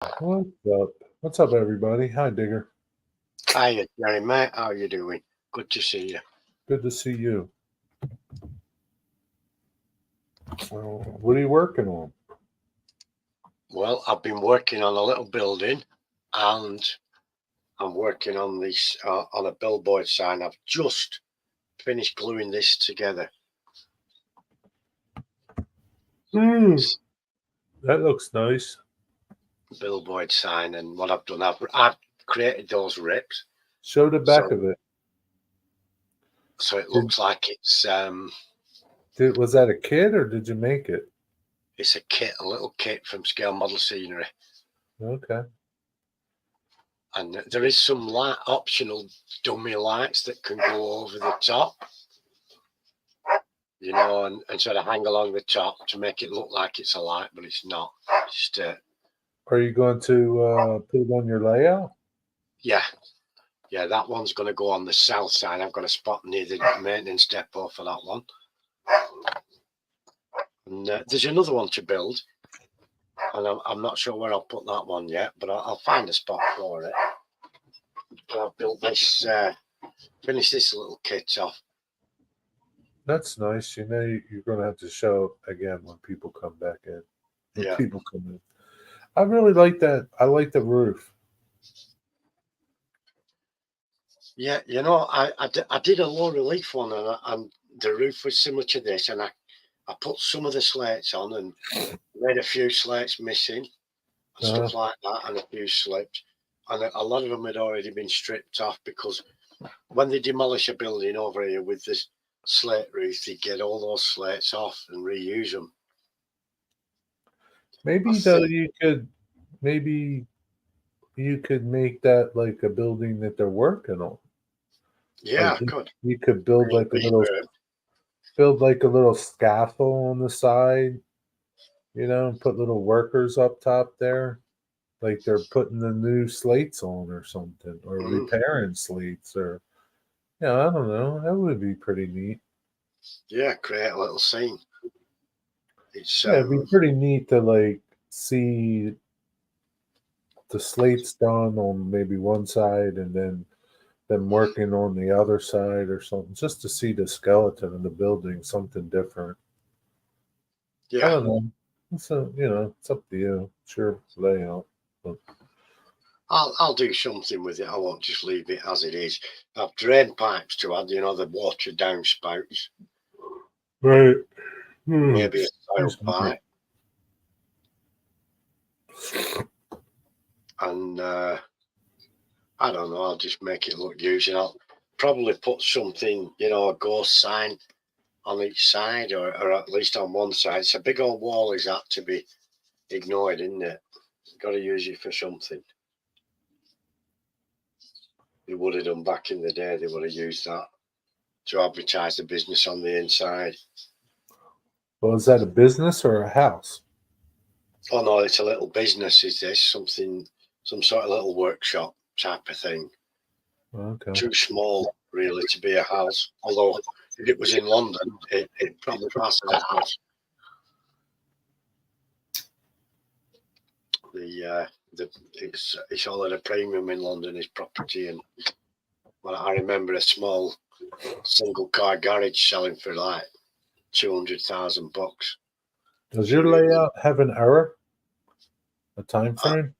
What's up? What's up, everybody? Hi, Digger. Hiya, Jerry, mate. How you doing? Good to see you. Good to see you. What are you working on? Well, I've been working on a little building, and I'm working on this on a billboard sign. I've just finished gluing this together. Mm, This that looks nice. billboard sign, and what I've done, I've created those rips, Show the back of so it. it Did, looks like was that a kid or did you make it? it's a kit, a little kit from Scale Model Scenery, Okay. and there is some light optional dummy lights that can go over the top. And sort of hang along the top to make it look like it's a light, but it's not. It's just, Are you going to put it on your layout? yeah, yeah, that one's going to go on the south side. I've got a spot near the maintenance depot for that one. And there's another one to build, and I'm not sure where I'll put that one yet, but I'll find a spot for it. But I've built this, finished this little kit off. That's nice. You're going to have to show again when people come back in. When Yeah, people come in. I really like that. I like the roof. yeah, I did a low relief one, and the roof was similar to this, and I put some of the slates on and made a few slates missing and Uh, stuff like that, and a few slipped. And a lot of them had already been stripped off because when they demolish a building over here with this slate roof, they get all those slates off and reuse them. I maybe though think, maybe you could make that like a building that they're working on. yeah, Like I could you could build like a little refurb. scaffold on the side, and put little workers up top there, like they're putting the new slates on or something, or Mm, repairing slates, or yeah, I don't know. That would be pretty neat. yeah, create a little scene. It's Yeah, it'd be pretty neat to like see the slates done on maybe one side and then them working on the other side or something, just to see the skeleton of the building, something different. I yeah. don't know. It's up to you. It's your layout. But I'll do something with it. I won't just leave it as it is. I've drain pipes to add, the water downspouts, right. maybe a soil Excuse me. pipe, and I don't know. I'll just make it look using. I'll probably put something, a ghost sign on each side, or at least on one side. It's a big old wall, is that to be ignored, isn't it? Got to use it for something. They would have done back in the day. They would have used that to advertise the business on the inside. Well, is that a business or a house? Oh no, it's a little business. Is this something? Some sort of little workshop type of thing. Okay. Too small, really, to be a house. Although if it was in London, it'd probably pass as much. It's all at a premium in London, is property, and well, I remember a small single car garage selling for like $200,000 a Does few your years. layout have an error, a time Uh, frame?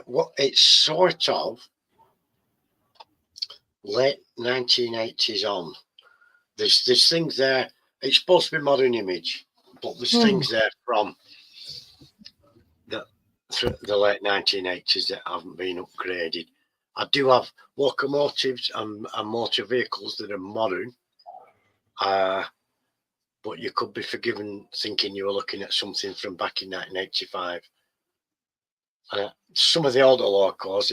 well, it's sort of late 1980s on. There's things there. It's supposed to be modern image, but there's Hmm. things there from the the late 1980s that haven't been upgraded. I do have locomotives and motor vehicles that are modern, uh, but you could be forgiven thinking you were looking at something from back in 1985. Some of the older locos,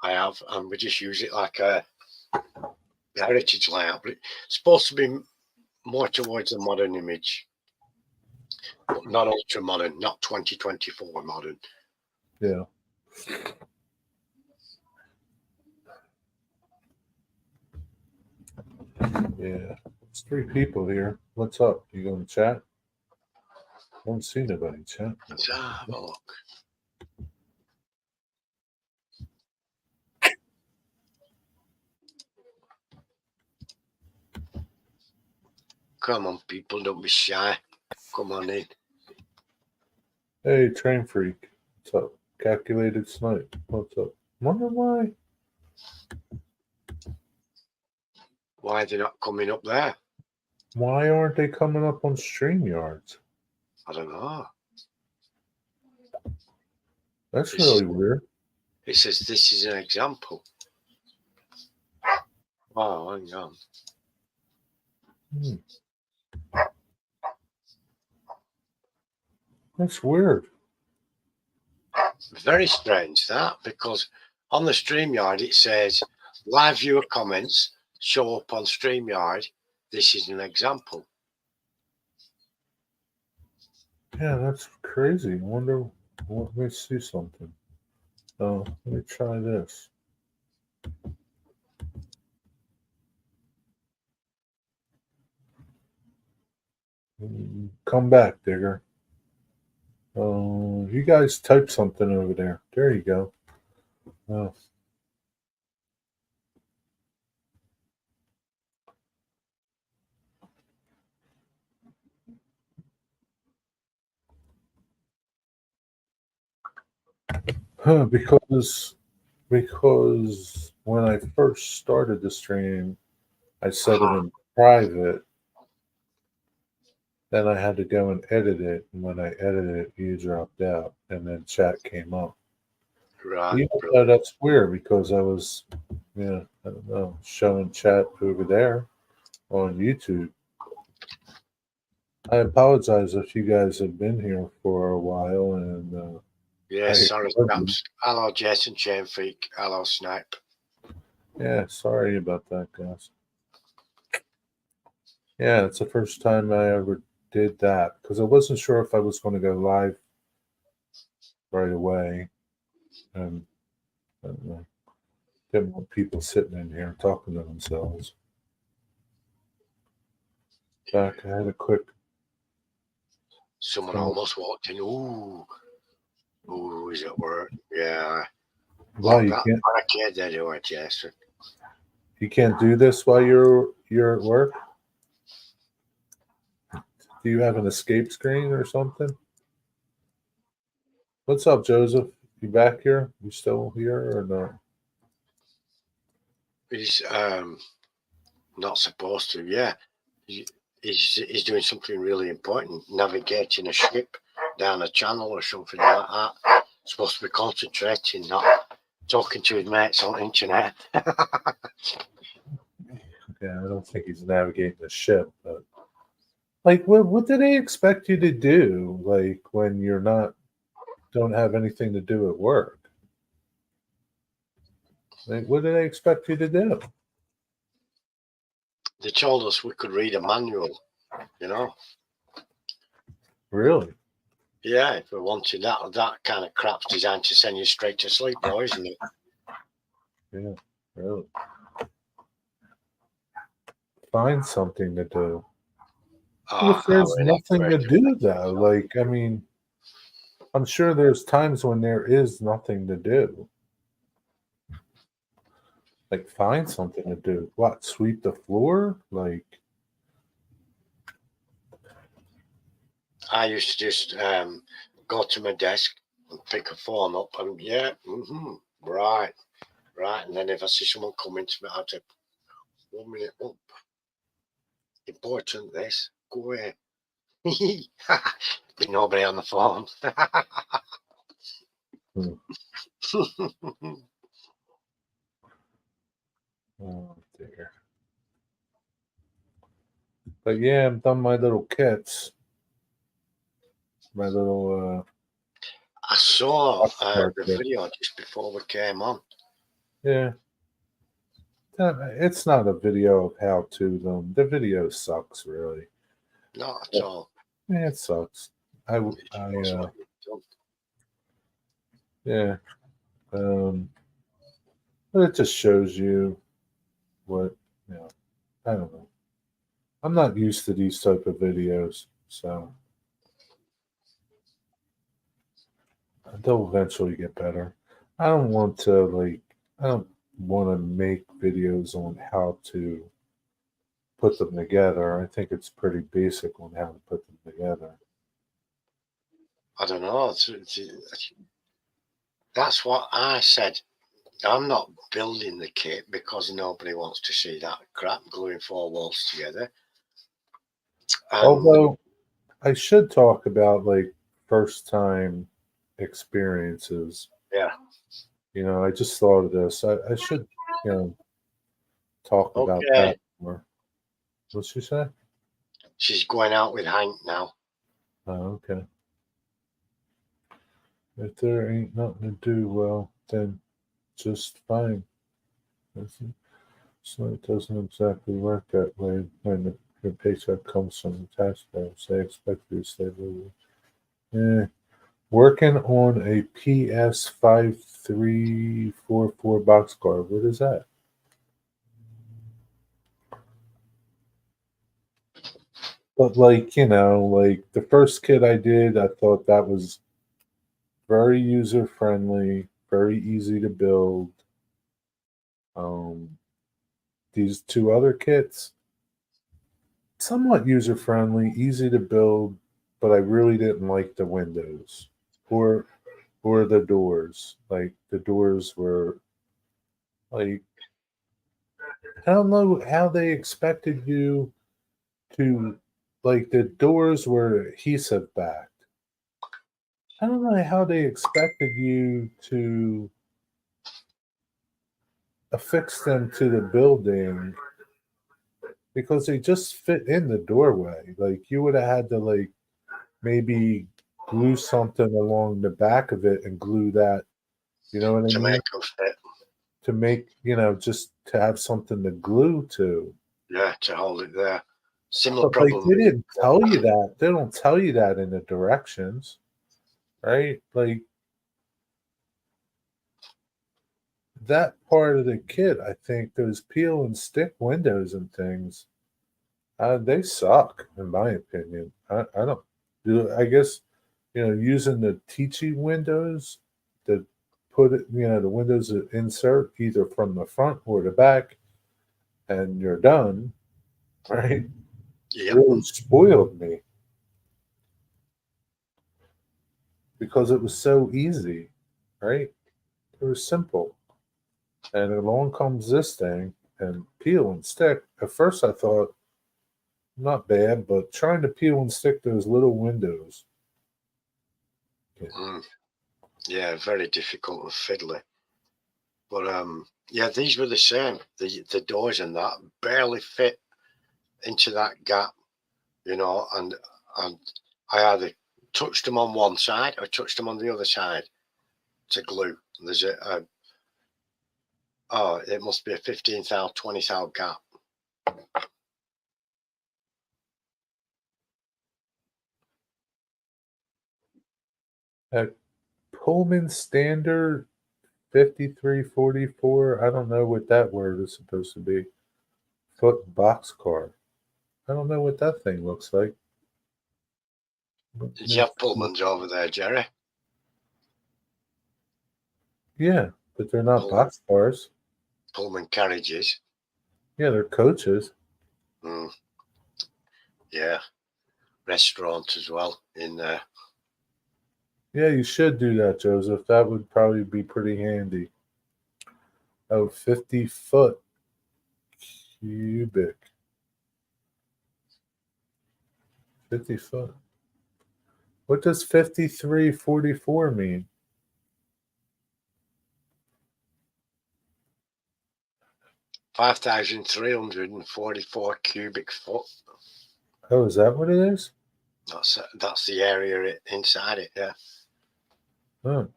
I have, and we just use it like a heritage layout, but it's supposed to be more towards the modern image, but not ultra modern, not 2024 modern. Yeah. Yeah. It's three people here. What's up? You going to chat? Don't see nobody chat. Let's have a look. Come on, people, don't be shy. Come on in. Hey, Train Freak. What's up? Calculated Snipe. What's up? Wonder why. Why are they not coming up there? Why aren't they coming up on StreamYards? I don't know. That's This- really weird. It says this is an example. Oh, hang on. Hmm. That's weird. Very strange that, because on the StreamYard it says live viewer comments show up on StreamYard. This is an example. Yeah, that's crazy. Wonder. Let me see something. Oh, let me try this. Come back, Digger. You guys type something over there. There you go. Oh. Huh, because when I first started the stream, I set it in private. Then I had to go and edit it, and when I edited it, you dropped out, and then chat came up. Right. Even though that's weird because I was, I don't know, showing chat over there on YouTube. I apologize if you guys have been here for a while, and Yeah, I sorry, love you. chaps. Hello, Jason Chain Freak. Hello, Snipe. Yeah, sorry about that, guys. Yeah, it's the first time I ever did that because I wasn't sure if I was going to go live right away, and I don't know, didn't want people sitting in here talking to themselves. Back, I had a quick. Someone almost walked in. Ooh, is it work? Yeah. Wow, Lock that barricade there, do I, Jason? you can't do this while you're at work. Do you have an escape screen or something? What's up, Joseph? You back here? You still here or not? He's not supposed to. Yeah, he's doing something really important, navigating a ship down a channel or something like that. Supposed to be concentrating, not talking to his mates on the internet. Yeah, I don't think he's navigating the ship, but like, what do they expect you to do? Like when you're not don't have anything to do at work? Like, what do they expect you to do? They told us we could read a manual, you know. Really? Yeah, if we wanted that kind of crap's designed to send you straight to sleep, though, isn't it? Yeah, really. Find something to do. Oh, If there's really nothing to do, though, like, I mean, I'm sure there's times when there is nothing to do. Like, find something to do. What? Sweep the floor? Like, I used to just go to my desk and pick a phone up and right, and then if I see someone coming to me, I'd say, 1 minute up. Important this. Go away. Be nobody on the phone. oh dear. But yeah, I've done my little kits. My little I saw Rockstar the kit. video just before we came on. Yeah. It's not a video of how to them. The video sucks, really. Not at all. Yeah, it sucks. Yeah. But it just shows you what, I don't know. I'm not used to these type of videos, so they'll eventually get better. I don't want to I don't want to make videos on how to put them together. I think it's pretty basic on how to put them together. I don't know. That's what I said. I'm not building the kit because nobody wants to see that crap gluing four walls together. Although I should talk about first time experiences. Yeah. I just thought of this. I should, talk about Okay. that more. What's she say? She's going out with Hank now. Oh, okay. If there ain't nothing to do, well, then just fine. So it doesn't exactly work that way when your paycheck comes from the taxpayers. They expect you to stay local. Yeah. Working on a PS5344 boxcar. What is that? But the first kit I did, I thought that was very user friendly, very easy to build. These two other kits, somewhat user friendly, easy to build, but I really didn't like the windows or the doors. Like the doors were like I don't know how they expected you to the doors were adhesive backed. I don't know how they expected you to affix them to the building because they just fit in the doorway. Like you would have had to maybe glue something along the back of it and glue that. You know what I To mean? make them fit. To make just to have something to glue to. Yeah, to hold it there. Similar But problem. they didn't tell you that. They don't tell you that in the directions, right? Like that part of the kit, I think those peel and stick windows and things, they suck in my opinion. I don't do. I guess using the teaching windows to put it, the windows that insert either from the front or the back, and you're done, right? Yep. Really spoiled me because it was so easy, right? It was simple. And along comes this thing and peel and stick. At first, I thought, not bad, but trying to peel and stick those little windows. Mm. Yeah, very difficult and fiddly. But yeah, these were the same. The doors and that barely fit into that gap, and I either touched them on one side or touched them on the other side to glue. There's it must be a 15 thou, 20 thou gap. At Pullman Standard 5344, I don't know what that word is supposed to be. Foot boxcar. I don't know what that thing looks like. Did you have Pullmans over there, Jerry? Yeah, but they're not Pullman, boxcars. Pullman carriages. Yeah, they're coaches. Mm, yeah, restaurant as well in there. Yeah, you should do that, Joseph. That would probably be pretty handy. Oh, 50-foot cubic. 50 foot. What does 5344 mean? 5,344 cubic foot. Oh, is that what it is? That's the area inside it. Yeah. Oh.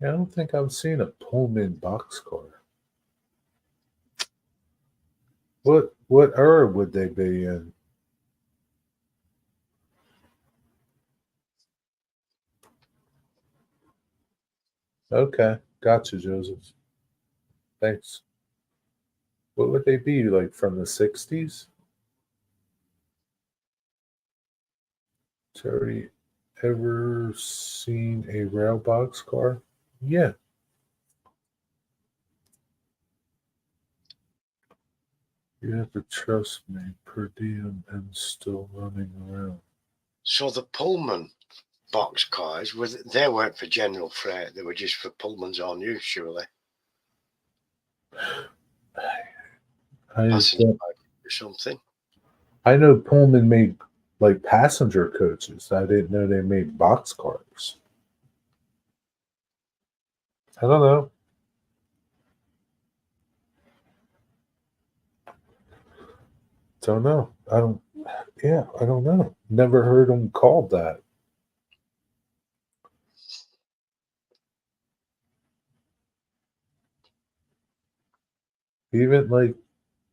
Yeah, I don't think I've seen a Pullman boxcar. What era would they be in? Okay, gotcha, Joseph. Thanks. What would they be like from the 60s? Terry ever seen a rail box car? Yeah. You have to trust me, per diem and still running around. So the Pullman box cars, they weren't for general freight, they were just for Pullman's own use, surely. Passenger or something. I know Pullman made like passenger coaches. I didn't know they made box cars. I don't know. Don't know. I don't. Yeah, I don't know. Never heard them called that. Even like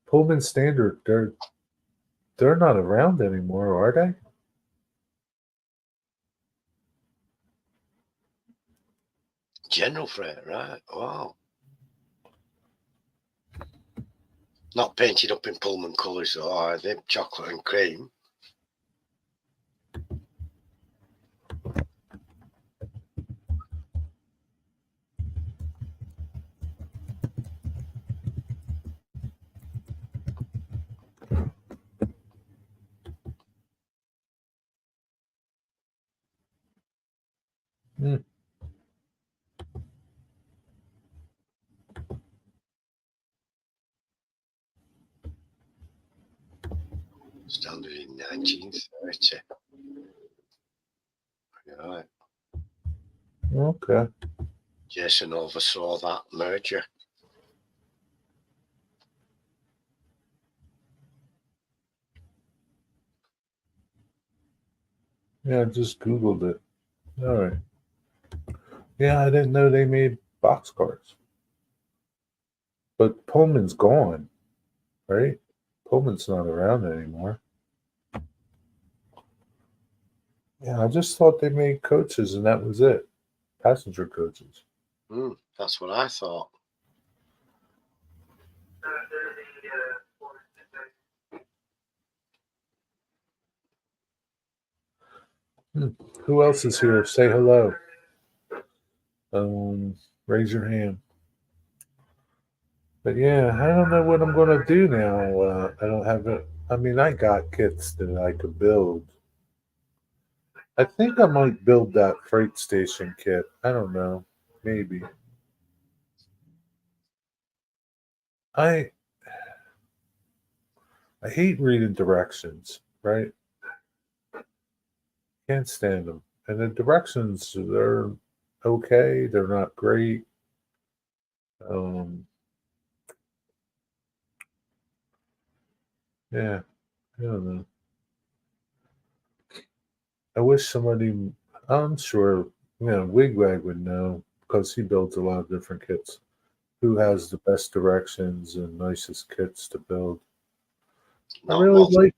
Pullman Standard, they're not around anymore, are they? General freight, right? Wow. Not painted up in Pullman colours, though, are they? Chocolate and cream. Hmm. Standard in 1930. Right. Okay. Jason oversaw that merger. Yeah, I just Googled it. All right. Yeah, I didn't know they made boxcars. But Pullman's gone, right? Pullman's not around anymore. Yeah, I just thought they made coaches and that was it. Passenger coaches. That's what I thought. Who else is here? Say hello. Raise your hand. But yeah, I don't know what I'm gonna do now. I don't have it. I mean, I got kits that I could build. I think I might build that freight station kit. I don't know. Maybe. I I hate reading directions, right? Can't stand them. And the directions, they're okay. They're not great. Um, yeah, I don't know. I wish somebody, I'm sure, Wigwag would know because he builds a lot of different kits. Who has the best directions and nicest kits to build? I really like,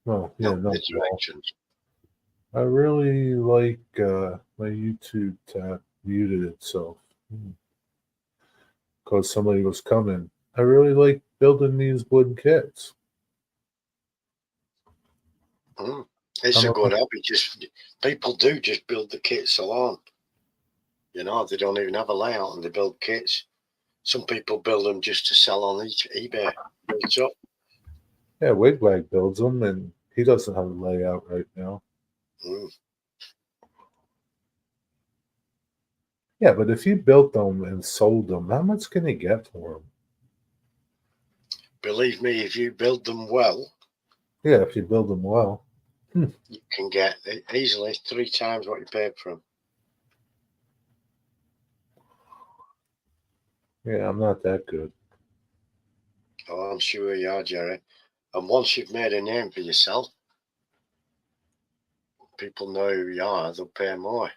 well, yeah, not not the directions. I really like my YouTube tab muted itself because somebody was coming. I really like building these wood kits. It's a good hobby. Just people do just build the kits alone. You know, they don't even have a layout and they build kits. Some people build them just to sell on eBay. Yeah, Wigwag builds them, and he doesn't have a layout right now. Yeah, but if you built them and sold them, how much can you get for them? Believe me, if you build them well, yeah, if you build them well, you can get easily 3 times what you paid for them. Yeah, I'm not that good. Oh, I'm sure you are, Jerry. And once you've made a name for yourself, people know who you are, they'll pay more.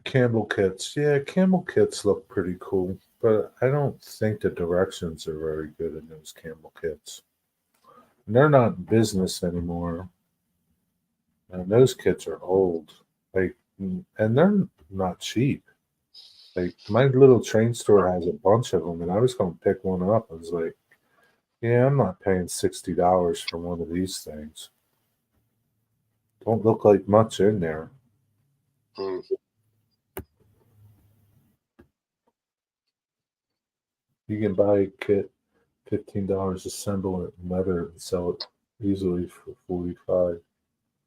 Campbell kits. Yeah, Campbell kits look pretty cool, but I don't think the directions are very good in those Campbell kits. And they're not in business anymore. And those kits are old. And they're not cheap. Like my little train store has a bunch of them, and I was going to pick one up. I was like, yeah, I'm not paying $60 for one of these things. don't look like much in there. Mm. You can buy a kit, $15, assemble it in leather, and sell it easily for 45.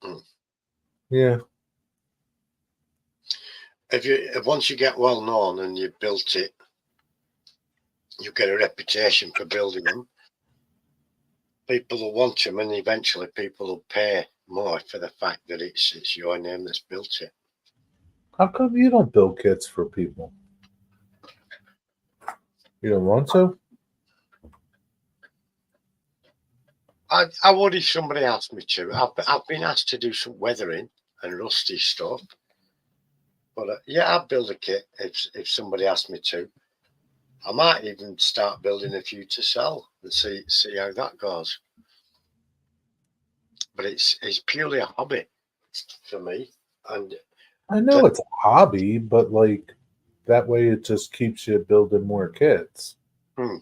Mm. Yeah, If once you get well known and you've built it, you get a reputation for building them. People will want them, and eventually people will pay more for the fact that it's your name that's built it. how come you don't build kits for people? You don't want to? I would if somebody asked me to. I've been asked to do some weathering and rusty stuff, but yeah, I'd build a kit if somebody asked me to. I might even start building a few to sell and see how that goes. But it's purely a hobby for me, and I know it's a hobby, but like that way it just keeps you building more kits. Hmm.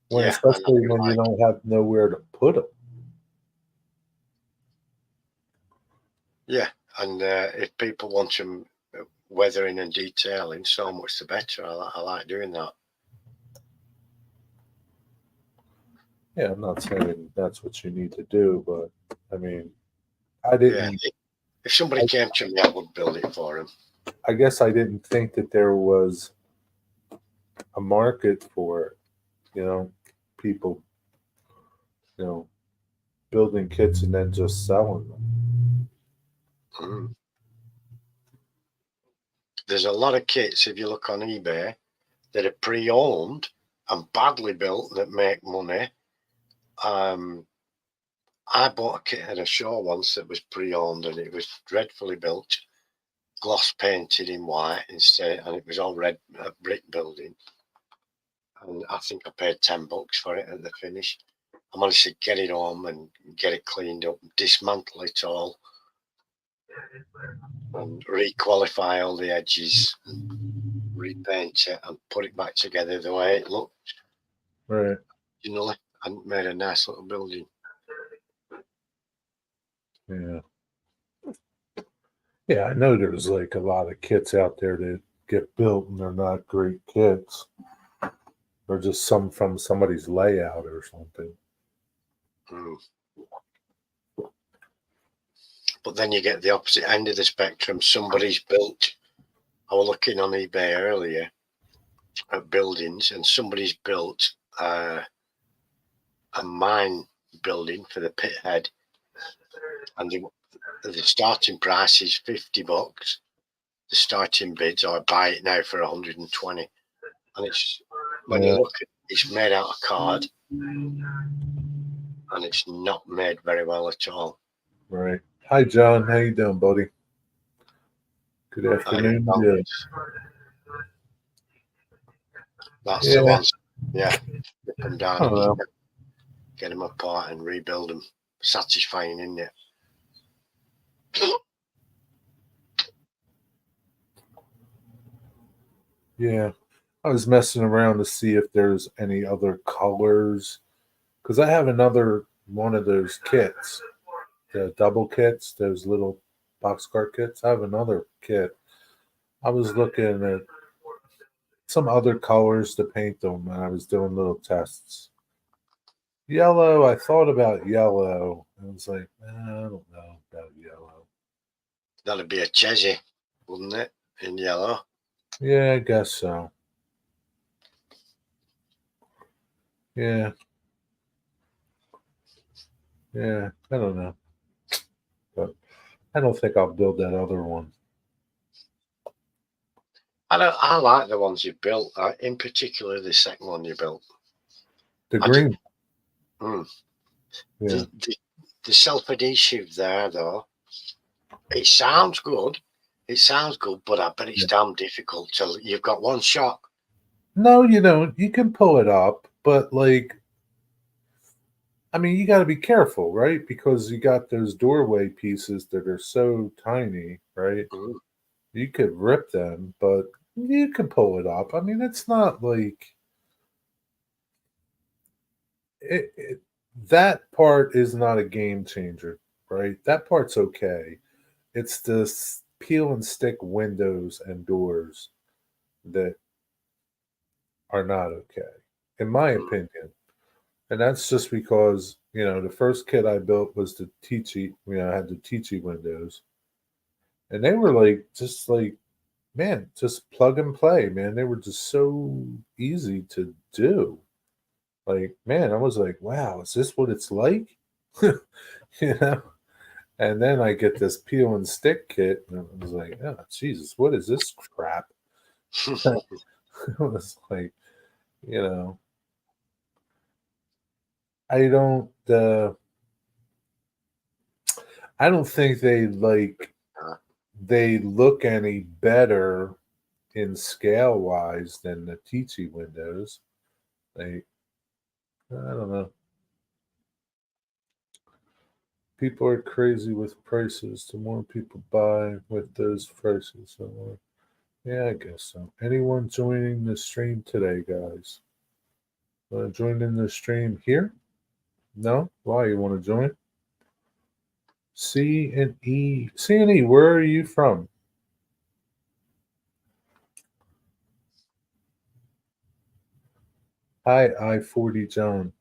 When Yeah, and especially when you don't have nowhere to put them. yeah, and if people want them weathering and detailing, so much the better. I like doing that. Yeah, I'm not saying that's what you need to do, but I mean, I Yeah, didn't. if somebody came to me, I would build it for them. I guess I didn't think that there was a market for it. You know, people, you know, building kits and then just selling them. Mm. There's a lot of kits, if you look on eBay, that are pre-owned and badly built that make money. I bought a kit at a show once that was pre-owned and it was dreadfully built, gloss painted in white instead, and it was all red brick building. And I think I paid $10 for it at the finish. I managed to get it home and get it cleaned up, dismantle it all, and re-qualify all the edges, and repaint it, and put it back together the way it looked. Right. You know, and made a nice little building. Yeah. Yeah, I know there's like a lot of kits out there that get built and they're not great kits. They're just some from somebody's layout or something. Mm. But then you get the opposite end of the spectrum. Somebody's built. I was looking on eBay earlier at buildings, and somebody's built a mine building for the pit head, and the starting price is $50. The starting bids, or buy it now for 120. And it's when you Yeah. look at it, it's made out of card, and it's not made very well at all. Right. Hi, John. How you doing, buddy? Good afternoon. Yeah. That's Yeah. the ones. Yeah, rip them down I and don't know. get them apart and rebuild them. Satisfying, isn't it? Yeah. I was messing around to see if there's any other colors because I have another one of those kits, the double kits, those little boxcar kits. I have another kit. I was looking at some other colors to paint them, and I was doing little tests. Yellow, I thought about yellow. I was like, I don't know about yellow. That'd be a Chesy, wouldn't it? In yellow. Yeah, I guess so. Yeah, yeah, I don't know. But I don't think I'll build that other one. I like the ones you built. In particular, the second one you built. The I do. green. Yeah. The self-adhesive there, though, it sounds good. It sounds good, but I bet it's damn difficult till you've got one shot. No, you don't. You can pull it up, but like, I mean, you got to be careful, right? Because you got those doorway pieces that are so tiny, right? Mm. You could rip them, but you can pull it up. I mean, it's not like it, that part is not a game changer. right? That part's okay. It's the peel and stick windows and doors that are not okay, in my Mm. opinion. And that's just because, the first kit I built was the Teachy, I had the Teachy windows. And they were just like, man, just plug and play, man. They were just so easy to do. Like, man, I was like, wow, is this what it's like? you know? And then I get this peel and stick kit, and I was like, oh, Jesus, what is this crap? It was like, you know, I don't, I don't think they look any better in scale wise than the Teachy windows. Like, I don't know. People are crazy with prices. The more people buy with those prices, the more. Yeah, I guess so. Anyone joining the stream today, guys? Want to join in the stream here? No? Why? You want to join? C and E. C and E, where are you from? Hi, I-40 John.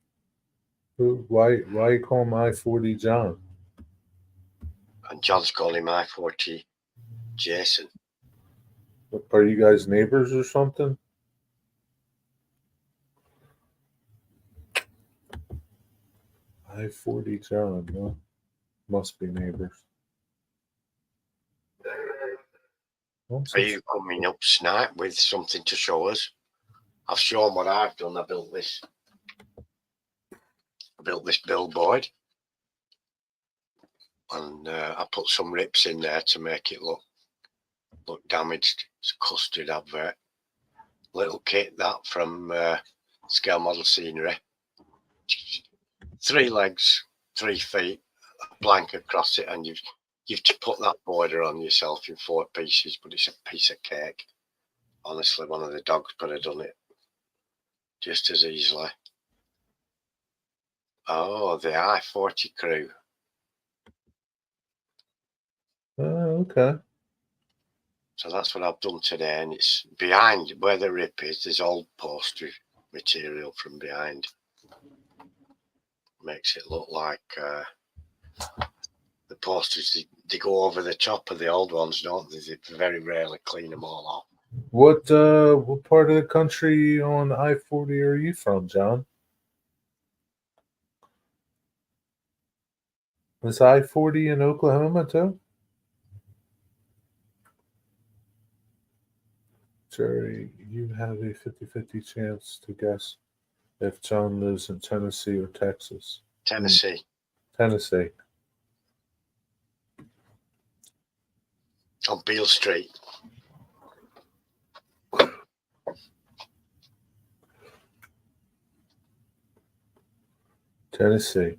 Why you call him I-40 John? And John's calling my 40 Jason. Are you guys neighbors or something? I-40 John, huh? Must be neighbors. Are you coming up tonight with something to show us? I've shown what I've done. I built this billboard, and I put some rips in there to make it look damaged. It's a custard advert. Little kit that from Scale Model Scenery. 3 legs, 3 feet, a blank across it, and you've to put that border on yourself in 4 pieces, but it's a piece of cake. Honestly, one of the dogs could have done it just as easily. Oh, the I-40 crew. Oh, okay. So that's what I've done today, and it's behind where the rip is. There's old poster material from behind. Makes it look like the posters, they go over the top of the old ones, don't they? They very rarely clean them all off. What part of the country on I-40 are you from, John? Is I-40 in Oklahoma too? Jerry, you have a 50-50 chance to guess if John lives in Tennessee or Texas. Tennessee. Tennessee. On Beale Street. Tennessee.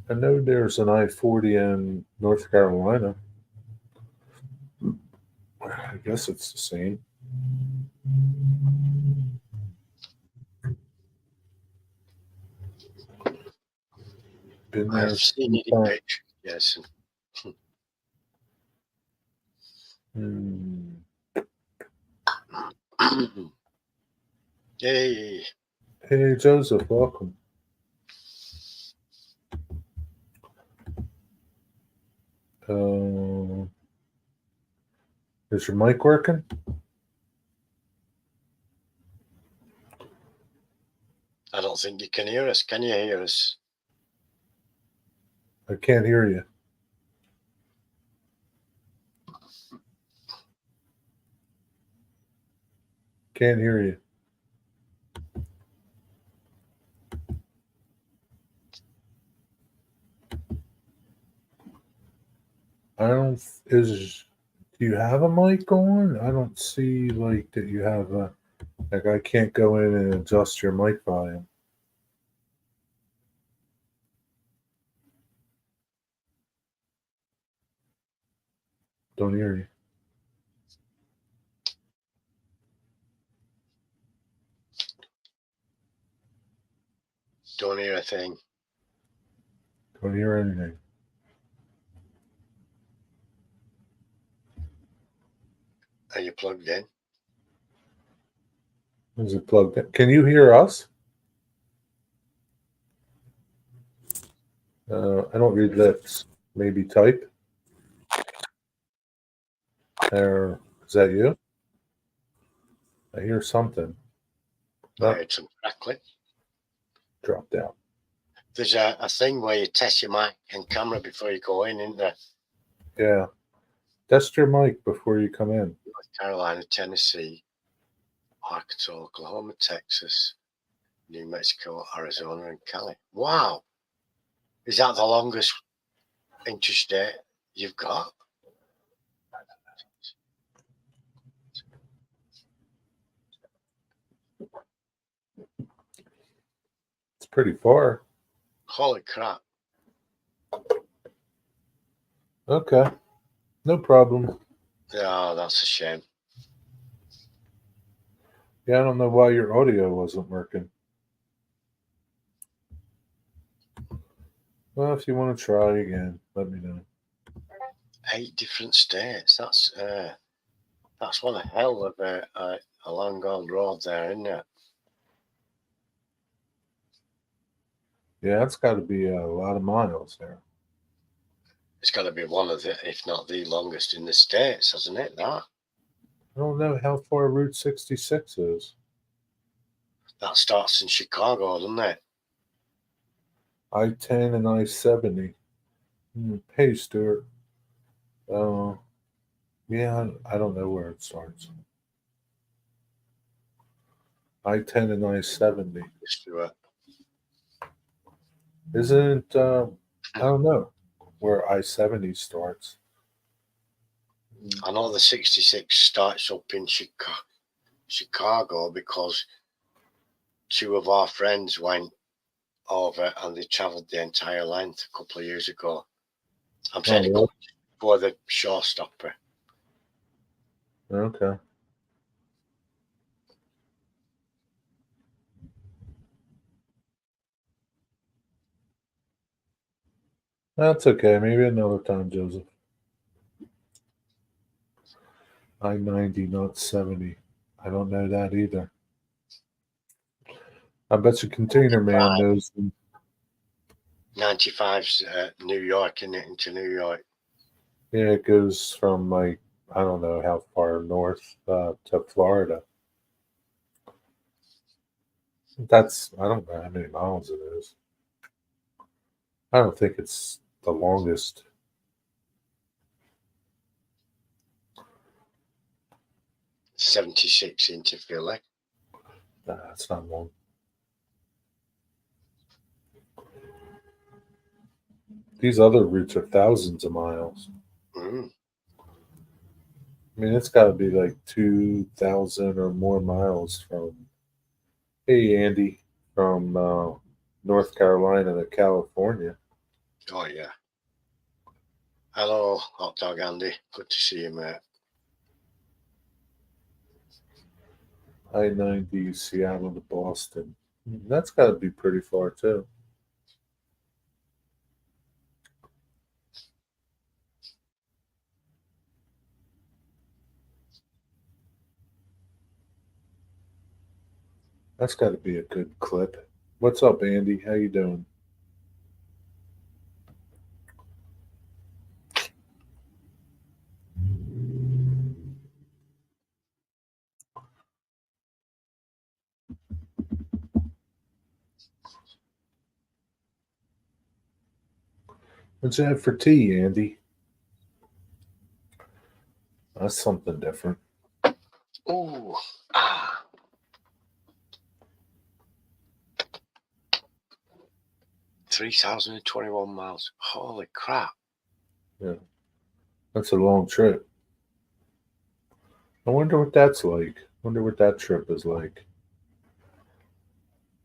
I know there's an I-40 in North Carolina. I guess it's the same. Been there. I've seen it in pictures, yes. Yay. Hey, Joseph, welcome. Is your mic working? I don't think you can hear us. Can you hear us? I can't hear you. Can't hear you. I don't. Do you have a mic on? I don't see that you have a. I can't go in and adjust your mic volume. Don't hear you. Don't hear a thing. Don't hear anything. Are you plugged in? Is it plugged in? Can you hear us? I don't read lips. Maybe type. Or is that you? I hear something. I heard some crackling. Dropped out. There's a thing where you test your mic and camera before you go in, isn't there? Yeah. Test your mic before you come in. North Carolina, Tennessee, Arkansas, Oklahoma, Texas, New Mexico, Arizona, and Cali. Wow. Is that the longest interstate you've got? It's pretty far. Holy crap. Okay. No problem. Oh, that's a shame. Yeah, I don't know why your audio wasn't working. Well, if you want to try again, let me know. 8 different states. That's one hell of a long old road there, isn't it? Yeah, it's got to be a lot of miles there. It's got to be one of the, if not the longest in the States, hasn't it? That I don't know how far Route 66 is. starts in Chicago, doesn't it? I-10 and I-70. Hey, Stuart. Yeah, I don't know where it starts. I-10 and I-70. Stuart. Isn't, I don't know where I-70 starts. I know the 66 starts up in Chicago because 2 of our friends went over and they travelled the entire length a couple of years ago. I'm saying Oh, really? before the showstopper. Okay. That's okay. Maybe another time, Joseph. I-90, not 70. I don't know that either. I bet you Container Man knows. 95's New York, isn't it? Into New York. Yeah, it goes from like, I don't know how far north to Florida. I don't know how many miles it is. I don't think it's the longest. '76 into Philly. Nah, it's not long. These other routes are thousands of miles. Mm. I mean, it's got to be like 2,000 or more miles from, hey, Andy, from North Carolina to California. Oh, yeah. Hello, Hot Dog Andy. Good to see you, mate. I-90, Seattle to Boston. That's got to be pretty far, too. That's got to be a good clip. What's up, Andy? How you doing? What's that for tea, Andy? That's something different. Ooh. Ah. $3,021 miles. Holy crap. Yeah. That's a long trip. I wonder what that's like. Wonder what that trip is like.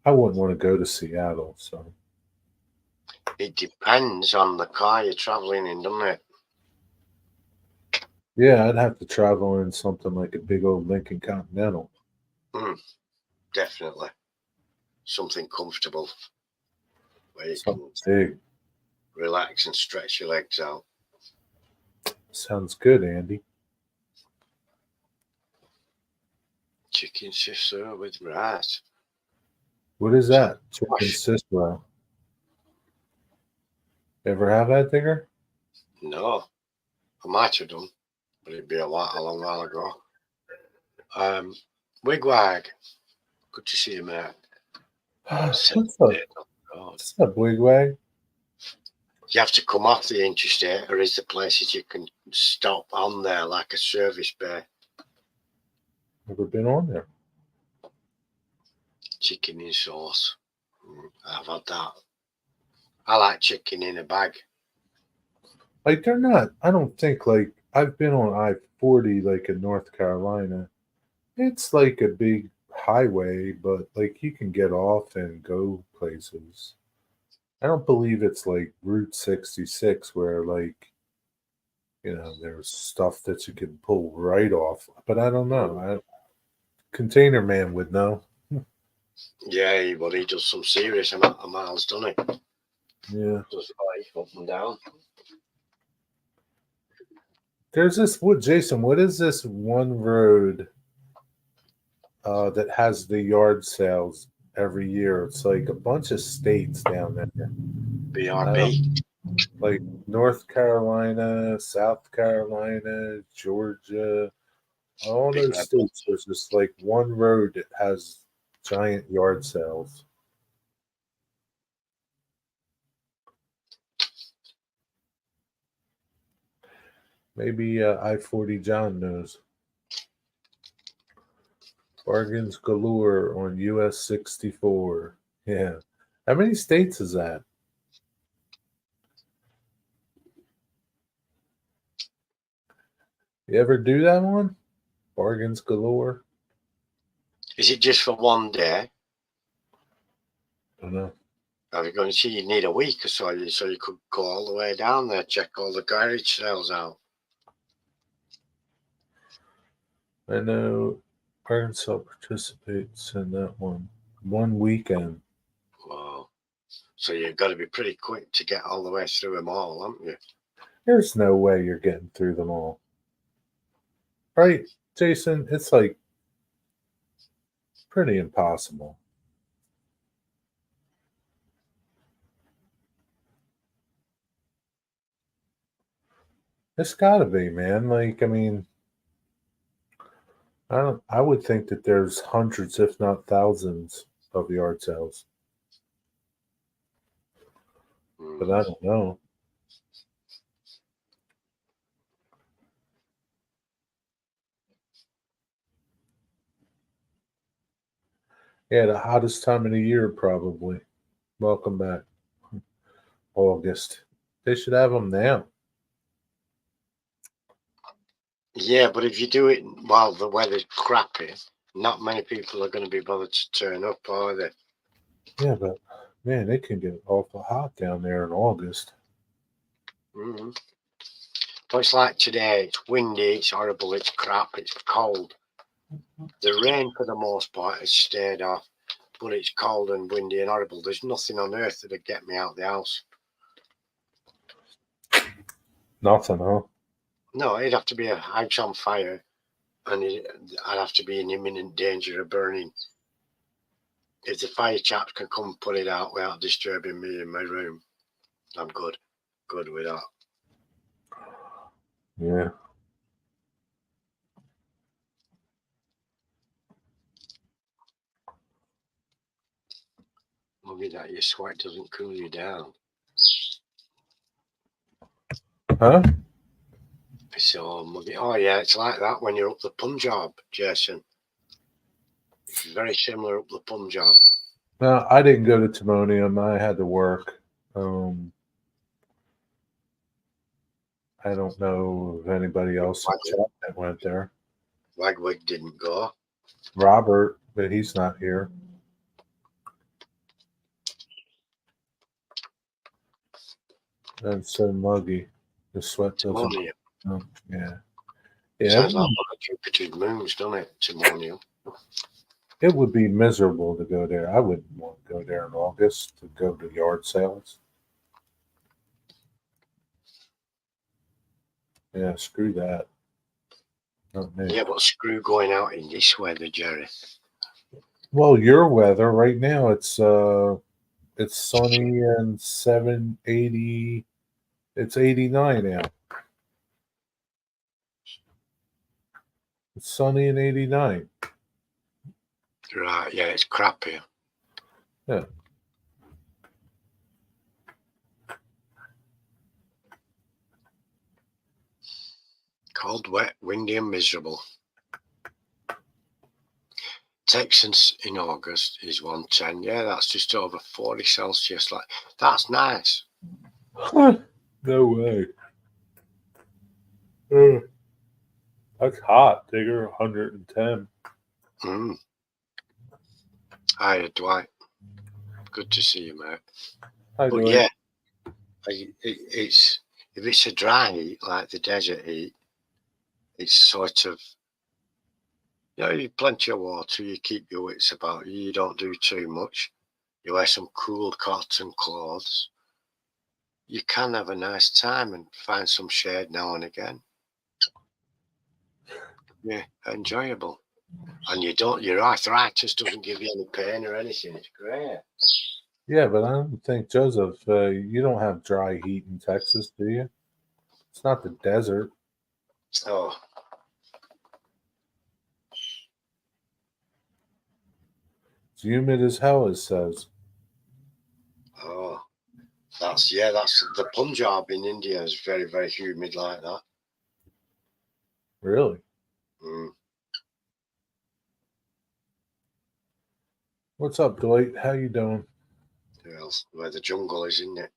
I wouldn't want to go to Seattle, so. It depends on the car you're traveling in, doesn't it? Yeah, I'd have to travel in something like a big old Lincoln Continental. Definitely. Something comfortable. where you Something can big. relax and stretch your legs out. Sounds good, Andy. Chicken scissor with rice. What is that? Chicken Gosh. Cicero. Ever have that, Digger? No, I might have done, but it'd be a long while ago. Wigwag. Good to see you, mate. What's up? God. What's up, Wigwag? You have to come off the interstate, or is there places you can stop on there like a service bay? Never been on there. Chicken in sauce. I've had that. I like chicken in a bag. Like they're not. I don't think like I've been on I-40 like in North Carolina. It's like a big highway, but like you can get off and go places. I don't believe it's like Route 66 where like there's stuff that you can pull right off. But I don't know. Container Man would know. Yeah, but he does some serious amount of miles, doesn't he? Yeah. Does up and down. There's this Jason, what is this one road that has the yard sales every year? It's like a bunch of states down there. BRB. Like North Carolina, South Carolina, Georgia, all Big those Red states. There's just like one road that has giant yard sales. Maybe I-40 John knows. Bargains galore on US 64. Yeah. How many states is that? You ever do that one? Bargains galore? Is it just for one day? I don't know. Are you going to see you need a week or so you could go all the way down there, check all the garage sales out? I know Arkansas participates in that one weekend. Wow. So you've got to be pretty quick to get all the way through them all, haven't you? There's no way you're getting through them all. Right, Jason? It's like pretty impossible. It's gotta be, man. Like, I mean, I would think that there's hundreds, if not thousands, of yard sales. But I don't know. Yeah, the hottest time of the year, probably. Welcome back. August. They should have them now. Yeah, but if you do it while the weather's crappy, not many people are going to be bothered to turn up, are they? Yeah, but man, it can get awful hot down there in August. Mm-hmm. But it's like today, it's windy, it's horrible, it's crap, it's cold. The rain, for the most part, has stayed off, but it's cold and windy and horrible. There's nothing on earth that'd get me out of the house. Nothing, huh? No, it'd have to be a house on fire, and I'd have to be in imminent danger of burning. If the fire chaps can come and put it out without disturbing me in my room, I'm good. Good with that. Yeah. Maybe that your sweat doesn't cool you down. Huh? So maybe, oh yeah, it's like that when you're up the Punjab, Jason. Very similar up the Punjab. No, I didn't go to Timonium. I had to work. I don't know if anybody else that went there. Wagwig didn't go. Robert, but he's not here. That's so muggy. The sweat doesn't. Yeah. Yeah. Sounds like one of Jupiter's moons, doesn't it? Timonium. It would be miserable to go there. I wouldn't want to go there in August to go to yard sales. Yeah, screw that. Not me. Yeah, but screw going out in this weather, Jerry. Well, your weather right now it's sunny and 780. It's 89 now. It's sunny and 89. Right, yeah, it's crap here. Yeah. Cold, wet, windy, and miserable. Texans in August is 110. Yeah, that's just over 40 Celsius. Like, that's nice. No way. That's hot, Digger. 110. Hi, Dwight. Good to see you, mate. Hi, But Dwight. yeah, it's if it's a dry heat like the desert heat, it's sort of, you have plenty of water, you keep your wits about you, you don't do too much, you wear some cool cotton clothes, you can have a nice time and find some shade now and again. Yeah, enjoyable. And your arthritis doesn't give you any pain or anything. It's great. Yeah, but I don't think, Joseph, you don't have dry heat in Texas, do you? It's not the desert. Oh, It's humid as hell, it says. oh, that's the Punjab in India is very, very humid like that. Really? What's up, Dwight? How you doing? Well, where the jungle is, isn't it?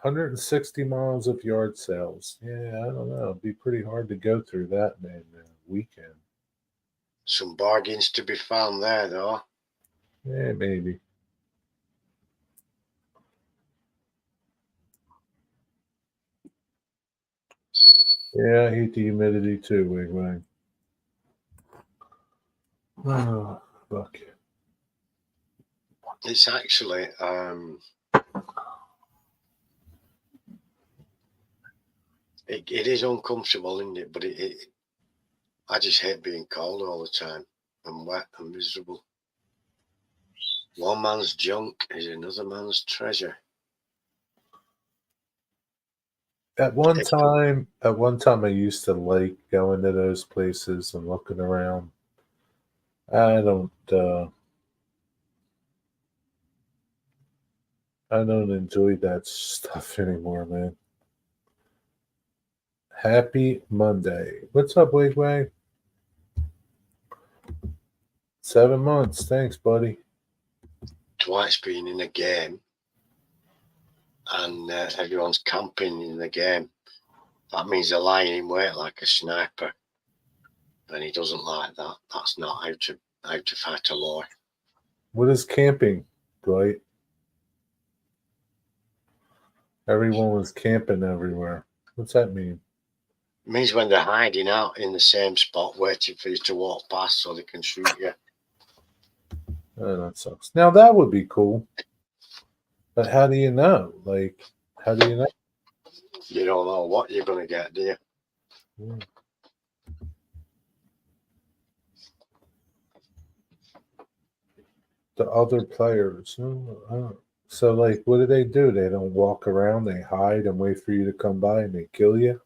160 miles of yard sales. Yeah, I don't know. It'd be pretty hard to go through that in a weekend. Some bargains to be found there, though. Yeah, maybe. Yeah, I hate the humidity too, Wig. Oh, fuck. It's actually it is uncomfortable, isn't it? But I just hate being cold all the time and wet and miserable. One man's junk is another man's treasure. At one time, I used to like going to those places and looking around. I don't enjoy that stuff anymore, man. Happy Monday. What's up, Wigwag? 7 months. Thanks, buddy. Dwight's been in a game and everyone's camping in the game. That means they're lying in wait like a sniper. And he doesn't like that. That's not how to fight a law. What is camping, Dwight? Everyone was camping everywhere. What's that mean? It means when they're hiding out in the same spot, waiting for you to walk past so they can shoot you. Oh, that sucks. Now that would be cool. But how do you know? Like, how do you know? You don't know what you're going to get, do you? Yeah. The other players. So, like, what do? They don't walk around. They hide and wait for you to come by and they kill you?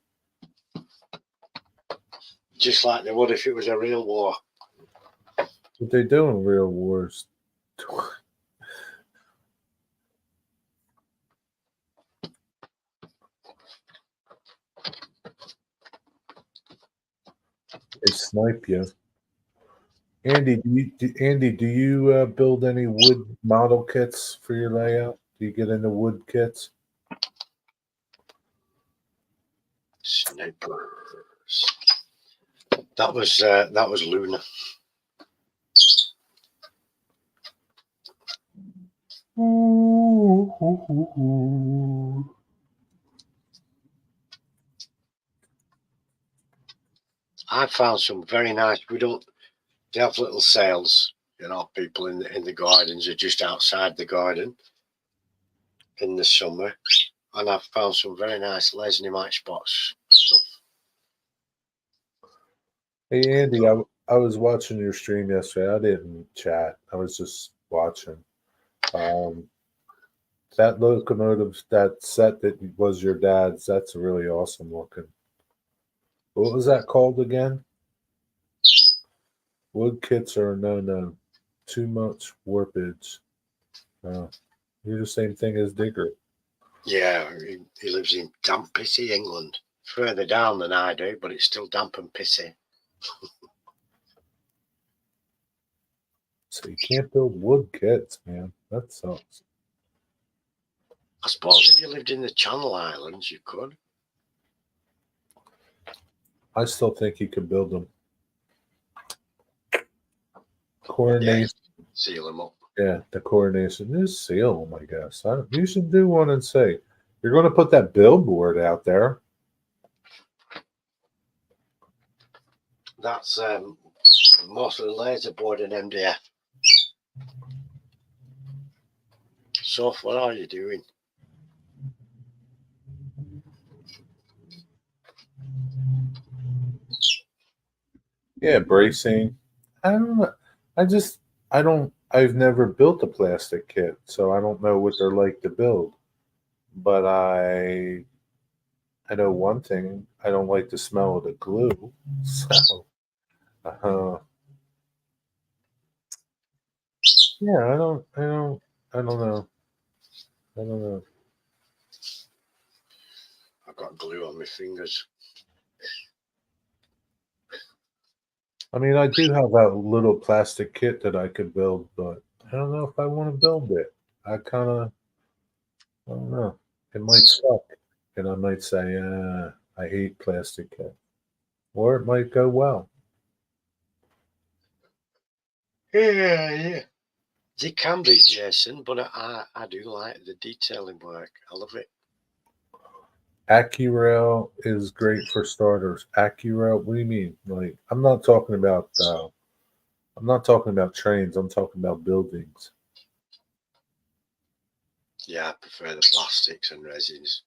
Just like they would if it was a real war. What they do in real wars. They snipe you. Andy, do you build any wood model kits for your layout? Do you get into wood kits? Snipers. That was Luna. I found some very nice. They have little sales You know, people in the gardens are just outside the garden in the summer, and I've found some very nice lesnimite spots stuff. Hey Andy, I was watching your stream yesterday. I didn't chat. I was just watching. That locomotive, that set that was your dad's, that's really awesome looking. What was that called again? Wood kits are no. Too much warpage. You're the same thing as Digger. Yeah, he lives in damp, pissy England. Further down than I do, but it's still damp and pissy. So you can't build wood kits, man. That sucks. I suppose if you lived in the Channel Islands, you could. I still think you could build them. Coronation. Yeah, seal them up. Yeah, the coronation. Just seal them, I guess. You should do one and say, you're going to put that billboard out there. That's mostly laser board and MDF. So, what are you doing? Yeah, bracing. I don't know. I've never built a plastic kit, so I don't know what they're like to build. But I know one thing. I don't like the smell of the glue. So, yeah, I don't know. I don't know. I've got glue on my fingers. I mean, I do have that little plastic kit that I could build, but I don't know if I want to build it. I don't know. It might suck, and I might say, I hate plastic kit, or it might go well. Yeah. They can be, Jason, but I do like the detailing work. I love it. AccuRail is great for starters. AccuRail, what do you mean? Like, I'm not talking about trains. I'm talking about buildings. Yeah, I prefer the plastics and resins.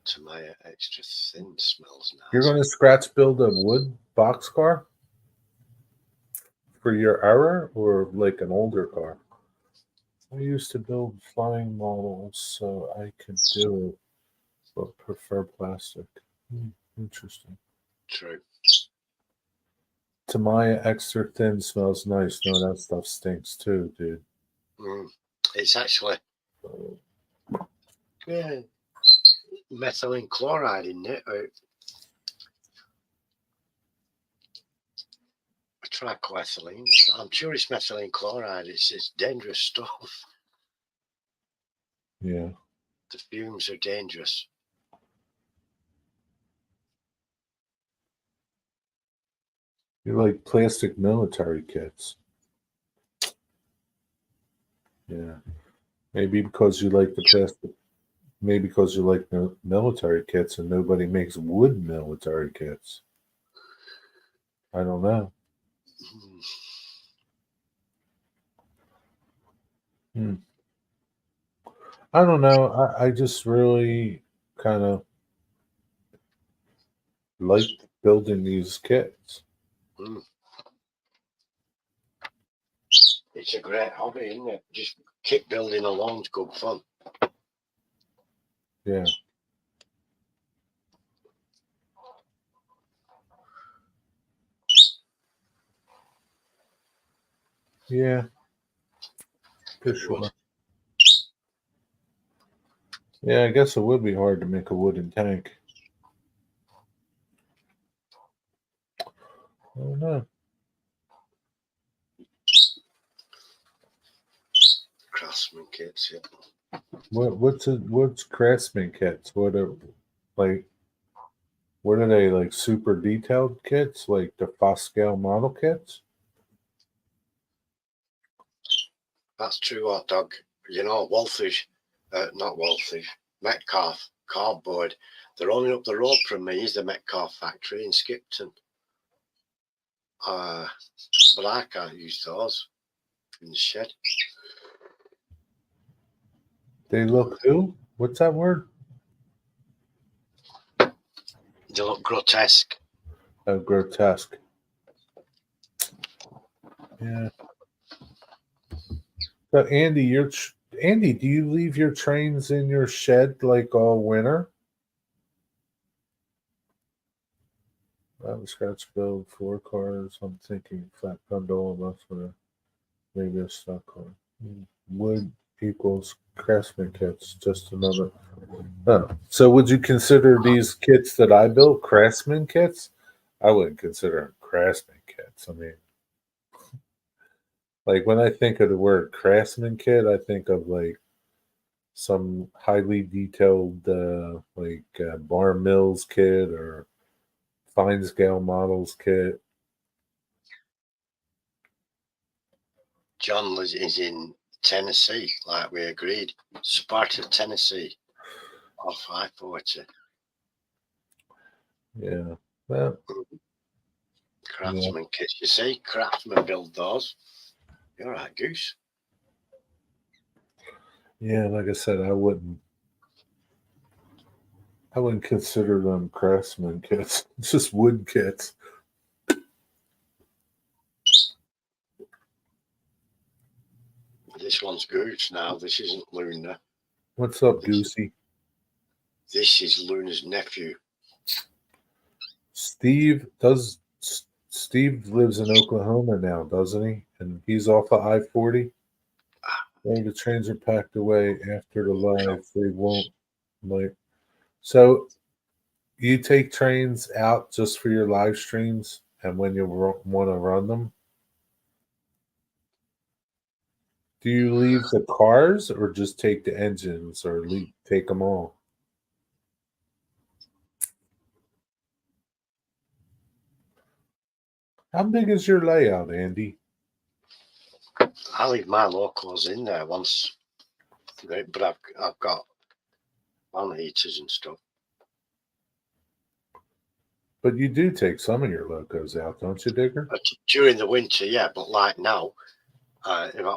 To my extra thin smells nice. You're going to scratch build a wood boxcar for your era, or like an older car? I used to build flying models, so I could do it, but prefer plastic. Interesting. True. Tamaya extra thin smells nice. No, that stuff stinks too, dude. It's actually methylene chloride in it. Trichoethylene. I'm sure it's methylene chloride. It's dangerous stuff. Yeah. The fumes are dangerous. You like plastic military kits. Yeah. Maybe because you like the plastic. Maybe because you like the military kits and nobody makes wood military kits. I don't know. I don't know. I just really kind of like building these kits. It's a great hobby, isn't it? Just kit building alone's good fun. Yeah. Yeah. For sure. Yeah, I guess it would be hard to make a wooden tank. I don't know. Craftsman kits, yeah. What's craftsman kits? What are they, like super detailed kits, like the Foscale model kits? That's true, hot dog. You know, not Walthish, Metcalfe cardboard. They're only up the road from me is the Metcalfe factory in Skipton. but I can't use those in the shed. They look who? What's that word? They look grotesque. Oh, grotesque. Yeah. So Andy, do you leave your trains in your shed like all winter? Scratch build 4 cars. I'm thinking flat gondola bus with maybe a stock car. Wood equals craftsman kits. Just another. Oh, so would you consider these kits that I built craftsman kits? I wouldn't consider them craftsman kits. I mean, like when I think of the word craftsman kit, I think of like some highly detailed, Bar Mills kit or fine scale models kit. John is in Tennessee, like we agreed. Sparta, Tennessee, off I-40. Yeah. Well, Craftsman kits. You see, craftsmen build those. You're right, Goose. yeah, like I said, I wouldn't consider them craftsman kits. It's just wood kits. This one's Goose now. This isn't Luna. What's up, Goosey? This is Luna's nephew. Steve lives in Oklahoma now, doesn't he? And he's off of I-40. Well, the trains are packed away after the live. They won't like. So you take trains out just for your live streams, and when you want to run them, do you leave the cars or just take the engines or take them all? How big is your layout, Andy? I leave my locals in there once, but I've got fan heaters and stuff. But you do take some of your locos out, don't you, Digger? During the winter, yeah, but like now,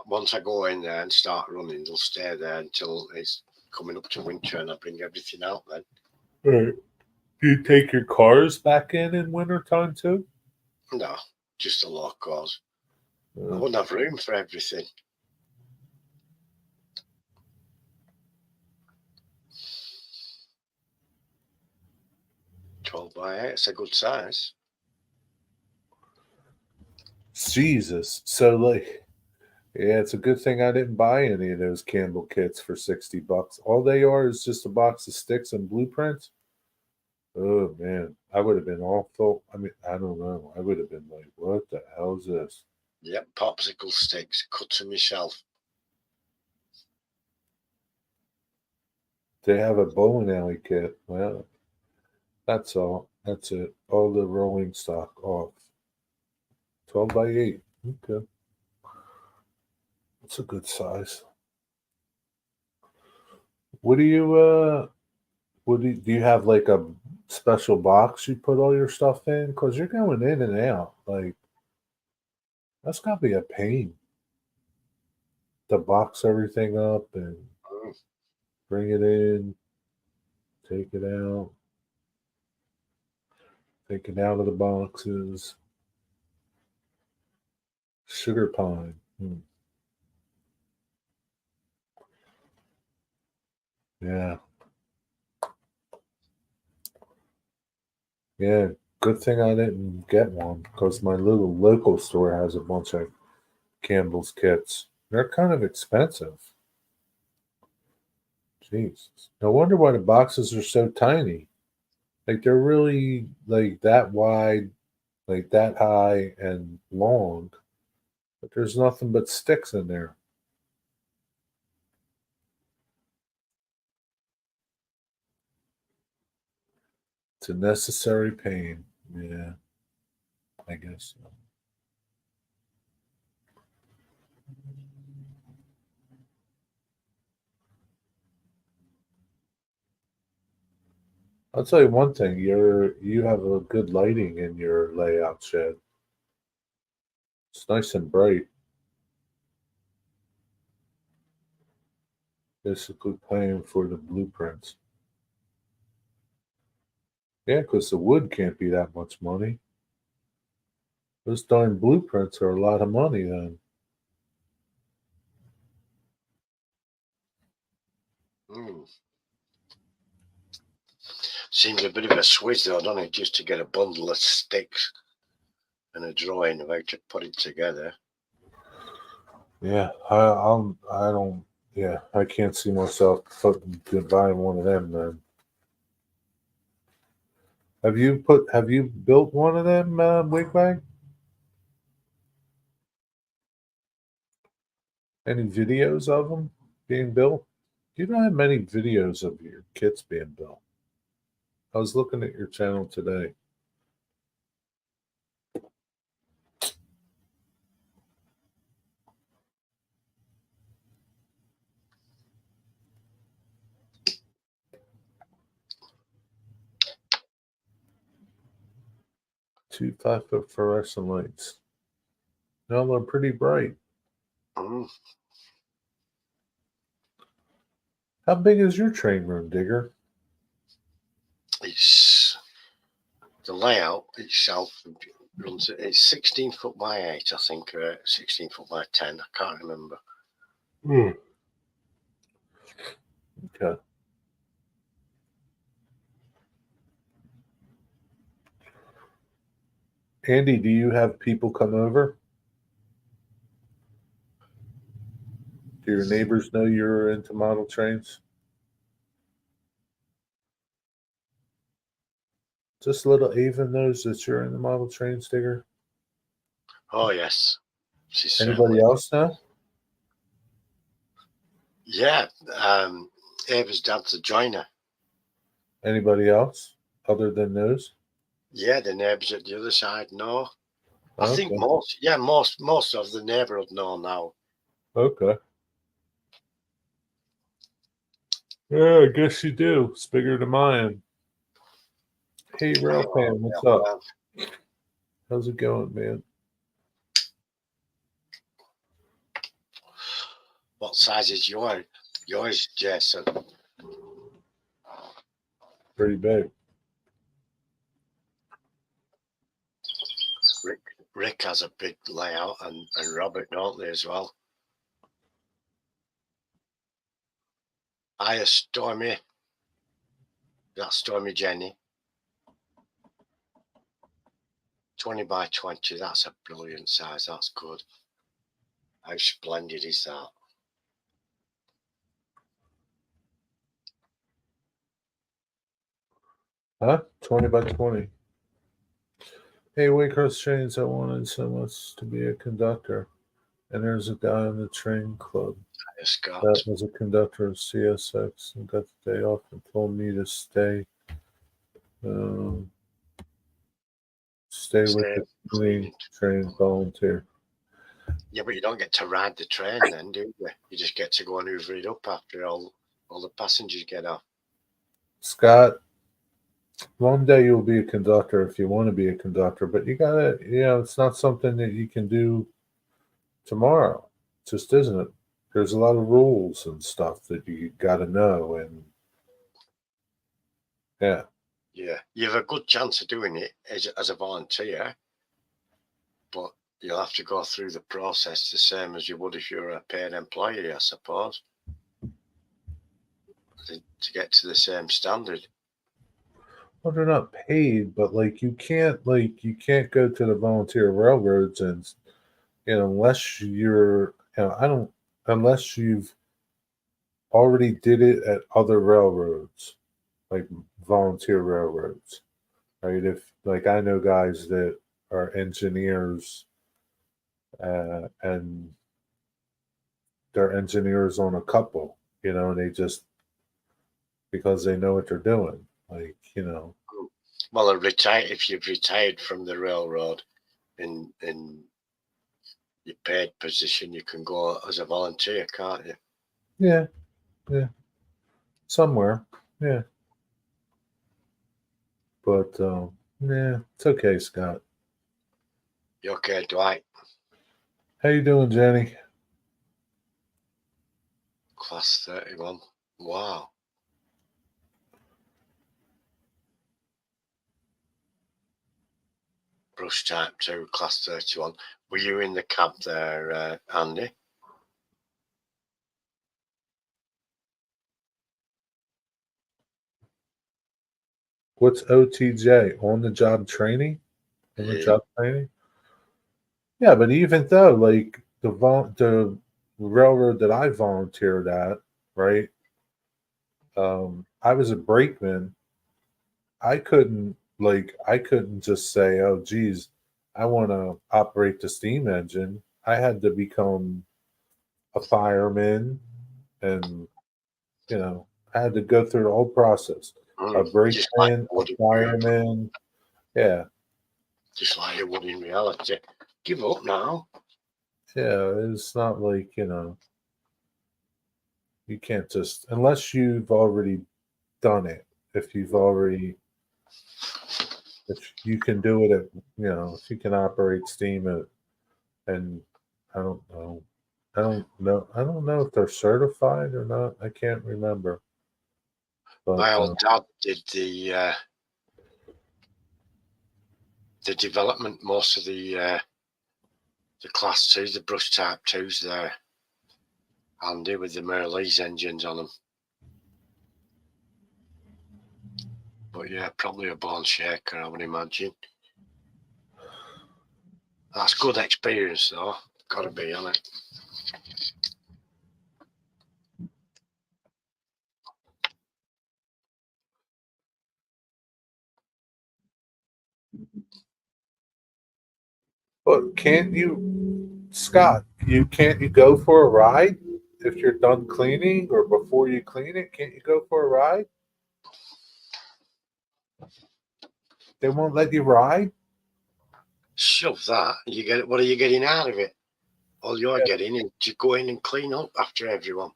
once I go in there and start running, they'll stay there until it's coming up to winter, and I bring everything out then. Right. Do you take your cars back in wintertime too? No, just the locals. I wouldn't have room for everything. $12 by 8, it's a good size. Jesus. So like, yeah, it's a good thing I didn't buy any of those Campbell kits for $60. All they are is just a box of sticks and blueprints. Oh man, I would have been awful. I mean, I don't know. I would have been like, what the hell is this? Yep, popsicle sticks, cut them yourself. They have a bowling alley kit. Well, that's all. That's it. All the rolling stock off. 12 by 8. Okay. That's a good size. What do you do you have like a special box you put all your stuff in? Because you're going in and out. Like that's gotta be a pain. To box everything up and bring it in, take it out, take it out of the boxes. Sugar pine. Yeah. Yeah. Good thing I didn't get one because my little local store has a bunch of Campbell's kits. They're kind of expensive. Jeez. No wonder why the boxes are so tiny. Like they're really like that wide, like that high and long, but there's nothing but sticks in there. It's a necessary pain. Yeah, I guess so. I'll tell you one thing, you have a good lighting in your layout shed. It's nice and bright. Basically paying for the blueprints. Yeah, because the wood can't be that much money. Those darn blueprints are a lot of money then. Seems a bit of a swizz though, doesn't it? Just to get a bundle of sticks and a drawing of how to put it together. Yeah, I don't. Yeah, I can't see myself buying one of them. Then have you built one of them, Wigwag? Any videos of them being built? You don't have many videos of your kits being built. I was looking at your channel today. Two 5-foot fluorescent lights. No, they're pretty bright. Mm. How big is your train room, Digger? It's the layout itself runs. It's 16 foot by 8, I think, or 16 foot by 10. I can't remember. Okay. Andy, do you have people come over? Do your neighbors know you're into model trains? Just little Ava knows that you're in the model trains, Digger. Oh yes. She's Anybody certainly. else know? Yeah. Ava's dad's a joiner. Anybody else other than those? Yeah, the neighbours at the other side know. I think Okay. most of the neighbourhood know now. Okay. Yeah, I guess you do. It's bigger than mine. Hey, Rail Fan, what's up? How's it going, man? What size is yours, Jason? Pretty big. Rick has a big layout, and Robert, don't they, as well? Hiya, Stormy. That's Stormy Jenny. 20 by 20. That's a brilliant size. That's good. How splendid is that? Huh? 20 by 20. Hey, Waycross Trains, I wanted so much to be a conductor. And there's a guy in the train club Hiya, Scott. that was a conductor of CSX and got the day off and told me to stay. Stay with the cleaning train volunteer. Yeah, but you don't get to ride the train then, do you? You just get to go and hoover it up after all the passengers get off. Scott, one day you'll be a conductor if you want to be a conductor, but you gotta, it's not something that you can do tomorrow. It just isn't it? There's a lot of rules and stuff that you gotta know, and yeah. Yeah, you have a good chance of doing it as a volunteer, but you'll have to go through the process the same as you would if you're a paid employee, I suppose, to get to the same standard. Well, they're not paid, but you can't go to the volunteer railroads and unless you're unless you've already did it at other railroads, like volunteer railroads, right? If I know guys that are engineers, and they're engineers on a couple, and they just because they know what they're doing, Well, if you've retired from the railroad in your paid position, you can go as a volunteer, can't you? Yeah, somewhere, yeah. But yeah, it's okay, Scott. You okay, Dwight? How you doing, Jenny? Class 31. Wow. Brush type 2, class 31. Were you in the cab there, Andy? What's OTJ? On the job training? On the Yeah. job training? Yeah, but even though, like the railroad that I volunteered at, right? I was a brakeman. I couldn't just say, "Oh, geez, I want to operate the steam engine." I had to become a fireman, and I had to go through the whole process. A Just like brakeman, you a would fireman. Yeah, just like you would in reality. Give up now. yeah. It's not like you can't just unless you've already done it. If you've already, if you can do it if you can operate steam and I don't know, I don't know if they're certified or not. I can't remember. My But old dad did the development, most of the class 2s, the brush type 2s there, Andy, with the Merlees engines on them. But yeah, probably a born shaker, I would imagine. That's good experience, though. Got to be on it. can't you, Scott? Can't you go for a ride if you're done cleaning or before you clean it? Can't you go for a ride? They won't let you ride. Shove that. You get it. What are you getting out of it? All you're Yeah, getting is to go in and clean up after everyone.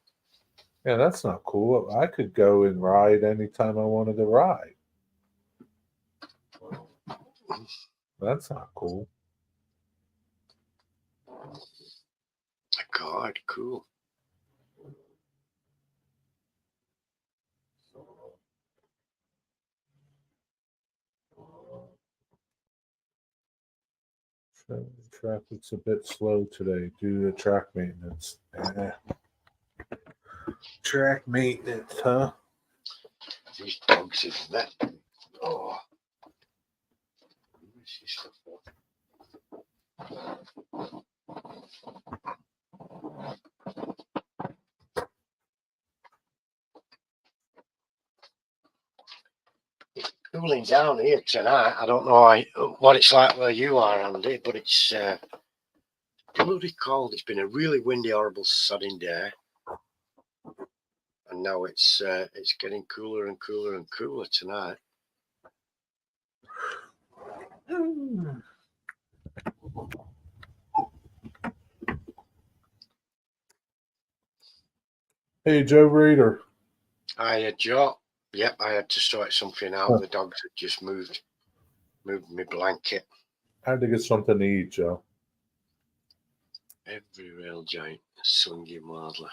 yeah, that's not cool. I could go and ride anytime I wanted to ride. That's not cool. God, cool. Traffic's a bit slow today due to track maintenance. Track maintenance, huh? These dogs is that. Oh, where's this stuff for? Cooling down here tonight. I don't know what it's like where you are, Andy, but it's bloody cold. It's been a really windy, horrible, sodding day, and now it's getting cooler and cooler and cooler tonight. Hey, Joe Reader. Joe. Yep, I had to sort something out. Huh. The dogs had just moved my blanket. I had to get something to eat, Joe. Every rail giant swinging wildly.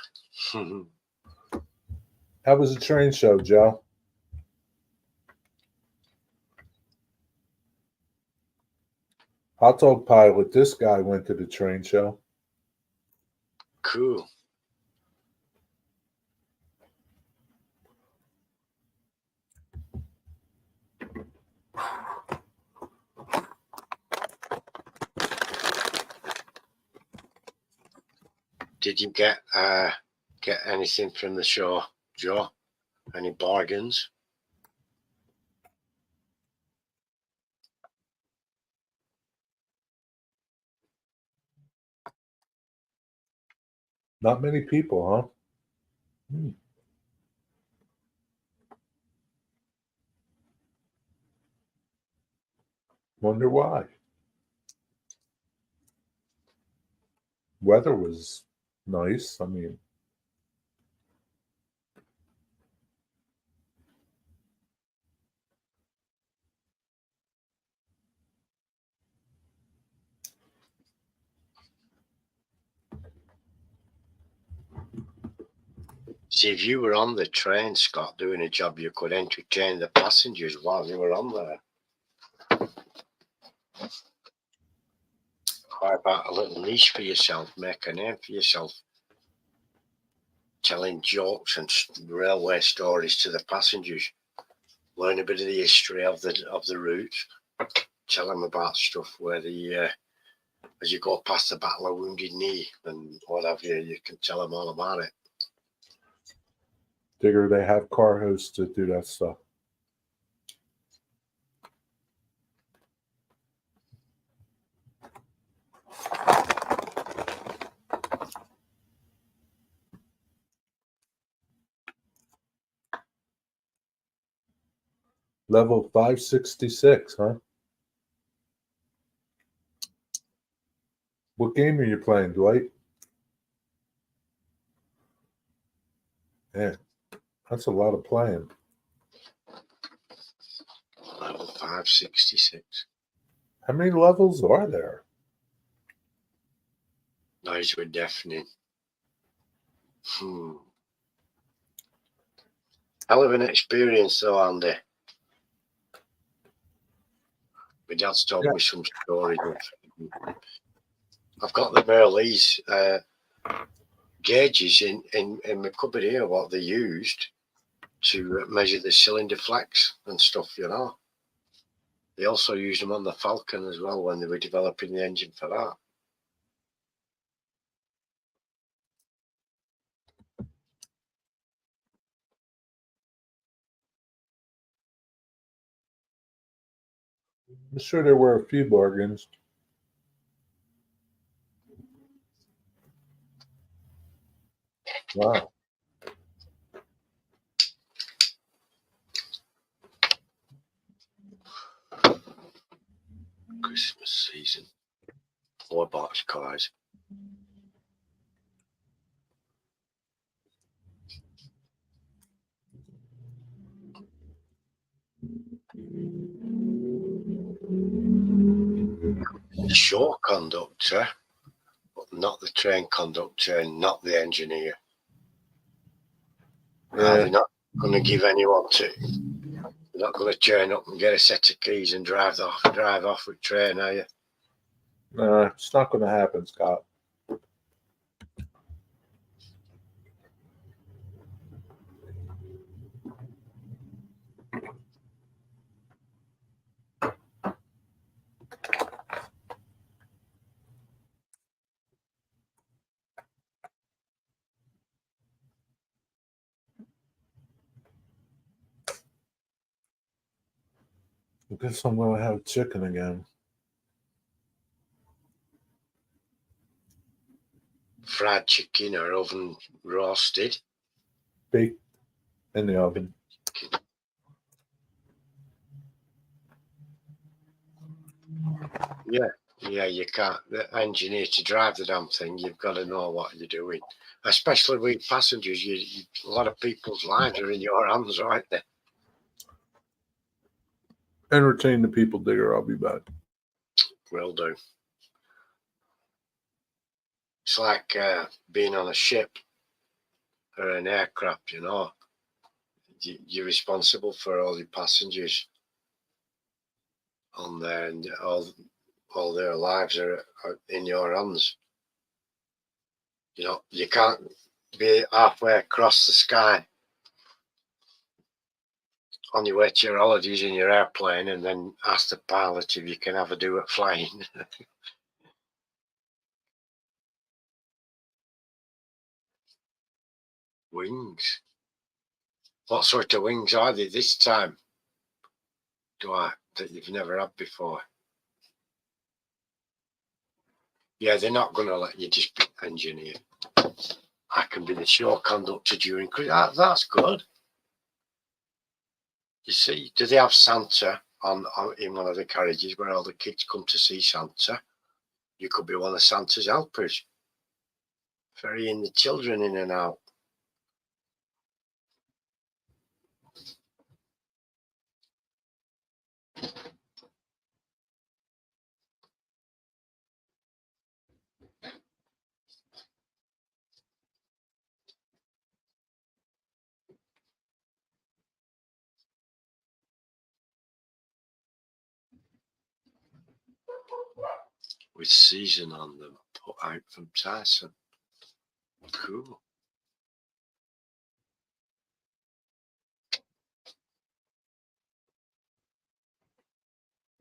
How was the train show, Joe? Hot Dog Pilot. This guy went to the train show. Cool. Did you get anything from the show, Joe? Any bargains? Not many people, huh? Wonder why. Weather was nice. I mean, See, if you were on the train, Scott, doing a job, you could entertain the passengers while you were on there. How about a little niche for yourself? Make a name for yourself. Telling jokes and railway stories to the passengers. Learn a bit of the history of the route. Tell them about stuff where as you go past the Battle of Wounded Knee and what have you, you can tell them all about it. Digger, they have car hosts that do that stuff. Level 566, huh? What game are you playing, Dwight? Yeah, that's a lot of playing. Level 566. How many levels are there? Noise were deafening. Hell of an experience though, Andy. My dad's told me some stories. I've got the Merleys gauges in my cupboard here, what they used to measure the cylinder flex and stuff, you know. They also used them on the Falcon as well when they were developing the engine for that. I'm sure there were a few bargains. Wow. Christmas season. 4-box cars. The show conductor, but not the train conductor and not the engineer. Yeah. They're not going to give anyone to. You're not going to turn up and get a set of keys and drive off with train, are you? Nah, it's not going to happen, Scott. I guess I'm going to have chicken again. Fried chicken or oven roasted. Baked in the oven. Yeah, you can't. The engineer to drive the damn thing, you've got to know what you're doing. Especially with passengers, a lot of people's lives are in your hands, right there. Entertain the people, Digger. I'll be back. Will do. It's like being on a ship or an aircraft, you know. You're responsible for all the passengers on there, and all their lives are in your hands. You know, you can't be halfway across the sky on your way to your holidays in your airplane and then ask the pilot if you can have a do at flying. Wings. What sort of wings are they this time? That you've never had before? Yeah, they're not going to let you just be engineer. I can be the show conductor during Christmas. That's good. You see, do they have Santa on in one of the carriages where all the kids come to see Santa? You could be one of Santa's helpers, ferrying the children in and out. with season on them, put out from Tyson. Cool.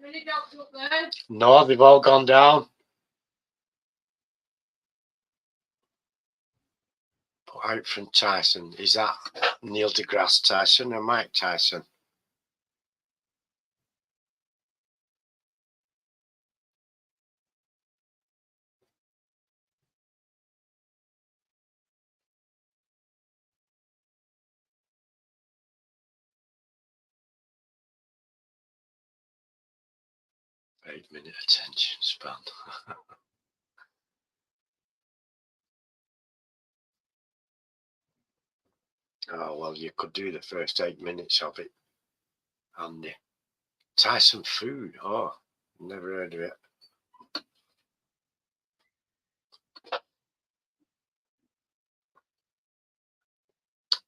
Any dogs up there? No, they've all gone down. Put out from Tyson. Is that Neil deGrasse Tyson or Mike Tyson? Eight-minute attention span. Oh, well, you could do the first 8 minutes of it. And Tyson food. Oh, never heard of it.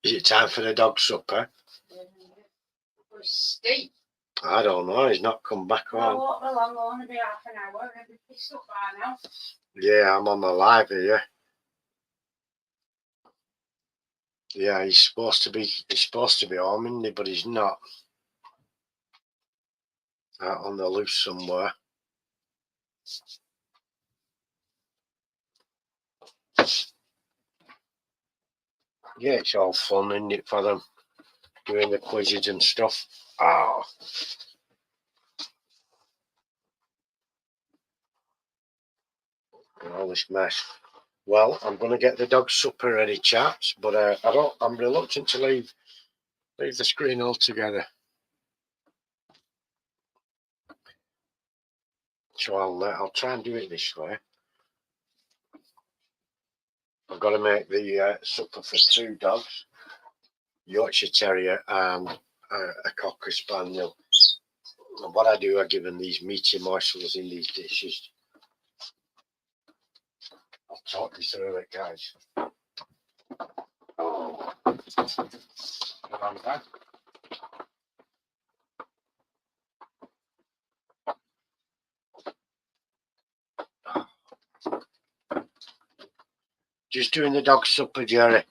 Is it time for the dog supper? Steve. I don't know. He's not come back I on. walked along only be half an hour. Maybe he's up by now. Yeah, I'm on the live here. Yeah, he's supposed to be home, isn't he? But he's not. Out on the loose somewhere. Yeah, it's all fun, isn't it, for them doing the quizzes and stuff. Oh. All this mess. Well, I'm going to get the dog supper ready, chaps. But I'm reluctant to leave the screen altogether. So I'll try and do it this way. I've got to make the supper for 2 dogs, Yorkshire Terrier and a Cocker Spaniel. And what I do, I give them these meaty morsels in these dishes. I'll talk you through it, guys. Come on, Dad. Just doing the dog supper, Jerry.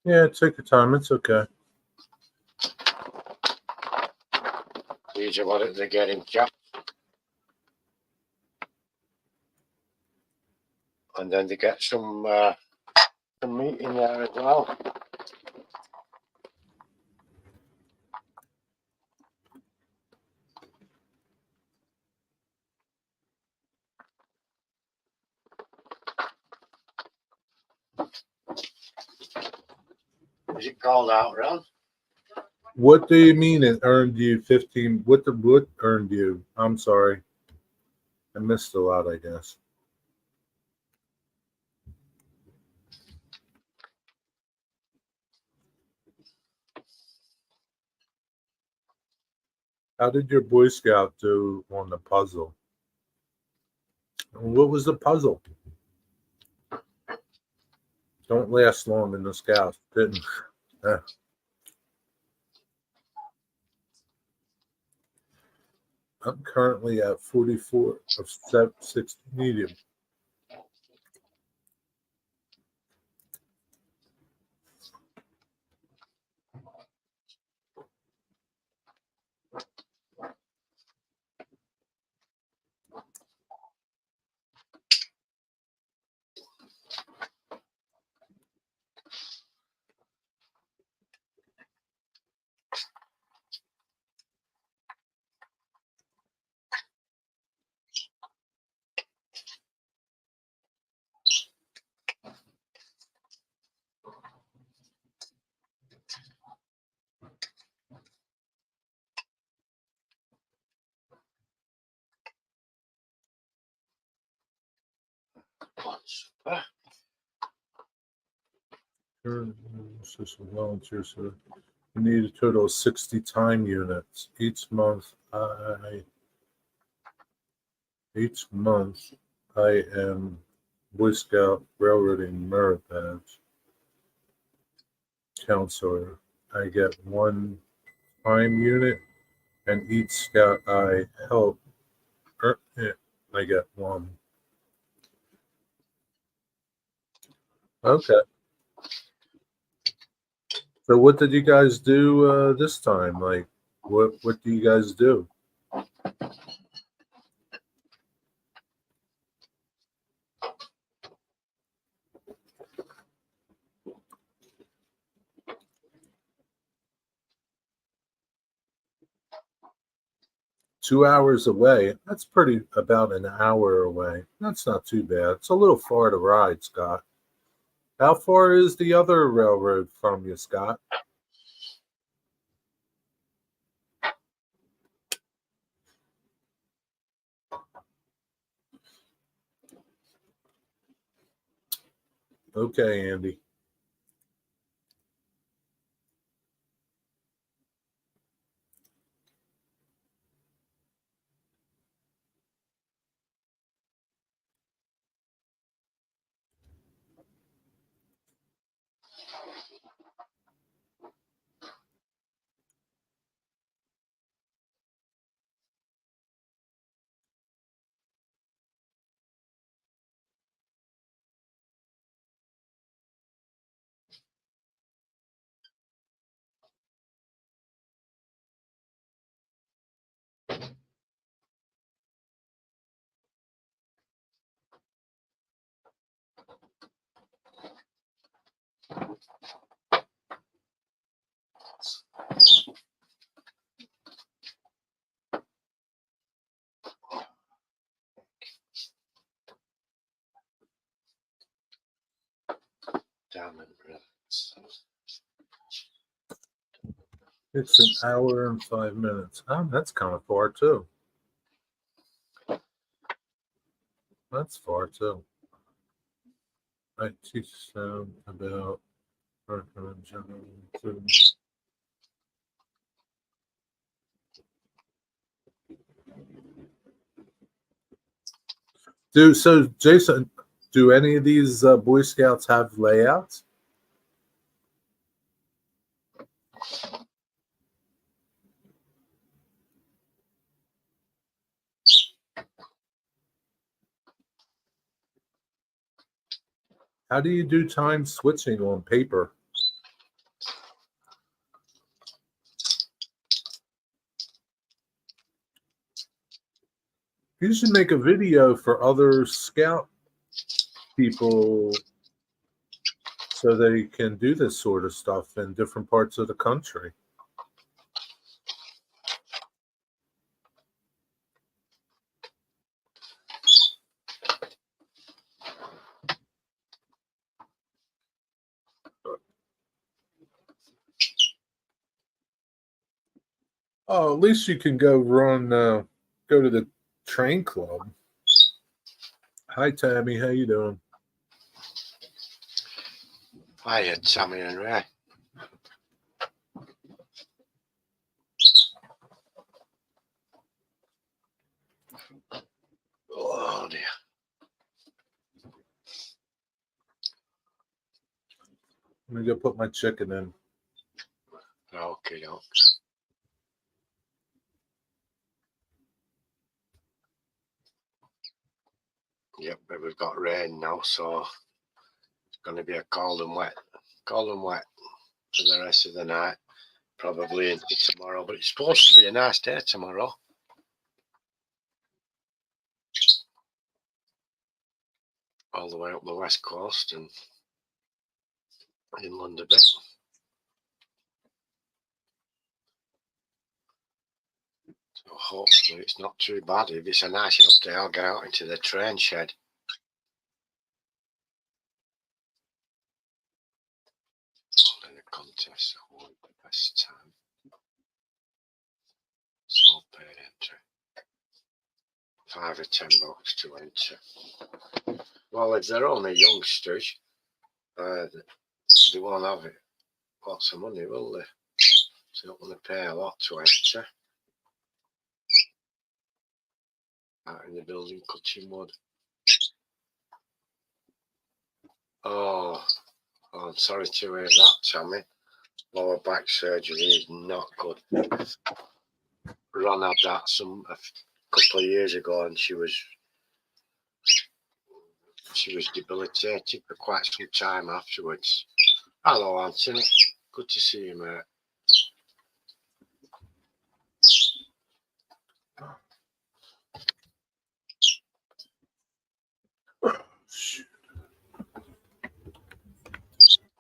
Yeah, take your time. It's okay. These are what they're getting, chaps. And then they get some meat in there as well. Is it called out, Ron? What do you mean it earned you 15? What earned you? I'm sorry. I missed a lot, I guess. How did your Boy Scout do on the puzzle? What was the puzzle? Don't last long in the Scouts. Didn't. I'm currently at 44 of 60 medium. Super. This volunteer, so you need a total of 60 time units each month. I am Boy Scout Railroading Merit Badge counselor. I get 1 time unit, and each scout I help, I get 1. Okay. So what did you guys do this time? Like, what do you guys do? 2 hours away. That's pretty about an hour away. That's not too bad. It's a little far to ride, Scott. How far is the other railroad from you, Scott? Okay, Andy. Diamond River. It's an hour and 5 minutes. Oh, that's kind of far too. That's far too. I teach them about Jason, do any of these Boy Scouts have layouts? How do you do time switching on paper? You should make a video for other scout people so they can do this sort of stuff in different parts of the country. Oh, at least you can go go to the train club. Hi, Tammy. How you doing? Hiya, Tammy and Ray. Oh dear. Let me go put my chicken in. Okay, no. Yep, but we've got rain now, so it's going to be a cold and wet for the rest of the night, probably into tomorrow. But it's supposed to be a nice day tomorrow. All the way up the west coast and inland a bit. So hopefully it's not too bad. If it's a nice enough day, I'll get out into the train shed. In the contest, I want the best time. Small paid entry. 5 or 10 bucks to enter. Well, if they're only youngsters, they won't have it. Lots of money, will they? So they're not going to pay a lot to enter. Out in the building, cutting wood. Oh, I'm sorry to hear that, Tammy. Lower back surgery is not good. Ron had that a couple of years ago, and she was she was debilitated for quite some time afterwards. Hello, Anthony. Good to see you, mate.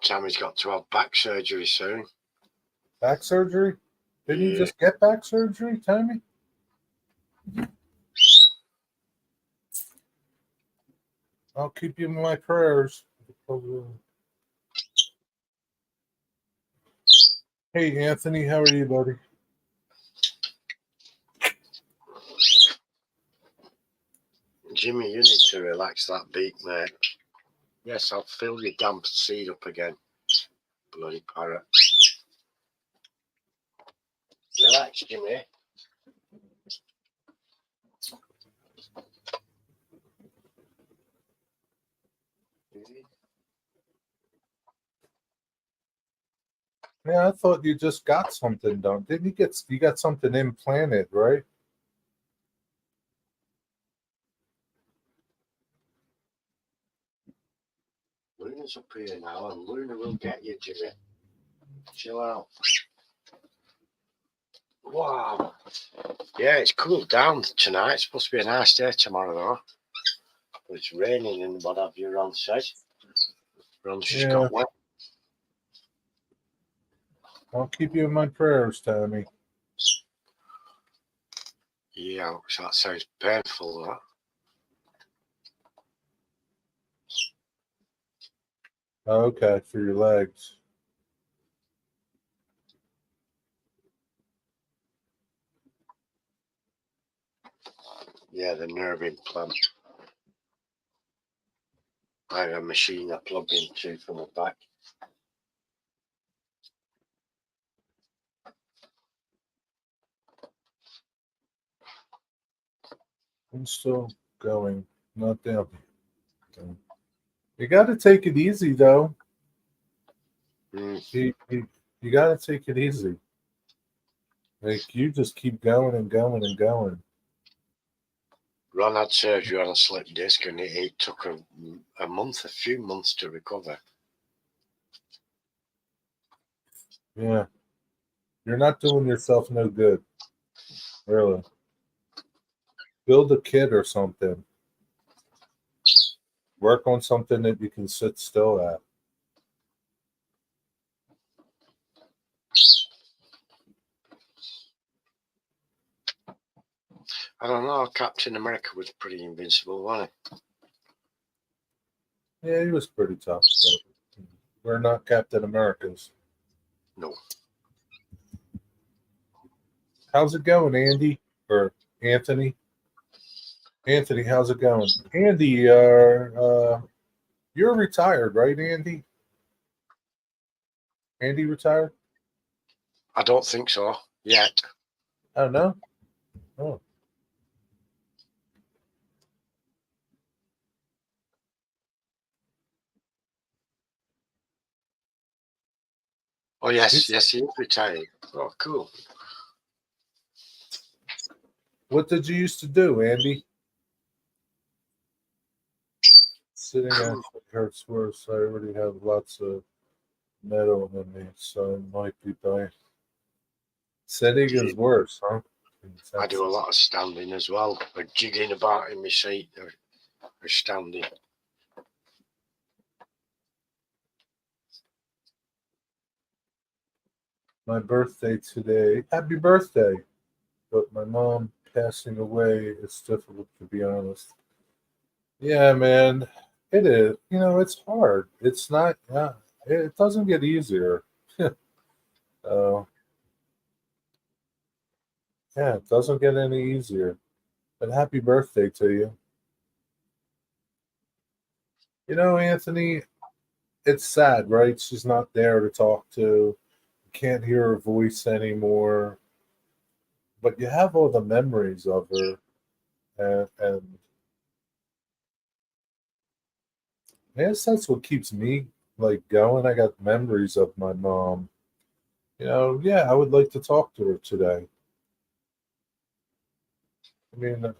Tammy's got to have back surgery soon. Back surgery? Didn't you Yeah. just get back surgery, Tammy? I'll keep you in my prayers. Hey, Anthony, how are you, buddy? Jimmy, you need to relax that beak, mate. Yes, I'll fill your damp seed up again. Bloody parrot. Relax, Jimmy. Yeah, I thought you just got something done. Didn't you got something implanted, right? Luna's up here now, and Luna will get you, Jimmy. Chill out. Wow. Yeah, it's cooled down tonight. It's supposed to be a nice day tomorrow, though. But it's raining and what have you, Ron says. Ron's just Yeah. got wet. I'll keep you in my prayers, Tammy. Yeah, so that sounds painful, that. Okay, for your legs. Yeah, the nerve implant. I have a machine I plug into from the back. I'm still going, not down. You got to take it easy, though. Mm. You got to take it easy. Like, you just keep going and going and going. Ron had surgery on a slip disc and it took a few months to recover. Yeah. You're not doing yourself no good. Really. Build a kit or something. Work on something that you can sit still at. I don't know, Captain America was pretty invincible, wasn't Yeah, he was pretty tough. But we're not Captain Americans. No. How's it going, Andy? Or Anthony? Anthony, how's it going? Andy, you're retired, right, Andy? Andy retired? I don't think so yet. Oh, no? Oh. Oh, yes, he is retired. Oh, cool. What did you used to do, Andy? Sitting actually hurts worse. I already have lots of metal in me, so I might be dying. Sitting is worse, huh? I do a lot of standing as well, or jiggling about in my seat or standing. My birthday today. Happy birthday! But my mom passing away, it's difficult to be honest. Yeah, man, it is. You know, it's hard. It's not. Yeah, it doesn't get easier. uh, yeah, it doesn't get any easier. But happy birthday to you. You know, Anthony, it's sad, right? She's not there to talk to. You can't hear her voice anymore. But you have all the memories of her, and I guess that's what keeps me like going. I got memories of my mom. You know, yeah, I would like to talk to her today. I mean,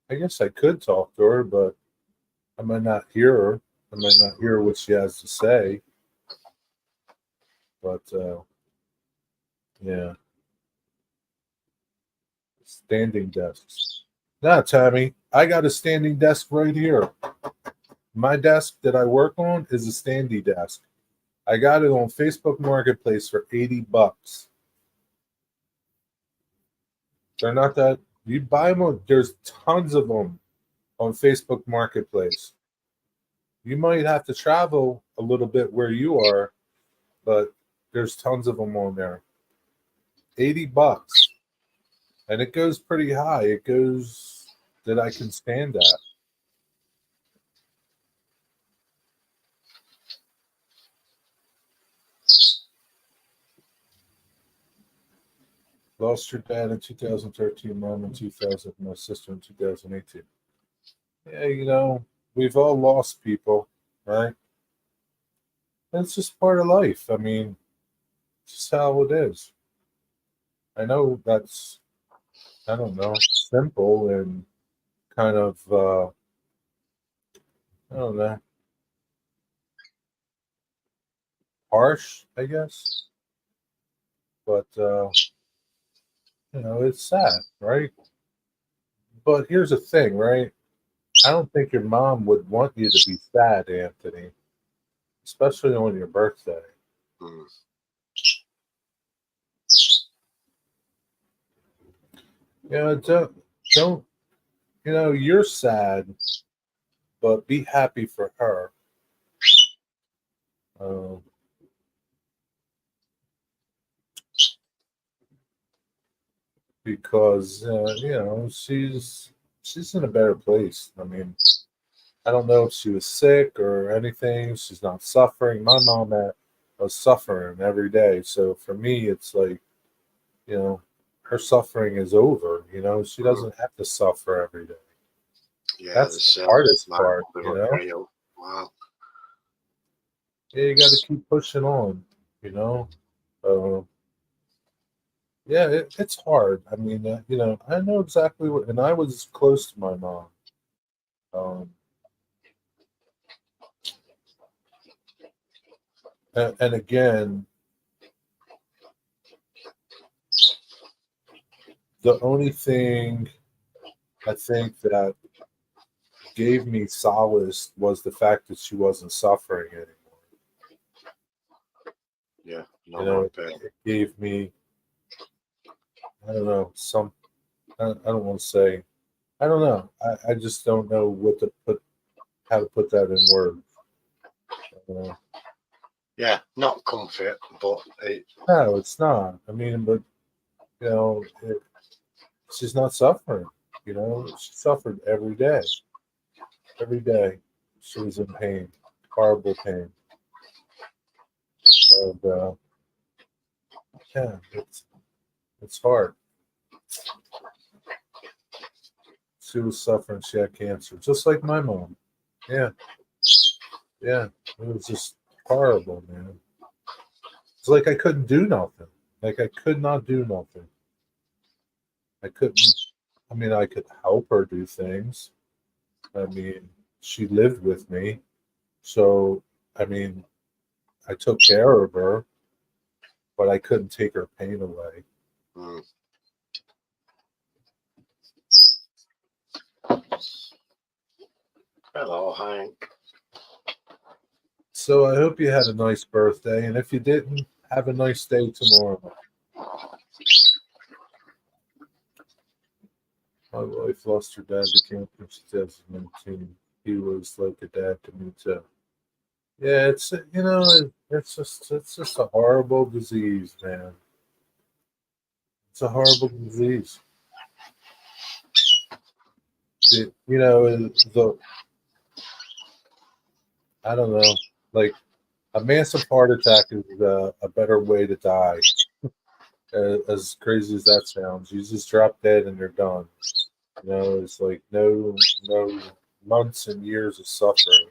I guess I could talk to her, but I might not hear her. I might not hear what she has to say. But yeah, standing desks. Now, Tammy, I got a standing desk right here. My desk that I work on is a standing desk. I got it on Facebook Marketplace for $80. They're not that you buy them. There's tons of them on Facebook Marketplace. You might have to travel a little bit where you are, but there's tons of them on there. $80, and it goes pretty high. It goes that I can stand at. Lost your dad in 2013, mom in 2000, my sister in 2018. Yeah, we've all lost people, right? It's just part of life. I mean, it's just how it is. I know that's, I don't know, simple and kind of, I don't know, harsh, I guess. But, it's sad, right? But here's the thing, right? I don't think your mom would want you to be sad, Anthony, especially on your birthday. Mm. Don't, you're sad, but be happy for her. Uh, because she's in a better place. I mean, I don't know if she was sick or anything. She's not suffering. My mom was suffering every day. So for me, it's like, her suffering is over. She doesn't have to suffer every day. Yeah, That's the hardest my part. real. Wow. Yeah, you got to keep pushing on. You know. Yeah, it's hard. I mean, I know exactly what, and I was close to my mom. Um, and again, the only thing I think that gave me solace was the fact that she wasn't suffering anymore. Yeah, It gave me, I don't know, I don't want to say, I don't know. I just don't know how to put that in words. Yeah, not comfort, but No, it's not. I mean, but she's not suffering. She suffered every day. Every day, she was in pain, horrible pain, and yeah, it's hard. She was suffering. She had cancer, just like my mom. Yeah, yeah. It was just horrible, man. It's like I couldn't do nothing. Like I could not do nothing. I couldn't. I mean, I could help her do things. I mean, she lived with me, so I mean, I took care of her, but I couldn't take her pain away. mm. Hello, Hank. So I hope you had a nice birthday, and if you didn't, have a nice day tomorrow. My wife lost her dad to cancer in 2019. He was like a dad to me too. Yeah, it's just a horrible disease, man. It's a horrible disease. The I don't know, like a massive heart attack is a better way to die. As crazy as that sounds, you just drop dead and you're done. It's like no months and years of suffering.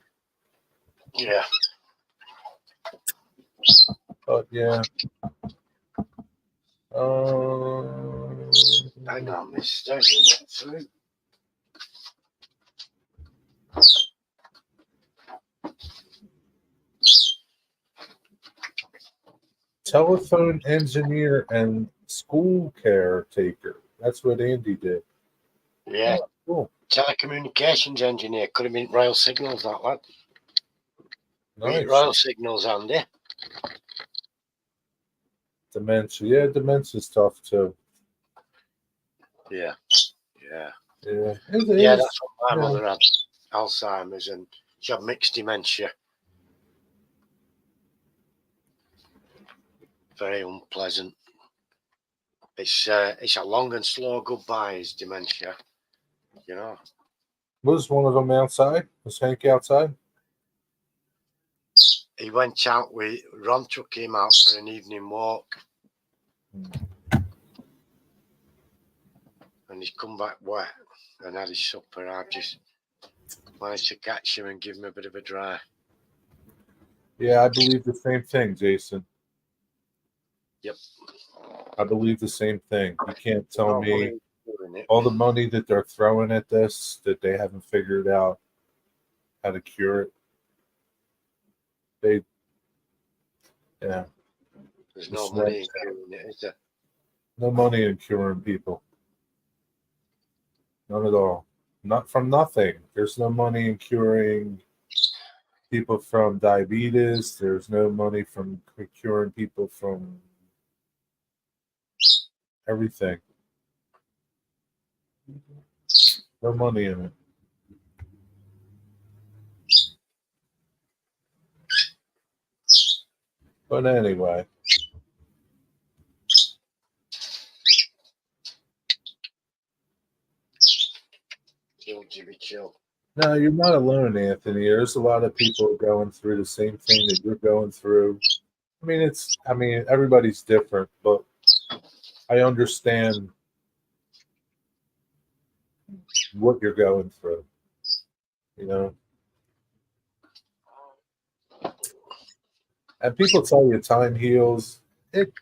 Yeah. But yeah. Hang on, this thing. telephone engineer and school caretaker. That's what Andy did. Yeah. Oh, cool. Telecommunications engineer. Could have been Royal Signals, that lad. Nice. Royal Signals, Andy. Dementia. Yeah, dementia's tough too. Yeah. Yeah. Yeah. Yeah, that's what my yeah. mother had. Alzheimer's, and she had mixed dementia. Very unpleasant. It's a long and slow goodbye, is dementia. You know. Was one of them outside? Was Hank outside? He went out with Ron, took him out for an evening walk. And he's come back wet and had his supper. I've just managed to catch him and give him a bit of a dry. Yeah, I believe the same thing, Jason. Yep. I believe the same thing. You can't tell me It. all the money that they're throwing at this that they haven't figured out how to cure it. Yeah. There's no It's money not- in curing it, is there? No money in curing people. None at all. Not from nothing. There's no money in curing people from diabetes. There's no money from curing people from everything. No money in it. But anyway, Jimmy, chill. no, you're not alone, Anthony. There's a lot of people going through the same thing that you're going through. I mean, everybody's different, but I understand what you're going through. You know, and people tell you time heals. It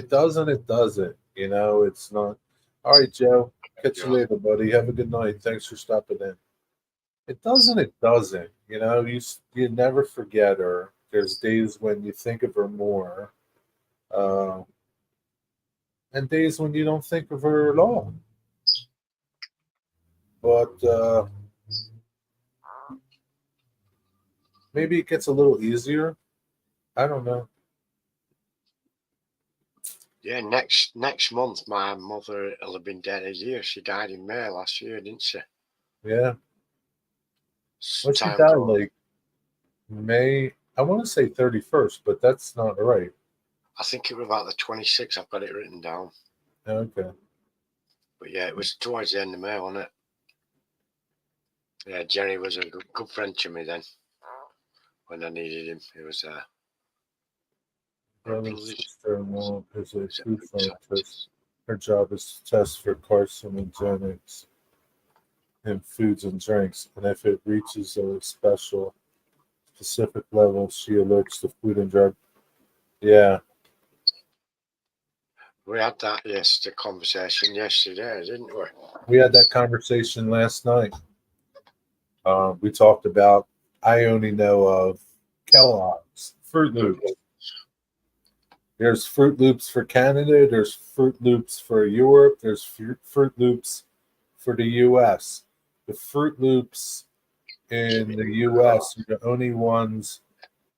doesn't. It doesn't. You know, it's not. All right, Joe. Catch you later, buddy. Have a good night. Thanks for stopping in. It doesn't. It doesn't. You know, you never forget her. There's days when you think of her more, uh, and days when you don't think of her at all. But maybe it gets a little easier. I don't know. Yeah, next month my mother will have been dead a year. She died in May last year, didn't she? Yeah. Well, she Time died goes. like May. I want to say 31st, but that's not right. I think it was about the 26th. I've got it written down. Okay. But yeah, it was towards the end of May, wasn't it? Yeah, Jerry was a good friend to me then. When I needed him, he was Brother, sister-in-law is a food scientist. Her job is to test for carcinogenics in foods and drinks, and if it reaches a specific level, she alerts the Food and Drug. Yeah. We had that conversation yesterday, didn't we? We had that conversation last night. We talked about, I only know of Kellogg's, Fruit Loops. There's Fruit Loops for Canada, there's Fruit Loops for Europe, there's Fruit Loops for the US. The Fruit Loops in the US are the only ones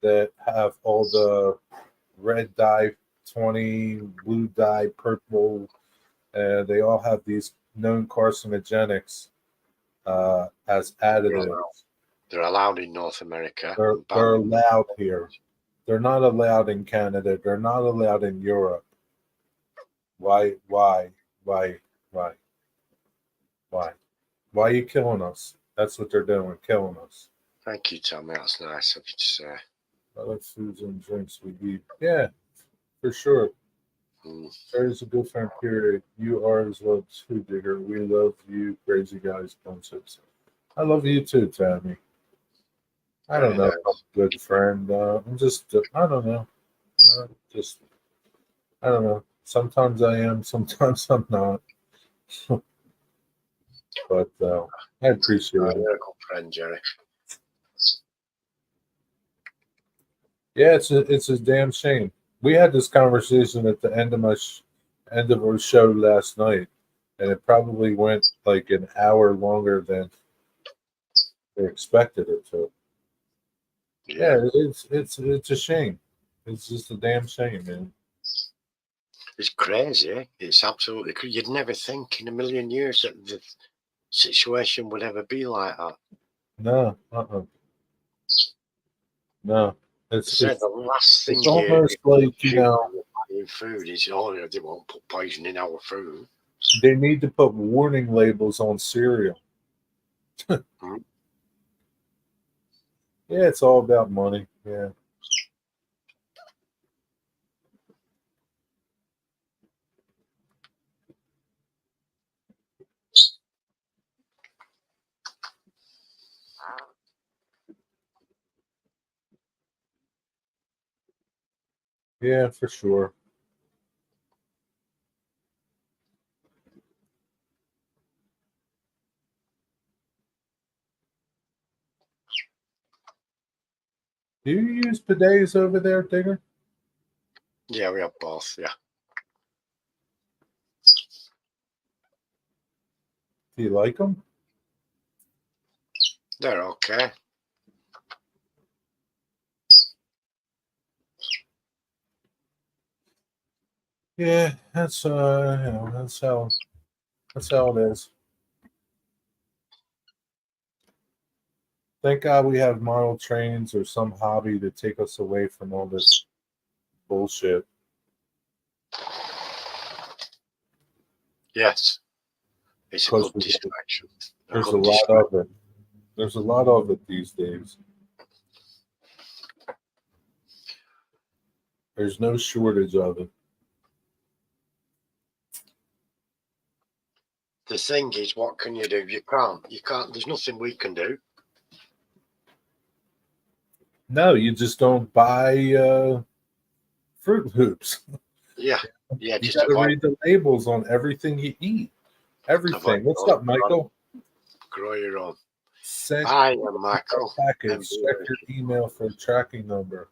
that have all the red dye 20, blue dye, purple. They all have these known carcinogenics as additives. They're allowed in North America. They're allowed here. They're not allowed in Canada. They're not allowed in Europe. Why? Why are you killing us? That's what they're doing, killing us. Thank you, Tommy. That's nice of you to say. Other foods and drinks we eat. Yeah, for sure. There's a good friend, period. You are as well too, Digger. We love you, crazy guys, bunches. I love you too, Tammy. I don't know if I'm a good friend. I'm just, I don't know. I don't know. Sometimes I am, sometimes I'm not. But I appreciate it. You're a good friend, Jerry. Yeah, it's a damn shame. We had this conversation at the end of end of our show last night, and it probably went like an hour longer than we expected it to. Yeah, Yeah, it's a shame. It's just a damn shame, man. it's crazy. Eh? It's absolutely. You'd never think in a million years that the situation would ever be like that. No, no. Said the last thing It's you almost like in food is, oh, they won't put poison in our food. they need to put warning labels on cereal. Hmm. Yeah, it's all about money. Yeah. Yeah, for sure. Do you use bidets over there, Digger? Yeah, we have both. Yeah, Do you like them? they're okay. Yeah, that's that's how it is. Thank God we have model trains or some hobby to take us away from all this bullshit. Yes, it's a Because good distraction. A there's a good lot distraction. of it. There's a lot of it these days. There's no shortage of it. The thing is, what can you do? You can't. You can't. There's nothing we can do. No, you just don't buy Fruit Loops. Yeah, yeah. You Just got to avoid, read the labels on everything you eat. avoid. Everything. What's up, Michael? Grow your own. Sent I am Michael. package. Check your email for tracking number.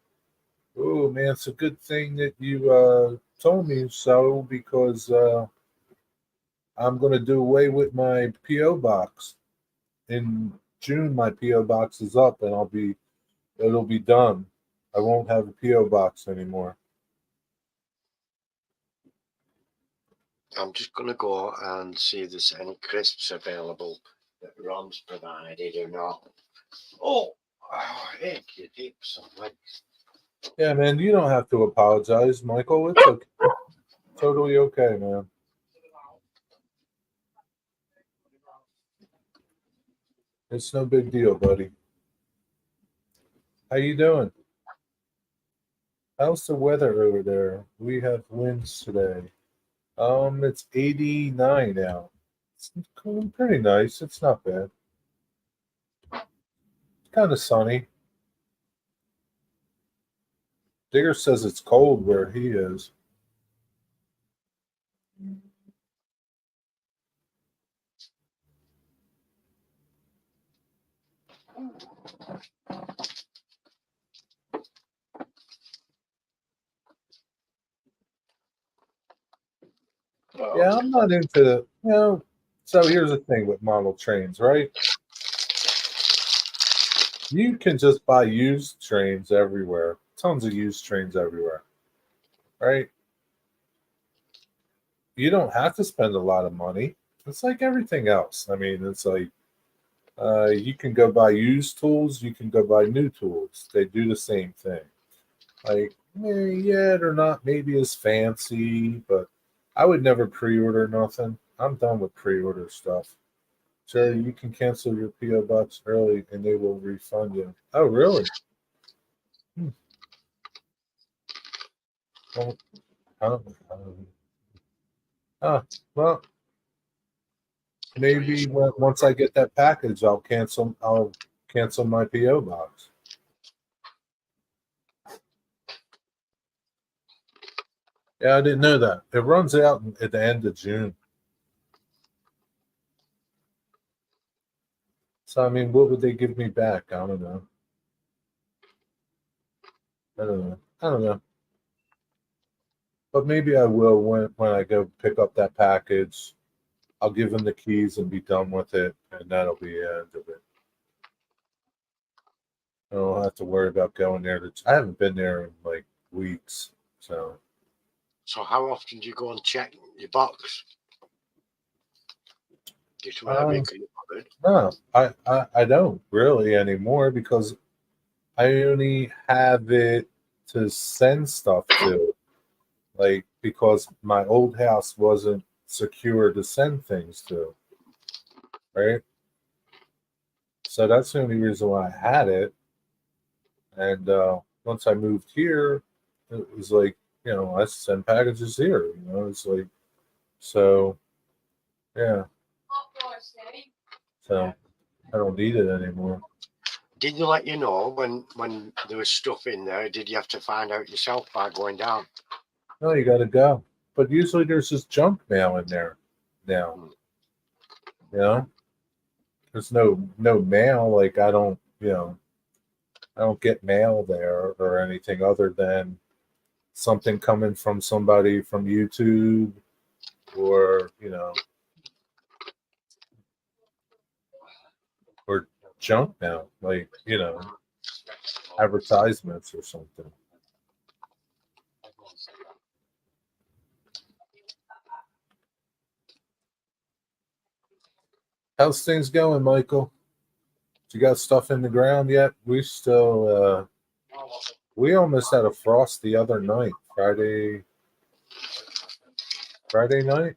Oh man, it's a good thing that you told me so because I'm going to do away with my PO box in June. My PO box is up, and it'll be done. I won't have a PO box anymore. I'm just going to go and see if there's any crisps available that Ron's provided or not. Oh, hey, you dip some legs. Yeah, man, you don't have to apologize, Michael. It's okay. Totally okay, man. It's no big deal, buddy. How you doing? How's the weather over there? We have winds today. It's 89 now. It's pretty nice. It's not bad. Kind of sunny. Digger says it's cold where he is. Yeah, I'm not into, so here's the thing with model trains, right? You can just buy used trains everywhere. Tons of used trains everywhere, right? You don't have to spend a lot of money. It's like everything else. I mean, it's like you can go buy used tools, you can go buy new tools. They do the same thing. Like, yeah, they're not maybe as fancy, but I would never pre-order nothing. I'm done with pre-order stuff. Sure, you can cancel your PO box early, and they will refund you. Oh, really? Hmm. Well, ah, well, maybe once I get that package, I'll cancel. I'll cancel my PO box. Yeah, I didn't know that. It runs out at the end of June. So I mean, what would they give me back? I don't know. I don't know. I don't know. But maybe I will when I go pick up that package. I'll give him the keys and be done with it, and that'll be the end of it. I don't have to worry about going there. I haven't been there in like weeks, so So how often do you go and check your box? Just whenever um, you can be bothered. no, I don't really anymore because I only have it to send stuff to, like because my old house wasn't secure to send things to, right? So that's the only reason why I had it. And once I moved here, it was like, I send packages here. It's like, so yeah. So I don't need it anymore. Did you let you know when there was stuff in there? Did you have to find out yourself by going down? No, you got to go. But usually there's this junk mail in there now. You know, there's no mail. Like I don't get mail there or anything other than something coming from somebody from YouTube or or junk mail, like advertisements or something. How's things going, Michael? You got stuff in the ground yet? We almost had a frost the other night, Friday night.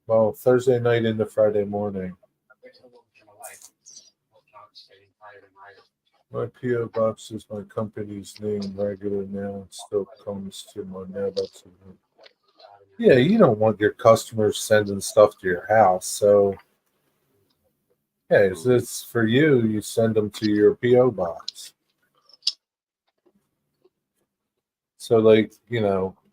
Well, Thursday night into Friday morning. My PO box is my company's name, regular mail, and still comes to my mailbox. Yeah, you don't want your customers sending stuff to your house, so yeah, it's for you. You send them to your PO box. So, like,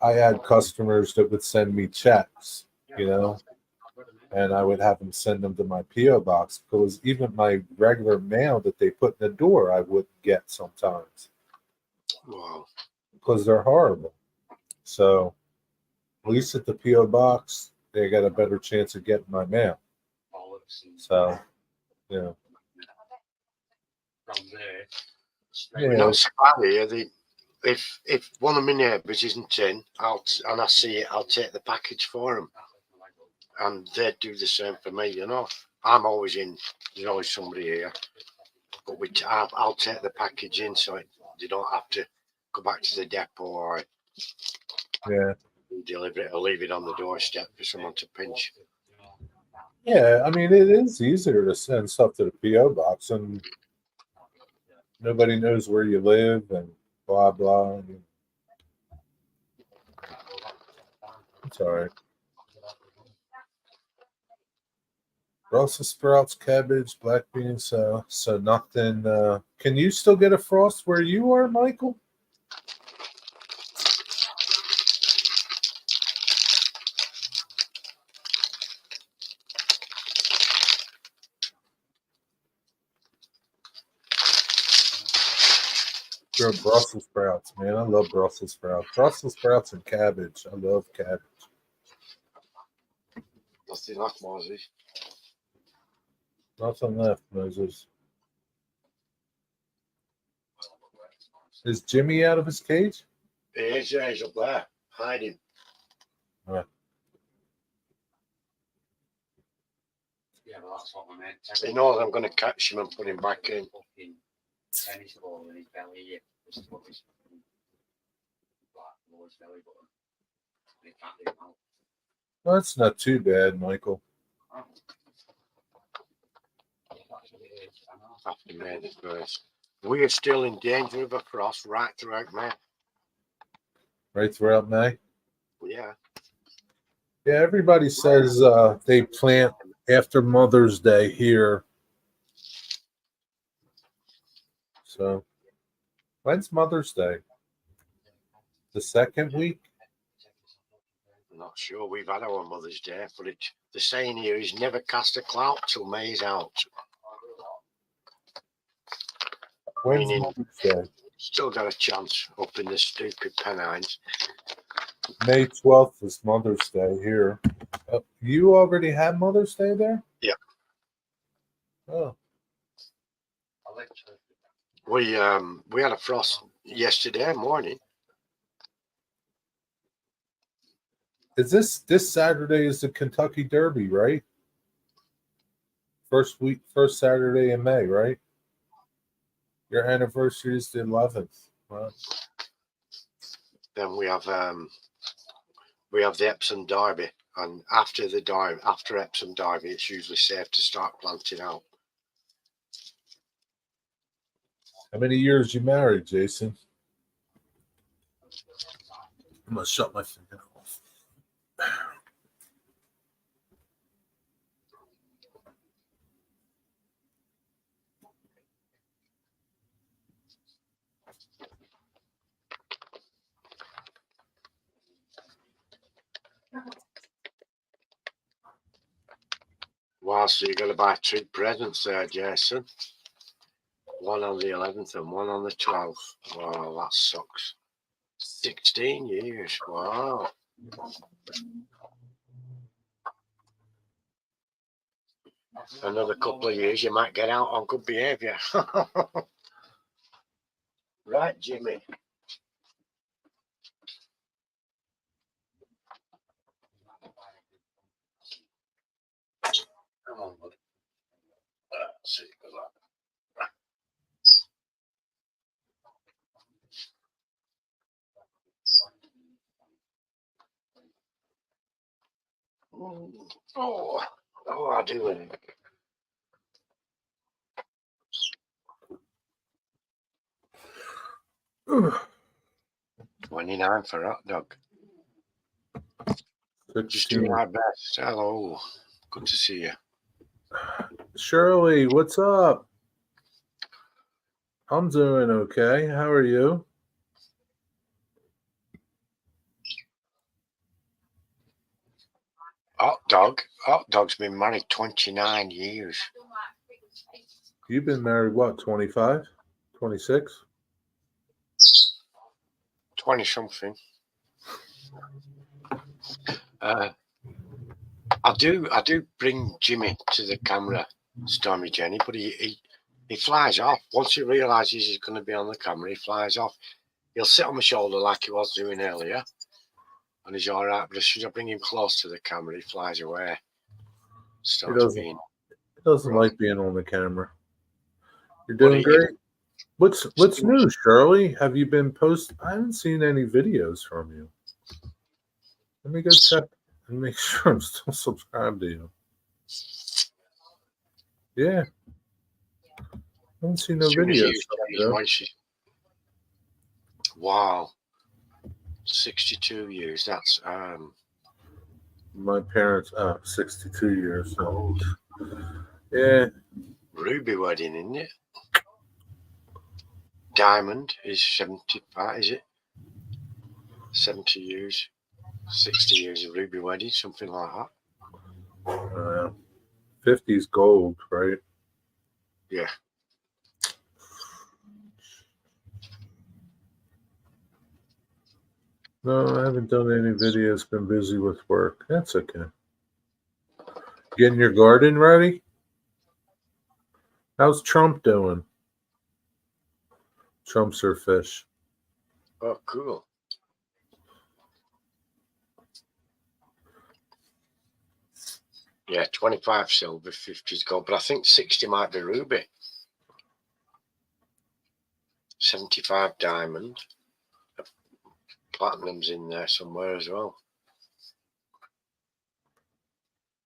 I had customers that would send me checks, and I would have them send them to my PO box because even my regular mail that they put in the door, I wouldn't get sometimes Wow. because they're horrible. So, at least at the PO box, they got a better chance of getting my mail. So, yeah. We're not scary. If one of my neighbours isn't in, and I see it, I'll take the package for them, and they do the same for me. I'm always in. There's always somebody here, but I'll take the package in, so they don't have to go back to the depot or Yeah. deliver it or leave it on the doorstep for someone to pinch. Yeah, I mean, it is easier to send stuff to the PO box, and nobody knows where you live, and blah blah. It's all right. Brussels sprouts, cabbage, black beans. So nothing. Can you still get a frost where you are, Michael? Sure, Brussels sprouts, man. I love Brussels sprouts. Brussels sprouts and cabbage. I love cabbage. Nothing like Moses. Nothing left, Moses. Is Jimmy out of his cage? He's up there, hiding. Right. He knows I'm going to catch him and put him back in. Well, that's not too bad, Michael. After May the 1st. We are still in danger of a frost right throughout May. Right throughout May. Yeah. Yeah, everybody says they plant after Mother's Day here. So, when's Mother's Day? The second week? I'm not sure. We've had our Mother's Day, but the saying here is never cast a clout till May's out. When's Meaning, Mother's Day? Still got a chance up in the stupid Pennines. May 12th is Mother's Day here. You already had Mother's Day there? Yeah. Oh, We had a frost yesterday morning. is this Saturday is the Kentucky Derby, right? First Saturday in May, right? Your anniversary is the 11th. Wow. Then we have the Epsom Derby, and after Epsom Derby, it's usually safe to start planting out. How many years you married, Jason? I'm gonna shut my finger off. Wow, so you're going to buy 2 presents there, Jason. One on the 11th and one on the 12th. Wow, that sucks. 16 years. Wow. Another couple of years, you might get out on good behaviour. Right, Jimmy. Come on, buddy. That's it. Good luck. Oh, I do it. 29 for hot dog. Just do 16. my best. Hello. Good to see you. Shirley, what's up? I'm doing okay. How are you? Hot dog's been married 29 years. You've been married, what, 25? 26? 20 something. I do bring Jimmy to the camera, Stormy Jenny, but he flies off. Once he realises he's going to be on the camera, he flies off. He'll sit on my shoulder like he was doing earlier, and he's all right. But as soon as I bring him close to the camera, he flies away. He doesn't like being on the camera. You're doing great. What's new, Shirley? Have you been I haven't seen any videos from you. Let me go check and make sure I'm still subscribed to you. Yeah. I haven't seen no videos from you. Wow. 62 years. That's my parents 62 years old. Yeah. Ruby wedding, isn't it? Diamond is 75, is it? 70 years, 60 years of Ruby wedding, something like that. 50's gold, right? Yeah. No, I haven't done any videos. Been busy with work. That's okay. Getting your garden ready? How's Trump doing? Trump's her fish. Oh, cool. Yeah, 25 silver, 50's gold, but I think 60 might be ruby. 75 diamond. Platinum's in there somewhere as well.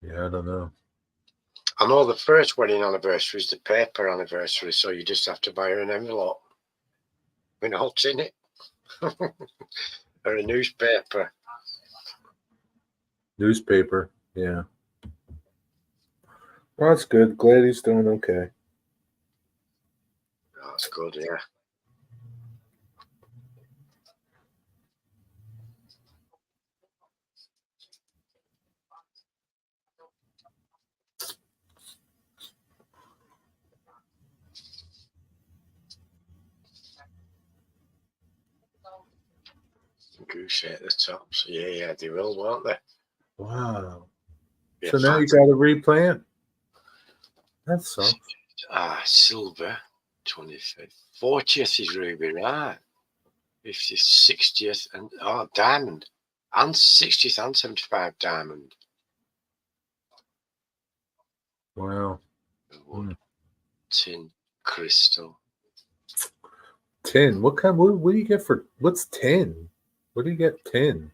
Yeah, I don't know. I know the first wedding anniversary is the paper anniversary, so you just have to buy her an envelope with notes in it. Or a newspaper. Newspaper, yeah. Well, that's good. Glad he's doing okay. Oh, that's good, yeah. Goose at the top. So yeah, they will, won't they? Wow. Yeah, So now you fat. got to replant. That sucks. Silver, 25th. 40th is ruby, right? 50th, 60th, and diamond. And 60th and 75 diamond. Wow. Wood, tin, crystal. Tin. What do you get for what's tin? What do you get tin?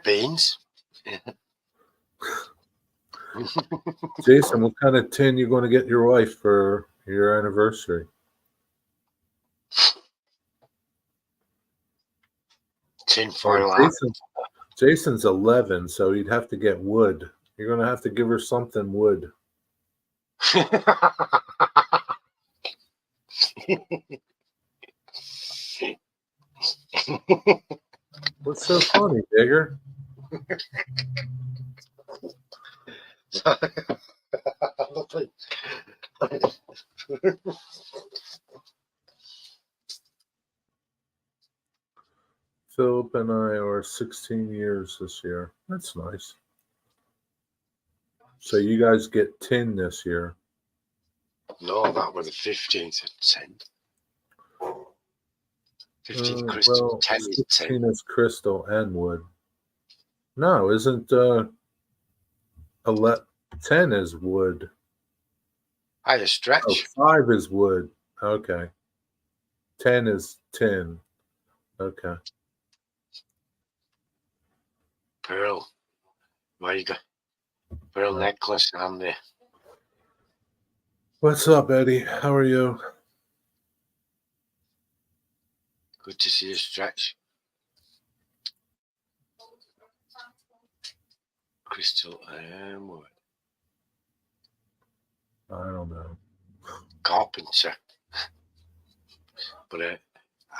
Beans. Jason, what kind of tin you going to get your wife for your anniversary? Tin Well, foil. Jason's 11, so you'd have to get wood. You're going to have to give her something wood. What's so funny, Digger? Philip and I are 16 years this year. That's nice. So you guys get tin this year. No, that was the 15th of 10. 15th crystal, Well, 10 is 10. 16 is crystal and wood. No, isn't 10 is wood. Higher stretch. 5 is wood. Okay. 10 is tin. Okay. Pearl. Where you go? Pearl necklace on there. What's up, Eddie? How are you? Good to see you stretch. Crystal and wood. I don't know. Carpenter. But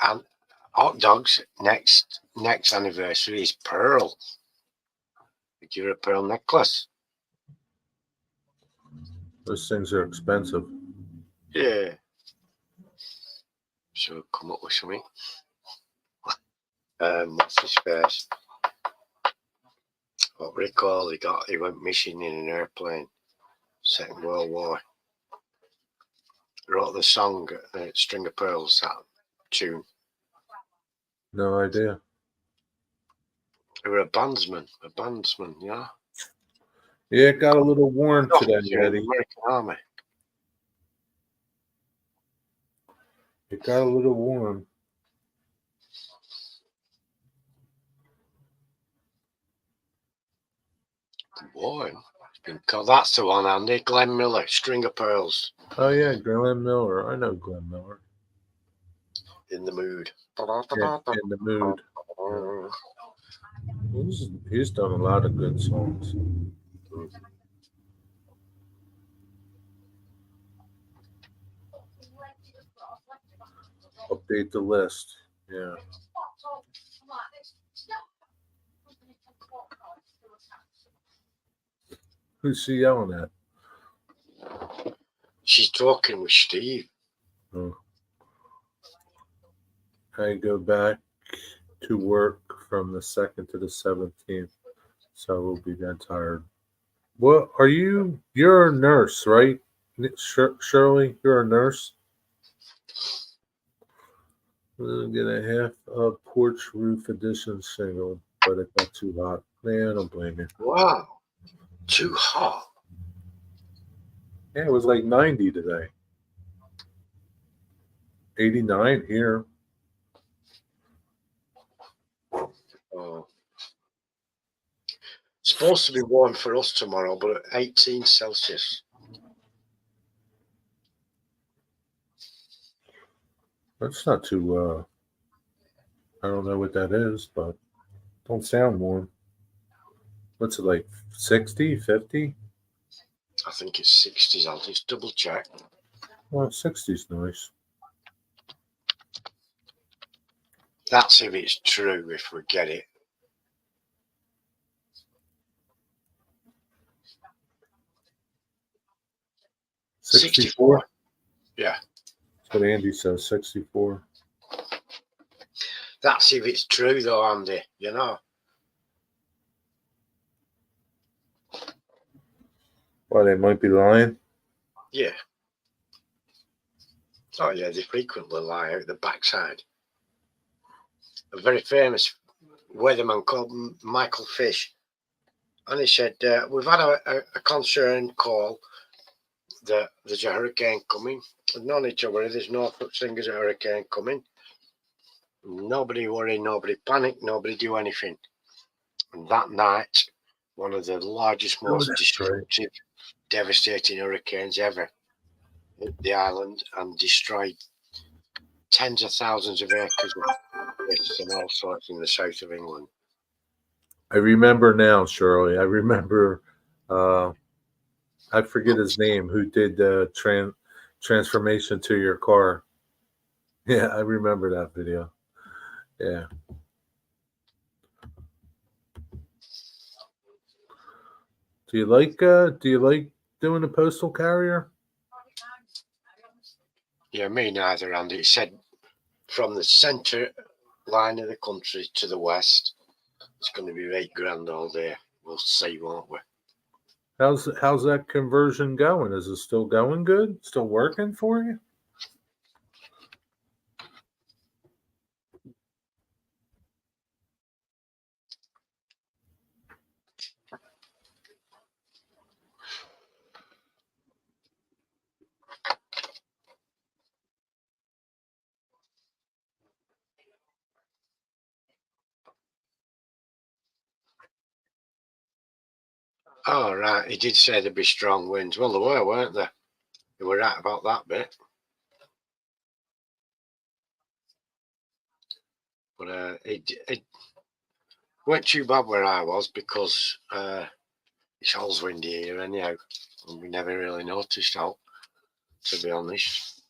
and hot dogs next anniversary is pearl. We give her a pearl necklace. Those things are expensive. Yeah. So come up with something. What's his face? What recall he went missing in an airplane. Second World War. Wrote the song String of Pearls, that tune. No idea. They were a bandsman, yeah. Yeah, it got a little warm today, Eddie. American Army. It got a little warm. Boy, it's been called. That's the one, Andy. Glenn Miller, String of Pearls. Oh yeah, Glenn Miller. I know Glenn Miller. In the mood. Yeah, in the mood. Yeah. He's done a lot of good songs. Update the list. Yeah. Who's she yelling at? She's talking with Steve. Oh. I go back to work from the 2nd to the 17th, so we'll be that tired. What are you? You're a nurse, right? Shirley, you're a nurse. We'll get a half of porch roof edition shingle, but it got too hot. Man, I don't blame you. Wow. Too hot. Yeah, it was like 90 today. 89 here. Oh. It's supposed to be warm for us tomorrow, but at 18 Celsius. That's not too, I don't know what that is, but don't sound warm. What's it like, 60, 50? I think it's 60s. I'll just double check. Well, 60's nice. That's if it's true, if we get it. $64? Yeah. That's what Andy says, 64. That's if it's true, though, Andy. You know. Well, they might be lying. Yeah. Oh yeah, they frequently lie out the backside. A very famous weatherman called Michael Fish, and he said, "We've had a concern call that there's a hurricane coming. There's no need to worry. There's no such thing as a hurricane coming. Nobody worry, nobody panic, nobody do anything." And that night, one of the largest, most destructive, devastating hurricanes ever hit the island and destroyed tens of thousands of acres of fish and all sorts in the south of England. I remember now, Shirley. I remember. I forget his name. Who did the transformation to your car? Yeah, I remember that video. Yeah. Do you like doing a postal carrier? Yeah, me neither, Andy. It said from the centre line of the country to the west, it's going to be $8,000 all day. We'll see, won't we? How's that conversion going? Is it still going good? Still working for you? Oh, right. He did say there'd be strong winds. Well, there were, weren't there? They were right about that bit. But it weren't too bad where I was because it's always windy here anyhow. And we never really noticed how, to be honest.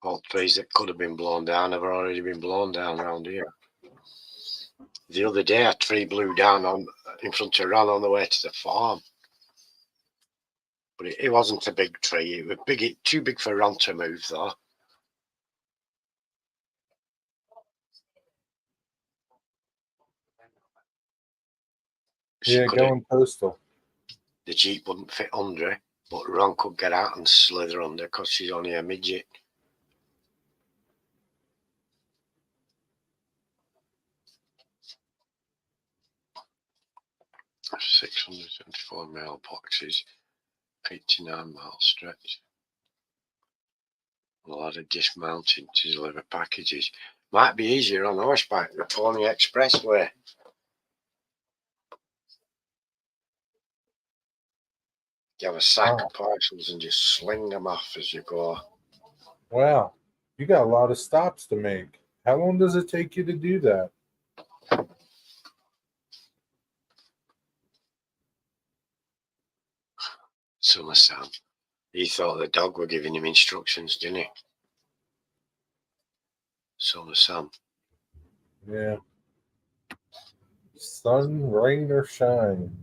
All trees that could have been blown down have already been blown down around here. The other day, a tree blew down in front of Ron on the way to the farm. But it wasn't a big tree. It was too big for Ron to move, though. Yeah, going postal. The Jeep wouldn't fit under it, but Ron could get out and slither under because she's only a midget. That's 674 mailboxes, 89-mile stretch. A lot of dismounting to deliver packages. Might be easier on horseback, the Pony Expressway. You have a sack of parcels and just sling them off as you go. Wow, you got a lot of stops to make. How long does it take you to do that? Summer Sam. He thought the dog were giving him instructions, didn't he? Summer Sam. Yeah. Sun, rain, or shine.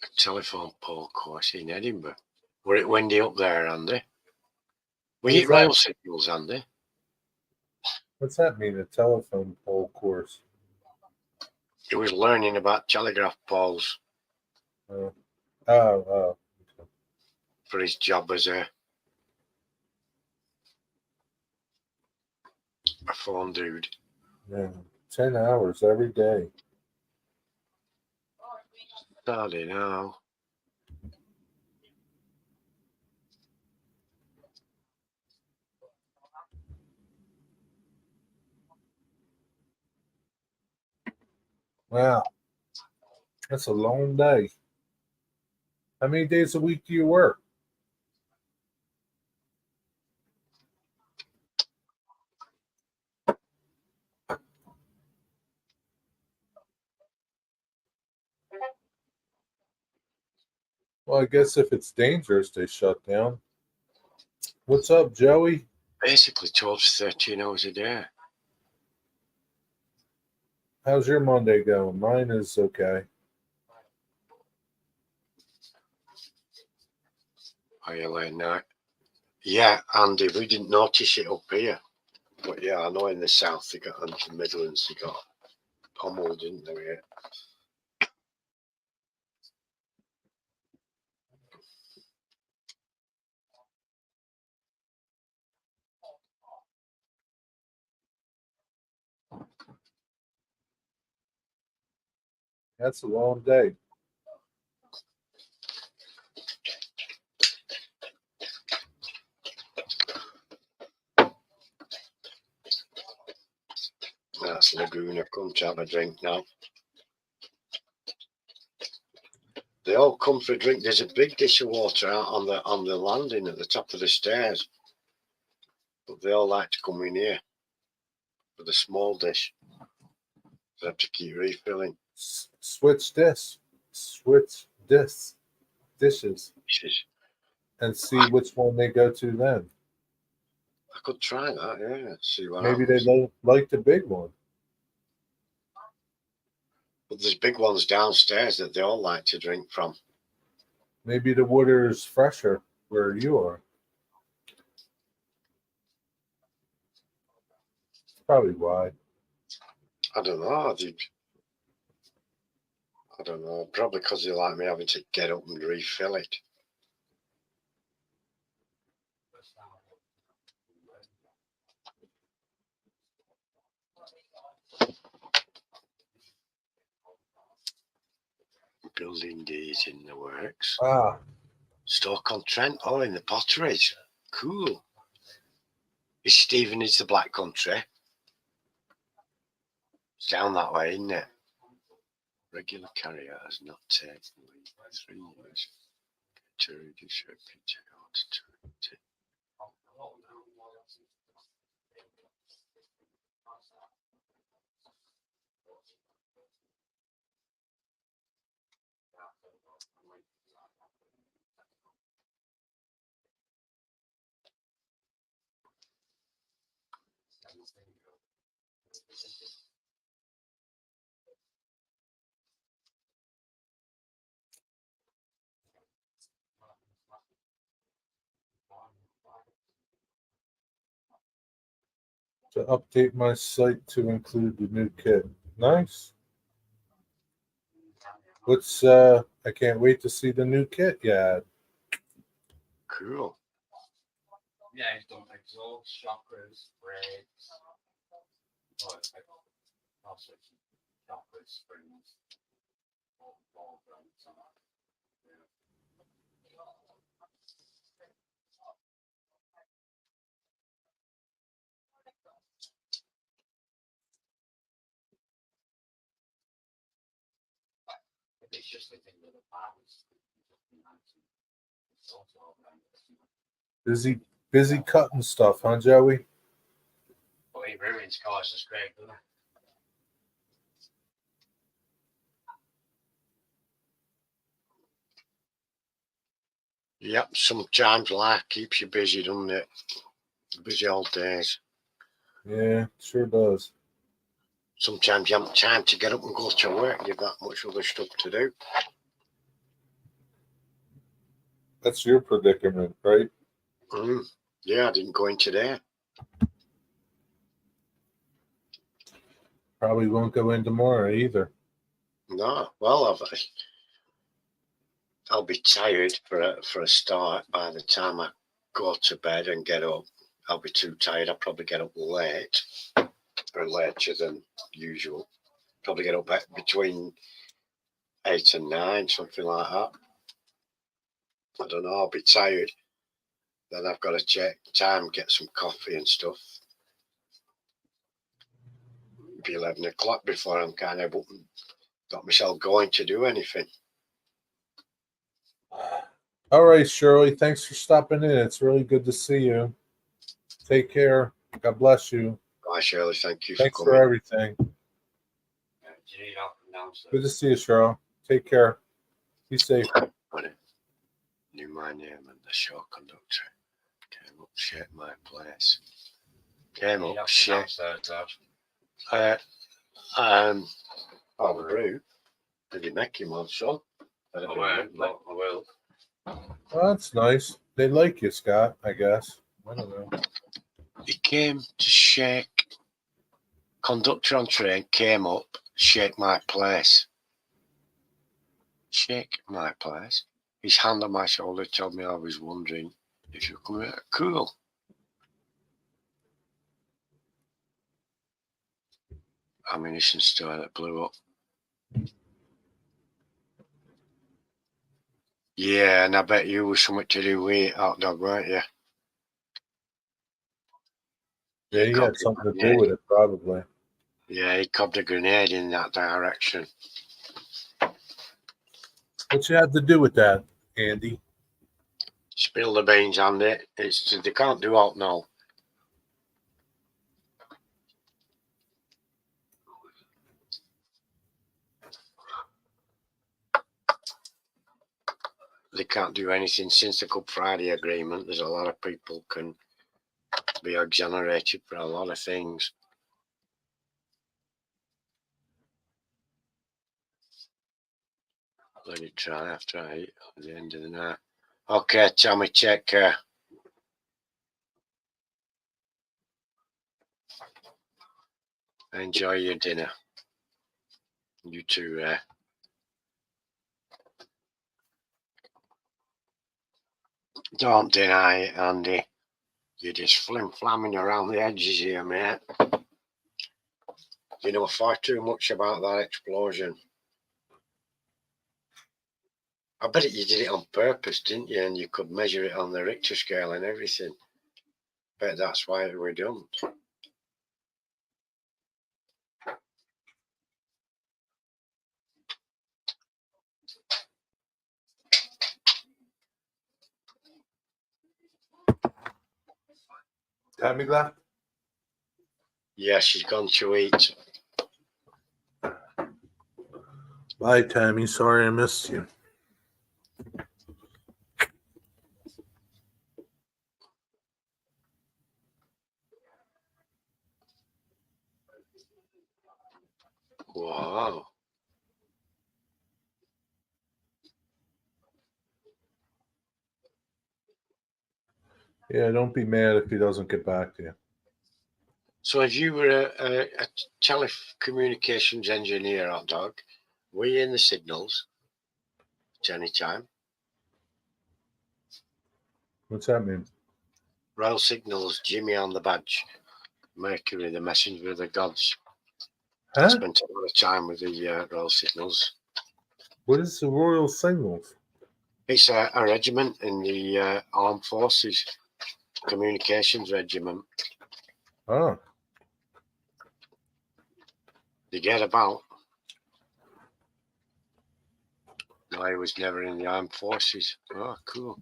A telephone pole course in Edinburgh. Were it windy up there, Andy? We hit rail signals, Andy. What's that mean, a telephone pole course? He was learning about telegraph poles Oh. for his job as a phone dude. Yeah, 10 hours every day. Sorry now. Wow. That's a long day. How many days a week do you work? Well, I guess if it's dangerous, they shut down. What's up, Joey? Basically 12 to 13 hours a day. How's your Monday going? Mine is okay. Are you late night? Yeah, Andy, we didn't notice it up here. But yeah, I know in the south they got, and the Midlands they got pommeled, didn't they? Yeah. That's a long day. That's Laguna. Come to have a drink now. They all come for a drink. There's a big dish of water out on the landing at the top of the stairs, but they all like to come in here for the small dish. They have to keep refilling. Switch dishes, Dishes. and see which one they go to then. I could try that. Yeah, see what Maybe they happens. like the big one. But there's big ones downstairs that they all like to drink from. Maybe the water is fresher where you are. That's probably why. I don't know. I don't know. Probably because they like me having to get up and refill it. Building D's in the works. Ah, Stoke-on-Trent. Oh, in the potteries. Cool. Is Stephen is the Black Country? It's down that way, isn't it? Regular carrier has not taken leave by 3 years. To reduce your picture out to to update my site to include the new kit. Nice. What's I can't wait to see the new kit yet. cool. Yeah, he's done exhaust, chakras, brakes, also chakras, springs, all brands and that. Yeah. It's just the thing with the powers. It's also all brands. Busy cutting stuff, huh, Joey? But he ruins cars as great, doesn't Yep, sometimes life keeps you busy, doesn't it? Busy all days. Yeah, sure does. Sometimes you haven't time to get up and go to work. You've got much other stuff to do. That's your predicament, right? Yeah, I didn't go in today. Probably won't go in tomorrow either. No, well, I'll be tired for a start. By the time I go to bed and get up, I'll be too tired. I'll probably get up late, or later than usual. Probably get up between 8 and 9, something like that. I don't know. I'll be tired. Then I've got to check time, get some coffee and stuff. It'll be 11 o'clock before I'm kind of up and got myself going to do anything. All right, Shirley. Thanks for stopping in. It's really good to see you. Take care. God bless you. Bye, Shirley. Thank you Thanks for for coming. everything. Do you need help from downstairs? Good to see you, Cheryl. Take care. Be safe. Knew my name and the show conductor. Came up, shake my place. Came Do you need up, help from shake. downstairs, Dad? On the route. Did he make him on, son? I will. Well, that's nice. They like you, Scott, I guess. I don't know. He came to shake. Conductor on train came up, shake my place. Shake my place. His hand on my shoulder told me I was wondering if you come here. Cool. Ammunition store that blew up. Yeah, and I bet you was something to do with it, hot dog, weren't you? Yeah, you had something to do with it, probably. Yeah, he cobbed a grenade in that direction. What you had to do with that, Andy? Spill the beans on it. They can't do alt now. They can't do anything since the Good Friday Agreement. There's a lot of people can be exonerated for a lot of things. Let it try after I eat at the end of the night. Okay, Tommy, take care. Enjoy your dinner. You too, Don't deny it, Andy. You're just flim-flamming around the edges here, mate. You know far too much about that explosion. I bet you did it on purpose, didn't you? And you could measure it on the Richter scale and everything. Bet that's why it were done. Tammy left? Yeah, she's gone to eat. Bye, Tammy. Sorry I missed you. Wow. Yeah, don't be mad if he doesn't get back to you. So if you were a telecommunications engineer, hot dog, were you in the signals at any time? What's that mean? Rail signals, Jimmy on the badge, Mercury, the messenger of the gods. I Huh? spent a lot of time with the rail signals. What is the Royal Signals? It's a regiment in the armed forces, communications regiment. Oh, They get about. No, I was never in the armed forces. Oh, cool.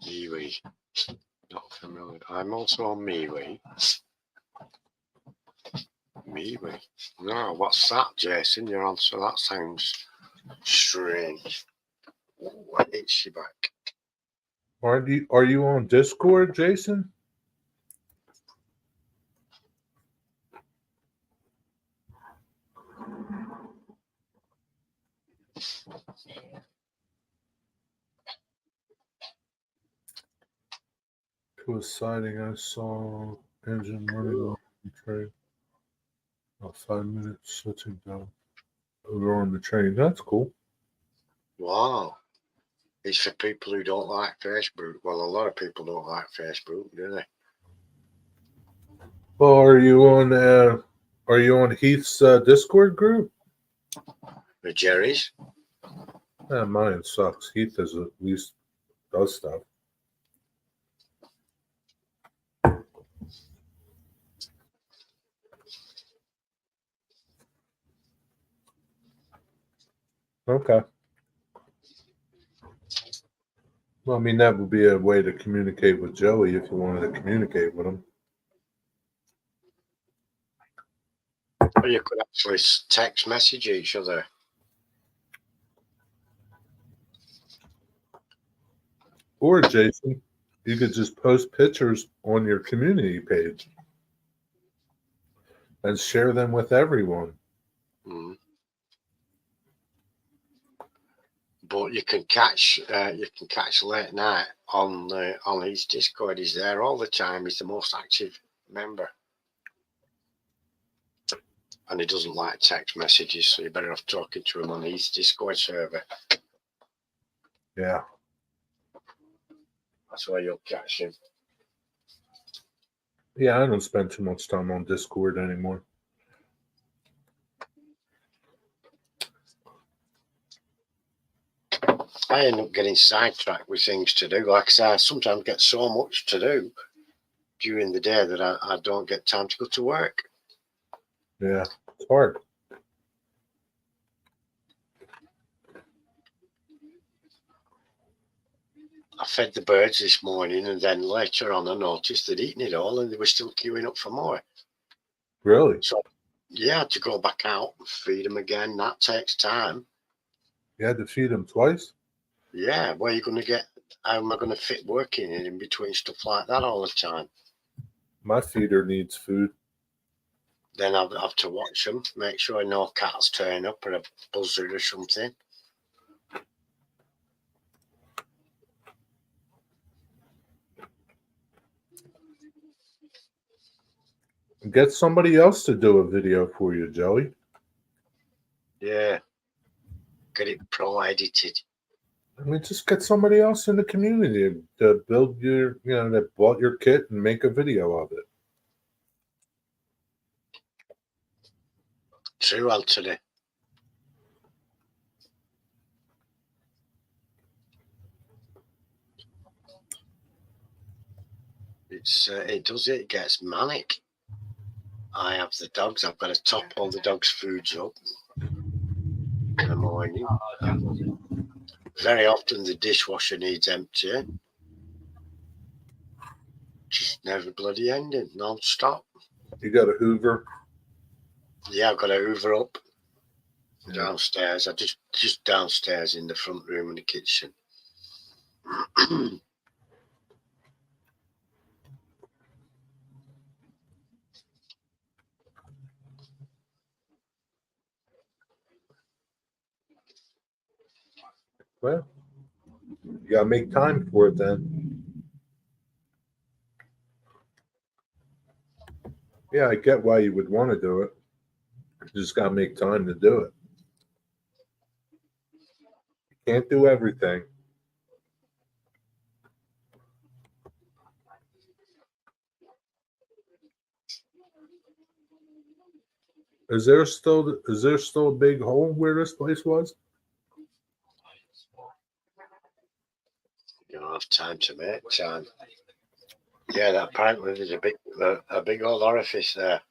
MeWe. Not familiar. I'm also on MeWe. MeWe. No, what's that, Jason? You're on, so that sounds strange. Ooh, what is she back? are you on Discord, Jason? To a sighting I saw engine running on the train. About 5 minutes switching down. Over on the train. That's cool. Wow. It's for people who don't like Facebook. Well, a lot of people don't like Facebook, do they? Well, are you on Heath's Discord group? The Jerry's. Mine sucks. Heath is at least does stuff. Okay. Well, I mean, that would be a way to communicate with Joey if you wanted to communicate with him. Or you could actually text message each other. Or Jason, you could just post pictures on your community page and share them with everyone. Mm. But you can catch late night on his Discord. He's there all the time. He's the most active member, and he doesn't like text messages, so you're better off talking to him on his Discord server. Yeah. That's where you'll catch him. Yeah, I don't spend too much time on Discord anymore. I end up getting sidetracked with things to do. Like I say, I sometimes get so much to do during the day that I don't get time to go to work. Yeah, it's hard. I fed the birds this morning, and then later on I noticed they'd eaten it all and they were still queuing up for more. Really? So, yeah, I had to go back out and feed them again. That takes time. You had to feed them twice? Yeah, where are you going to get? How am I going to fit working in between stuff like that all the time? My feeder needs food. Then I'll have to watch them, make sure no cats turn up or a buzzard or something. Get somebody else to do a video for you, Joey. Yeah, get it pro edited. I mean, just get somebody else in the community to build your, that bought your kit and make a video of it. True, Anthony. It gets manic. I have the dogs. I've got to top all the dogs' foods up in the morning. Very often the dishwasher needs emptying. Just never bloody ending, non-stop. You got a Hoover? Yeah, I've got to hoover up downstairs. I just downstairs in the front room and the kitchen. Well, you got to make time for it then. Yeah, I get why you would want to do it. You just got to make time to do it. You can't do everything. Is there still a big hole where this place was? You don't have time to make time. Yeah, that apparently there's a big old orifice there.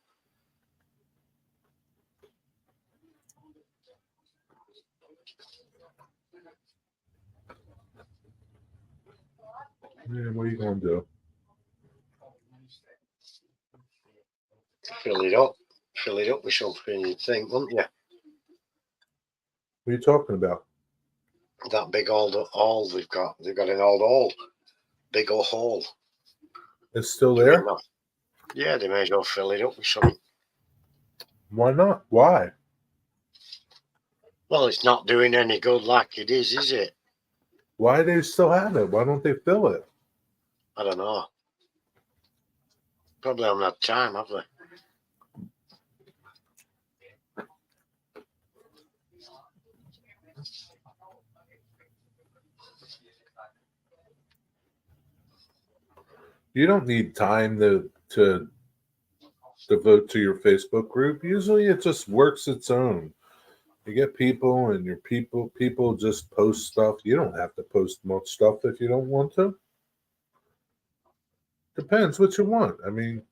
Yeah, what are you gonna do? Fill it up with something, you'd think, wouldn't you? What are you talking about? That big old hole they've got an old hole, big old hole. It's still there? Yeah, they may as well fill it up with something. Why not? Why? Well, it's not doing any good like it is it? Why do they still have it? Why don't they fill it? I don't know. Probably haven't had time, have they? You don't need time to devote to your Facebook group. Usually it just works its own. You get people and your people just post stuff. You don't have to post much stuff if you don't want to. Depends what you want. I mean,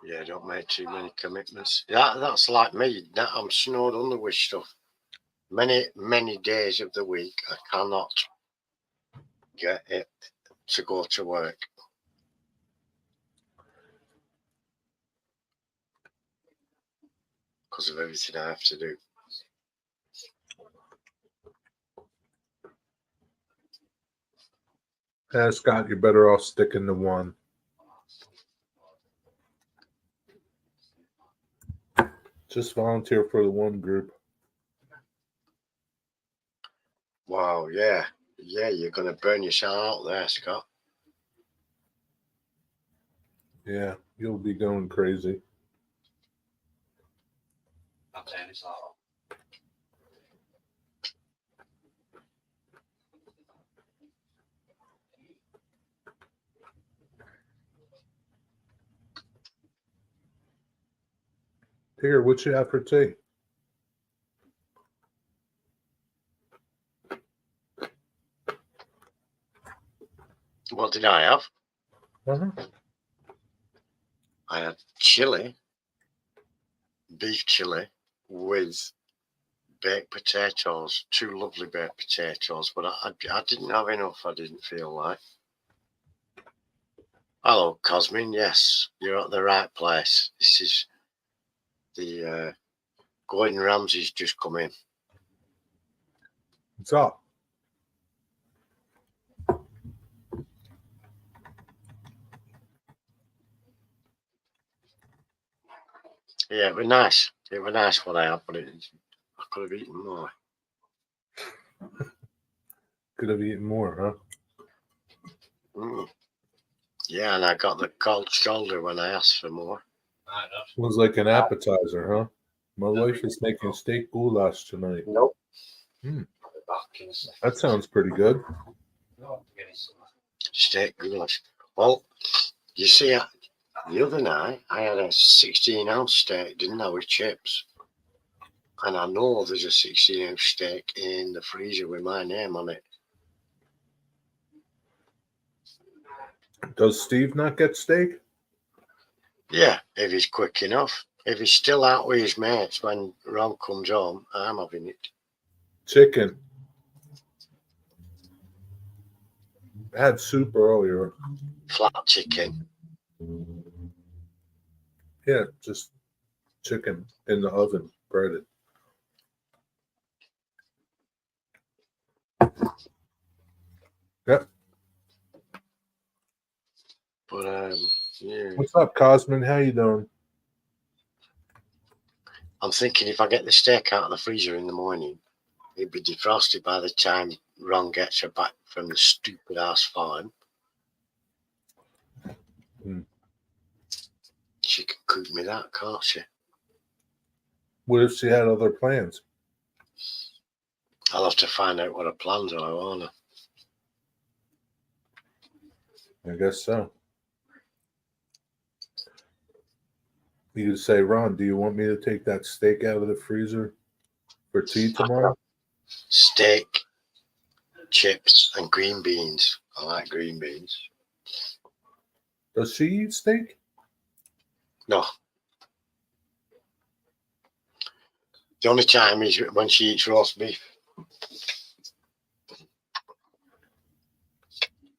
Yeah, don't make too many commitments. Yeah, that's like me. I'm snowed under with stuff. Many days of the week I cannot get it to go to work. Because of everything I have to do. Scott, you're better off sticking to one. Just volunteer for the one group. Wow, yeah. Yeah, you're going to burn yourself out there, Scott. Yeah, you'll be going crazy. I'll turn this off. Here, what you have for tea? What did I have? Uh-huh. I had chili, beef chili with baked potatoes, 2 lovely baked potatoes, but I didn't have enough, I didn't feel like. Hello, Cosmin. Yes, you're at the right place. This is the Gordon Ramsay's just come in. What's up? Yeah, it was nice. It was nice what I had, but I could have eaten more. Could have eaten more, huh? Mm. Yeah, and I got the cold shoulder when I asked for more. It was like an appetizer, huh? My wife is making steak goulash tonight. Nope. That sounds pretty good. Steak goulash. Well, you see, the other night I had a 16-ounce steak, didn't I, with chips? And I know there's a 16-ounce steak in the freezer with my name on it. Does Steve not get steak? Yeah, if he's quick enough. If he's still out with his mates when Ron comes home, I'm having it. Chicken. I had soup earlier. Flat chicken. Yeah, just chicken in the oven, breaded. Yep. But yeah, What's up, Cosmin? How you doing? I'm thinking if I get the steak out of the freezer in the morning, it'd be defrosted by the time Ron gets her back from the stupid ass farm. Hmm. She can cook me that, can't she? What if she had other plans? I'll have to find out what her plans are, won't I? I guess so. You could say, Ron, do you want me to take that steak out of the freezer for tea tomorrow? Steak, chips, and green beans. I like green beans. Does she eat steak? No. The only time is when she eats roast beef.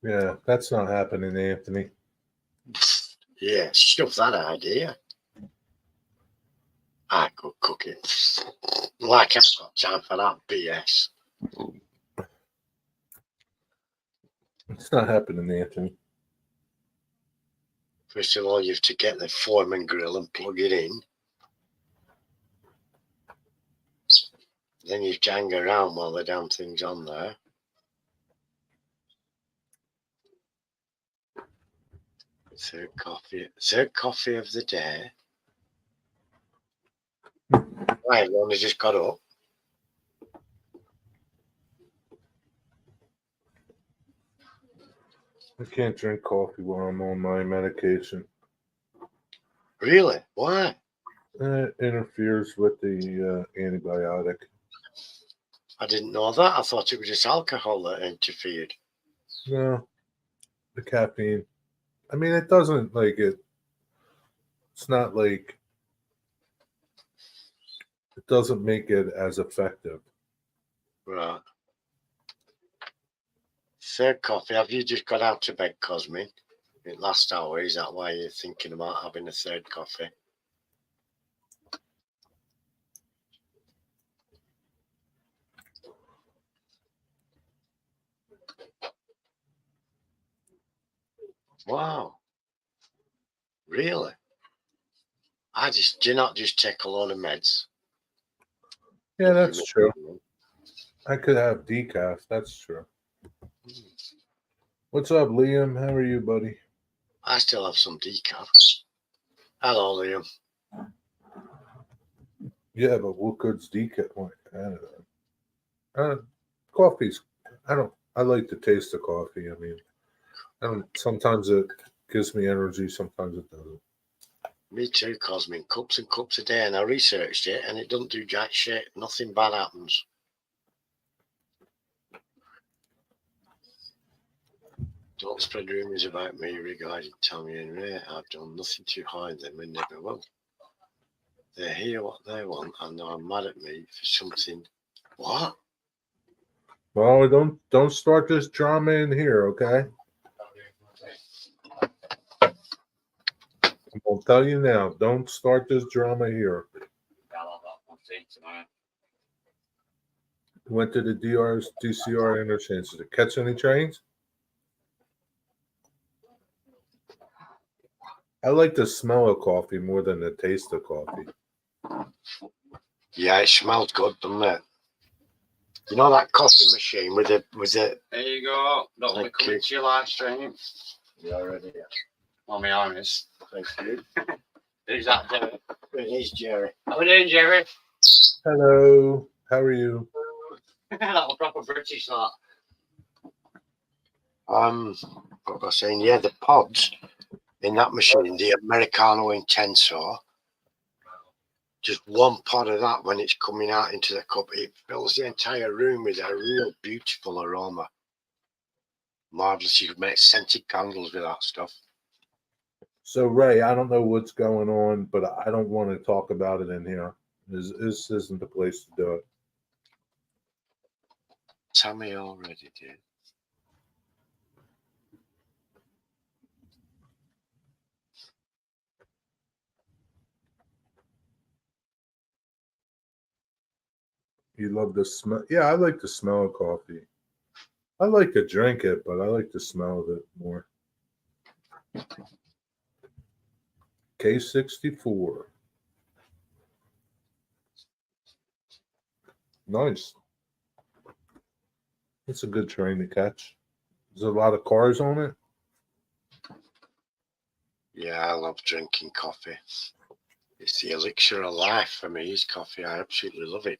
Yeah, that's not happening, Anthony. Yeah, stuff that idea. I could cook it. Like I've got time for that BS. It's not happening, Anthony. First of all, you have to get the Foreman grill and plug it in. Then you hang around while the damn thing's on there. Third coffee of the day. Right, we only just got up. I can't drink coffee while I'm on my medication. Really? Why? It interferes with the antibiotic. I didn't know that. I thought it was just alcohol that interfered. No, the caffeine. I mean, it doesn't like it. It's not like it doesn't make it as effective. Right. Third coffee. Have you just got out of bed, Cosmin? Last hour. Is that why you're thinking about having a third coffee? Wow. Really? Do you not just take a load of meds? Yeah, If that's you true. make- I could have decaf. That's true. What's up, Liam? How are you, buddy? I still have some decaf. Hello, Liam. Yeah, but what good's decaf? Like, I don't know. Coffee's. I like the taste of coffee. I mean, I don't. Sometimes it gives me energy. Sometimes it doesn't. Me too, Cosmin. Cups and cups a day, and I researched it, and it doesn't do jack shit. Nothing bad happens. Don't spread rumours about me regarding Tommy and Ray. I've done nothing to hide them and never will. They hear what they want and now I'm mad at me for something. What? Well, don't start this drama in here, okay? I'll tell you now. Don't start this drama here. I'll have that one thing tonight. Went to the DCR interchange. Did it catch any trains? I like the smell of coffee more than the taste of coffee. Yeah, it smells good, doesn't it? You know that coffee machine with the There you go. Don't Thank be coming you. to your live stream. You already. Well, my honest. Thank you. Who's that, Jerry? It is Jerry. How we doing, Jerry? Hello. How are you? That was proper British, that. What was I saying? Yeah, the pods in that machine, the Americano Intenso. Just one pod of that when it's coming out into the cup, it fills the entire room with a real beautiful aroma. Marvelous. You could make scented candles with that stuff. So, Ray, I don't know what's going on, but I don't want to talk about it in here. This isn't the place to do it. Tammy already did. You love the smell. Yeah, I like the smell of coffee. I like to drink it, but I like the smell of it more. K64. Nice. It's a good train to catch. There's a lot of cars on it. Yeah, I love drinking coffee. It's the elixir of life for me, is coffee. I absolutely love it.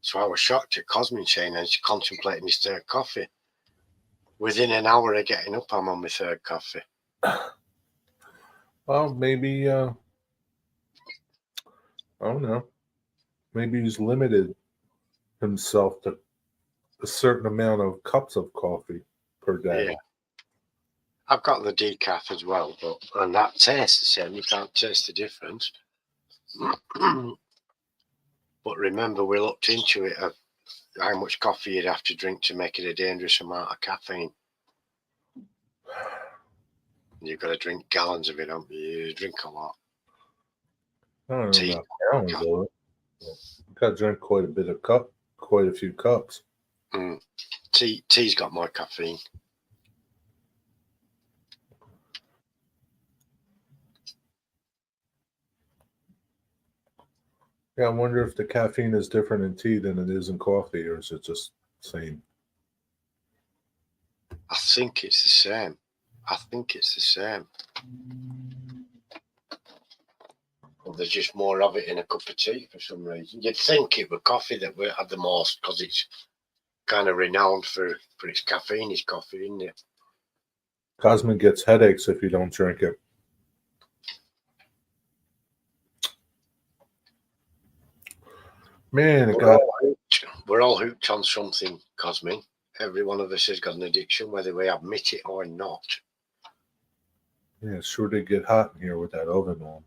So I was shocked at Cosmin saying he's contemplating his third coffee. Within an hour of getting up, I'm on my third coffee. Well, maybe I don't know. Maybe he's limited himself to a certain amount of cups of coffee per day. Yeah. I've got the decaf as well, and that tastes the same. You can't taste the difference. But remember, we looked into it of how much coffee you'd have to drink to make it a dangerous amount of caffeine. You've got to drink gallons of it, don't you? You drink a lot. I don't know Tea. about gallons of it. Got to drink quite a few cups. Tea's got more caffeine. Yeah, I wonder if the caffeine is different in tea than it is in coffee, or is it just the same? I think it's the same. Well, there's just more of it in a cup of tea for some reason. You'd think it were coffee that we had the most because it's kind of renowned for its caffeine. It's coffee, isn't it? Cosmin gets headaches if you don't drink it. Man, We're all hooked on something, Cosmin. Every one of us has got an addiction, whether we admit it or not. yeah, it sure did get hot in here with that oven on.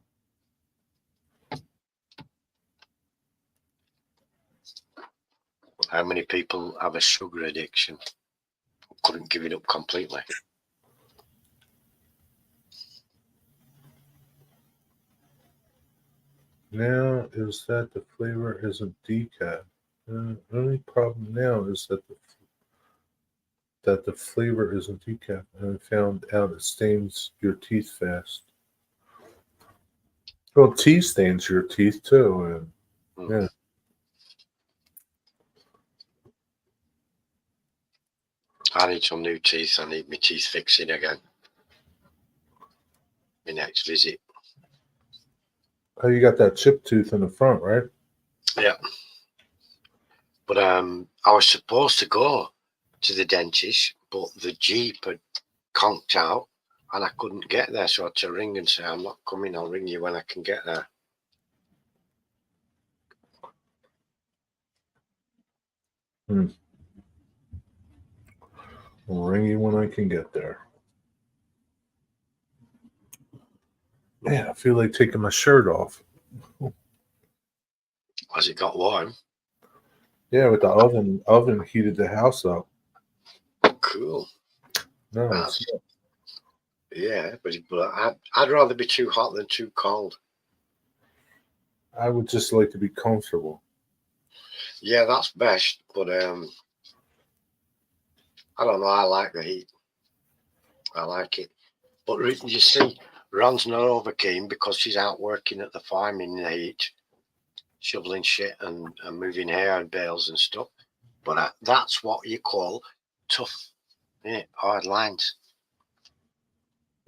How many people have a sugar addiction? Couldn't give it up completely. Now is that the flavor isn't decaf. The only problem now is that that the flavor isn't decaf, and I found out it stains your teeth fast. Well, tea stains your teeth too, and Mm. yeah. I need some new teeth. I need my teeth fixing again. My next visit. Oh, you got that chip tooth in the front, right? Yeah. But I was supposed to go to the dentist, but the Jeep had conked out and I couldn't get there. So I had to ring and say, I'm not coming. I'll ring you when I can get there. I'll ring you when I can get there. Man, I feel like taking my shirt off. Has it got warm? Yeah, with the oven heated the house up. Cool. No, That's- Yeah, but I'd rather be too hot than too cold. I would just like to be comfortable. Yeah, that's best. But I don't know. I like the heat. I like it. But you see, Ron's not over keen because she's out working at the farm in the heat, shoveling shit and moving hair and bales and stuff. But that's what you call tough, hard lines.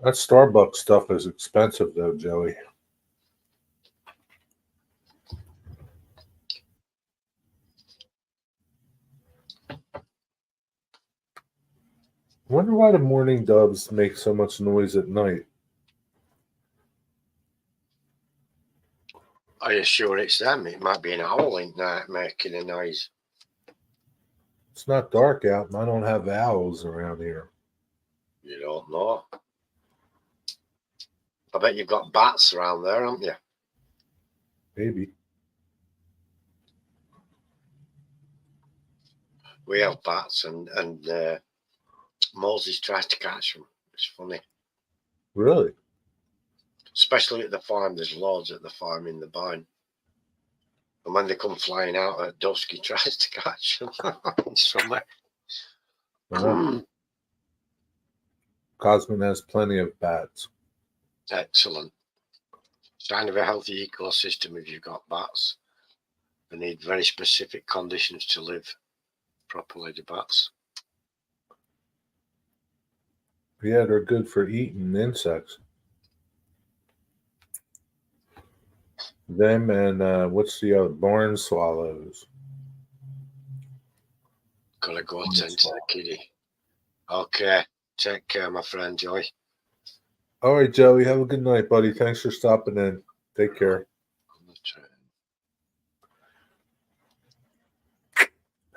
That Starbucks stuff is expensive though, Joey. I wonder why the mourning doves make so much noise at night. Are you sure it's them? It might be an owl in there making a noise. It's not dark out, and I don't have owls around here. You don't know. I bet you've got bats around there, haven't you? Maybe. We have bats, and Moses tries to catch them. It's funny. Really? Especially at the farm. There's loads at the farm in the barn. And when they come flying out at dusk, he tries to catch them. It's somewhere. Cosman has plenty of bats. Excellent. Sign of a healthy ecosystem if you've got bats. They need very specific conditions to live properly, the bats. Yeah, they're good for eating insects. Them and what's the other? Barn swallows. Gotta go tend to the kitty. Okay. Take care, my friend Joy. All right, Joey. Have a good night, buddy. Thanks for stopping in. Take care.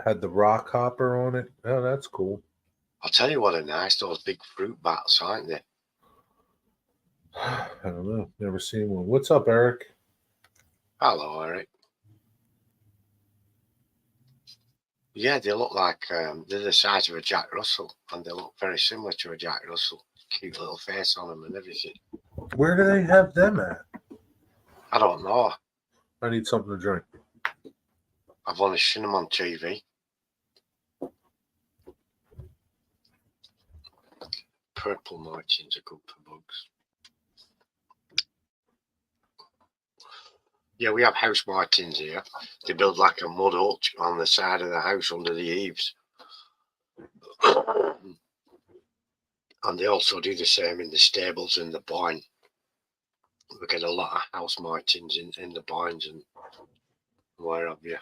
Had the rock hopper on it. Oh, that's cool. I'll tell you what are nice, those big fruit bats, aren't they? I don't know. Never seen one. What's up, Eric? Hello, Eric. Yeah, they look like they're the size of a Jack Russell, and they look very similar to a Jack Russell. Cute little face on them and everything. Where do they have them at? I don't know. I need something to drink. I've only seen them on TV. Purple Martins are good for bugs. Yeah, we have house martins here. They build like a mud hut on the side of the house under the eaves. And they also do the same in the stables and the barn. We get a lot of house martins in the barns and where have you.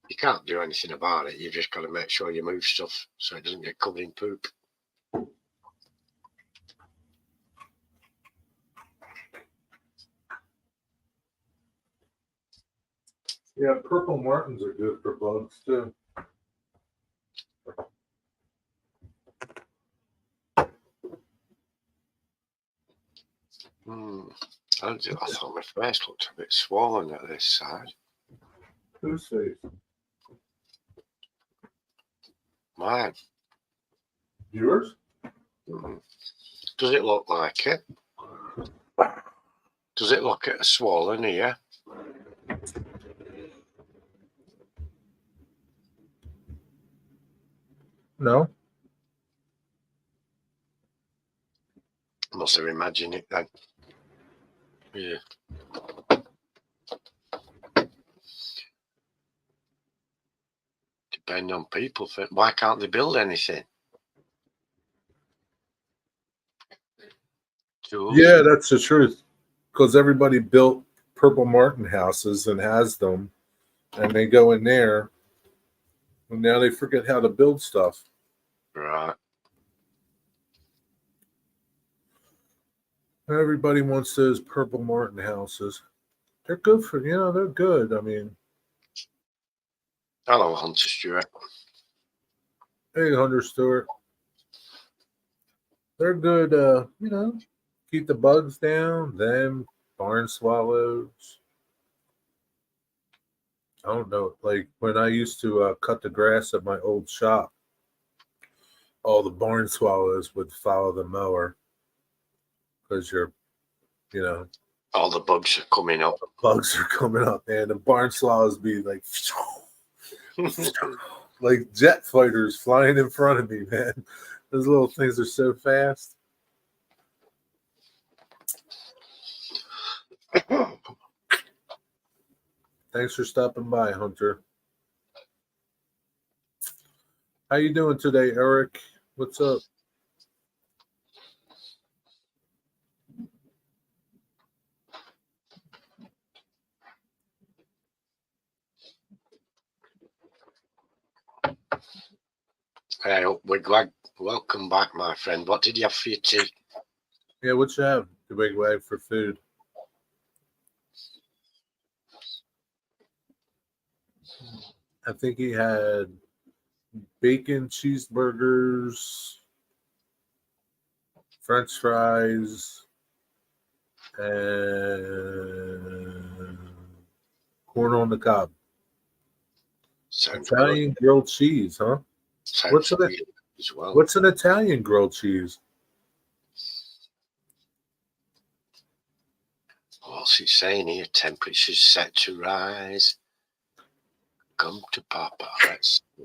You can't do anything about it. You've just got to make sure you move stuff so it doesn't get covered in poop. Yeah, purple martins are good for bugs too. I thought my face looked a bit swollen at this side. Whose face? Mine. Yours? Does it look like it? Does it look at a swollen here? No. Must have imagined it then. Yeah. Depend on people. Why can't they build anything? Tools? Yeah, that's the truth. Because everybody built Purple Martin houses and has them, and they go in there, and now they forget how to build stuff. Right. Everybody wants those Purple Martin houses. They're good for, they're good. I mean, Hello, Hunter Stewart. hey, Hunter Stewart. They're good, keep the bugs down, them, barn swallows. I don't know. Like when I used to cut the grass at my old shop, all the barn swallows would follow the mower because All the bugs are coming up. bugs are coming up, man. The barn swallows be like, like jet fighters flying in front of me, man. Those little things are so fast. Thanks for stopping by, Hunter. How you doing today, Eric? What's up? Hey, we're glad. Welcome back, my friend. What did you have for your tea? Yeah, what you have? The big wag for food. I think he had bacon cheeseburgers, French fries, and corn on the cob. Sounds Italian good. grilled cheese, huh? Sounds What's good it? as well. What's an Italian grilled cheese? What's it saying here? Temperatures set to rise. Come to Papa. Let's see.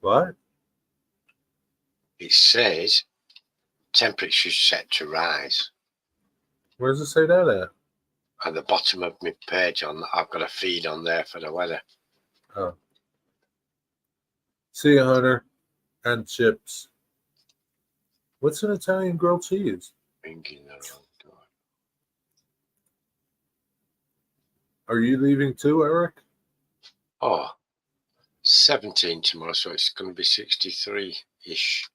What? It says temperatures set to rise. Where does it say that at? At the bottom of my page, I've got a feed on there for the weather. Oh. See you, Hunter. And chips. What's an Italian grilled cheese? Ringing the wrong door. Are you leaving too, Eric? Oh, 17 tomorrow, so it's going to be 63-ish.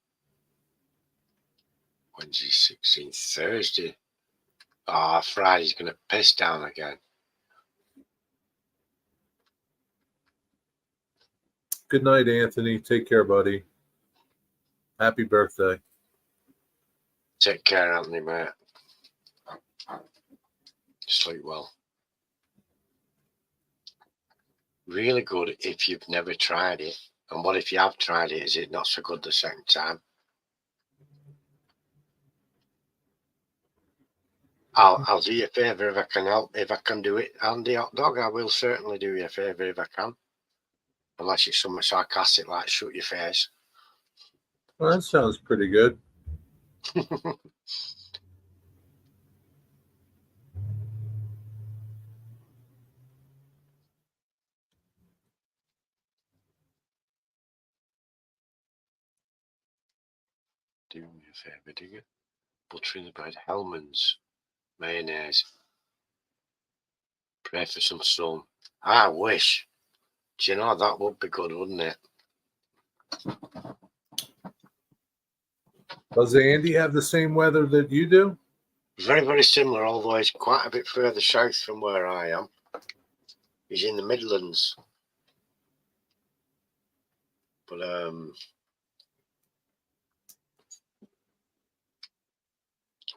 Wednesday, 16, Thursday. Friday's going to piss down again. Good night, Anthony. Take care, buddy. Happy birthday. Take care, Anthony, mate. Sleep well. Really good if you've never tried it. And what if you have tried it? Is it not so good the second time? I'll do you a favour if I can help. If I can do it, Andy Hot Dog, I will certainly do you a favour if I can. Unless it's something sarcastic like shut your face. Well, that sounds pretty good. Do me a favour, do you? Buttering the bread, Hellman's mayonnaise. Pray for some sun. I wish. Do you know that would be good, wouldn't it? Does Andy have the same weather that you do? Very, very similar, although he's quite a bit further south from where I am. He's in the Midlands. But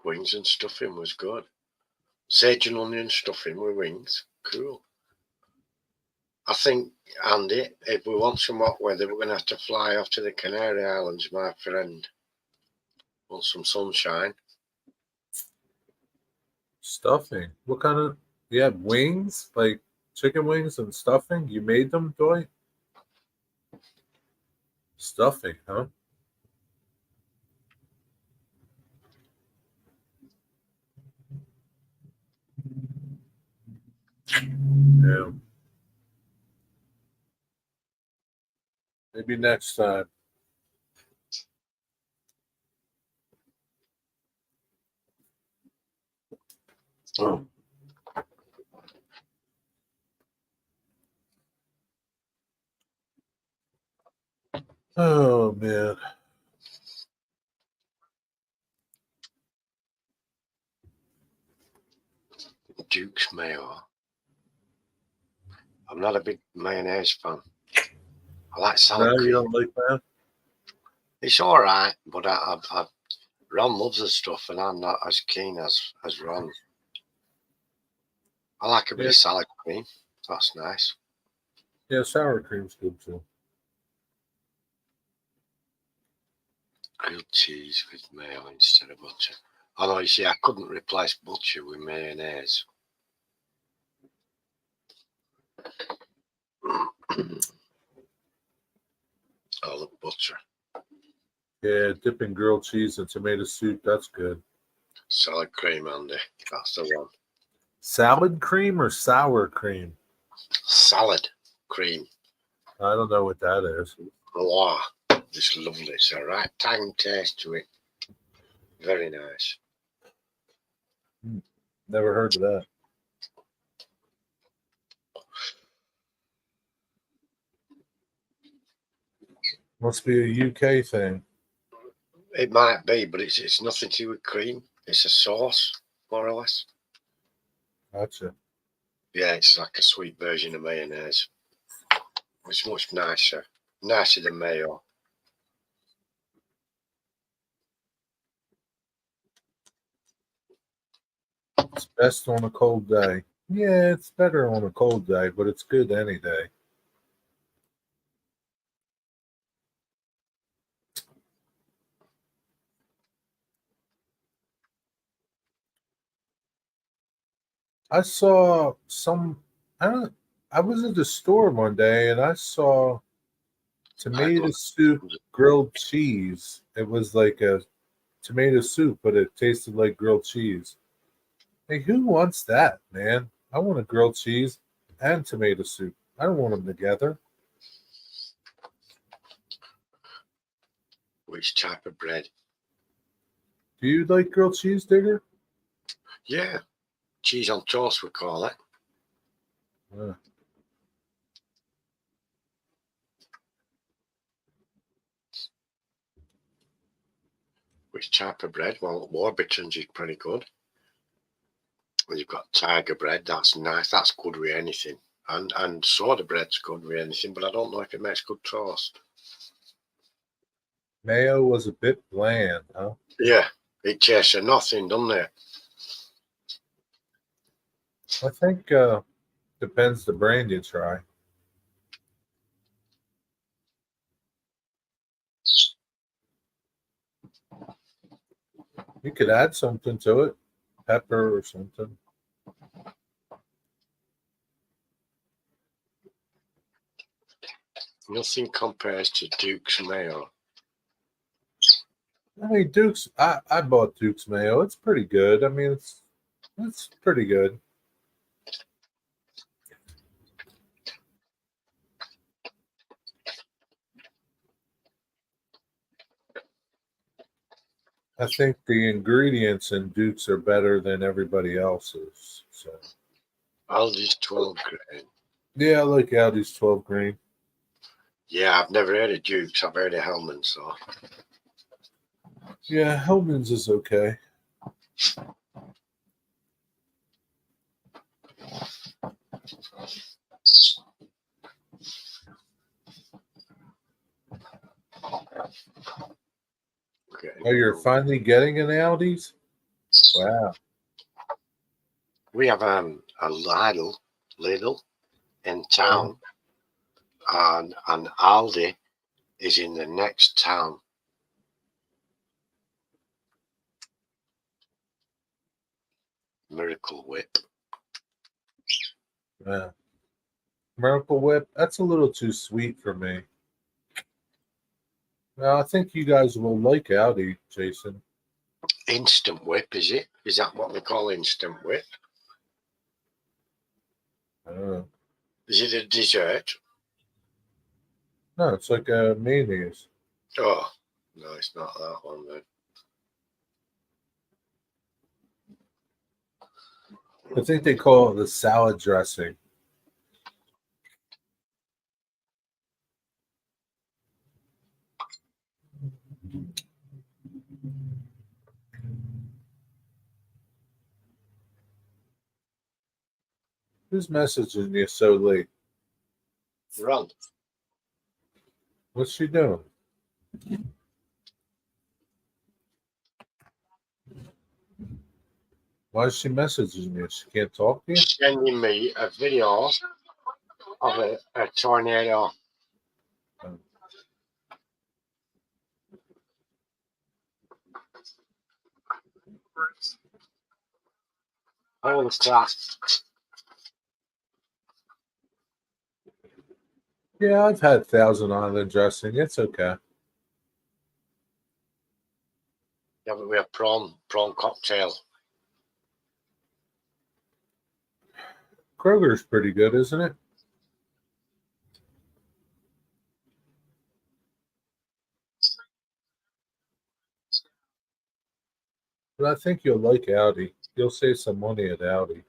wings and stuffing was good. Sage and onion stuffing with wings. Cool. I think, Andy, if we want some hot weather, we're going to have to fly off to the Canary Islands, my friend. Want some sunshine? Stuffing. What kind of? You have wings? Like chicken wings and stuffing? You made them, Dwight? Stuffing, huh? Yeah. Maybe next time. Oh, oh man. Duke's mayo. I'm not a big mayonnaise fan. I like salad No, you cream. don't like that? It's all right, but Ron loves the stuff, and I'm not as keen as Ron. I like a bit Yeah. of salad cream. That's nice. Yeah, sour cream's good too. Grilled cheese with mayo instead of butter. Although you see, I couldn't replace butter with mayonnaise. Oh, look, butter. Yeah, dipping grilled cheese in tomato soup, that's good. Salad cream, Andy. That's the one. Salad cream or sour cream? Salad cream. I don't know what that is. Wow. It's lovely. It's a right tang taste to it. Very nice. Never heard of that. Must be a UK thing. It might be, but it's nothing to do with cream. It's a sauce, more or less. Gotcha. Yeah, it's like a sweet version of mayonnaise. It's much nicer. Nicer than mayo. It's best on a cold day. Yeah, it's better on a cold day, but it's good any day. I saw some. I don't. I was at the store one day and I saw tomato soup, grilled cheese. It was like a tomato soup, but it tasted like grilled cheese. Hey, who wants that, man? I want a grilled cheese and tomato soup. I don't want them together. Which type of bread? Do you like grilled cheese, Digger? Yeah. Cheese on toast, we call it. Uh, Which type of bread? Well, Warburton's is pretty good. Well, you've got tiger bread. That's nice. That's good with anything. And soda bread's good with anything, but I don't know if it makes good toast. Mayo was a bit bland, huh? Yeah, it tastes of nothing, doesn't it? I think depends the brand you try. You could add something to it, pepper or something. Nothing compares to Duke's mayo. I mean, Duke's. I bought Duke's mayo. It's pretty good. I mean, it's pretty good. I think the ingredients in Duke's are better than everybody else's. So Aldi's 12 grain. yeah, I like Aldi's 12 grain. Yeah, I've never heard of Duke's. I've heard of Hellman's, so. Yeah, Hellman's is okay. Okay. Oh, you're finally getting an Aldi's? Wow. We have a Lidl in town, and Aldi is in the next town. Miracle Whip. Yeah. Miracle Whip, that's a little too sweet for me. Well, I think you guys will like Audi, Jason. Instant whip, is it? Is that what they call instant whip? I don't know. Is it a dessert? No, it's like a mayonnaise. Oh, no, it's not that one then. I think they call it the salad dressing. Who's messaging you so late? Run. What's she doing? Why is she messaging you? She can't talk to you? Sending me a video of a tornado. Holy crap. Yeah, I've had Thousand Island dressing. It's okay. Yeah, but we have prawn cocktail. Kroger's pretty good, isn't it? But I think you'll like Audi. You'll save some money at Audi.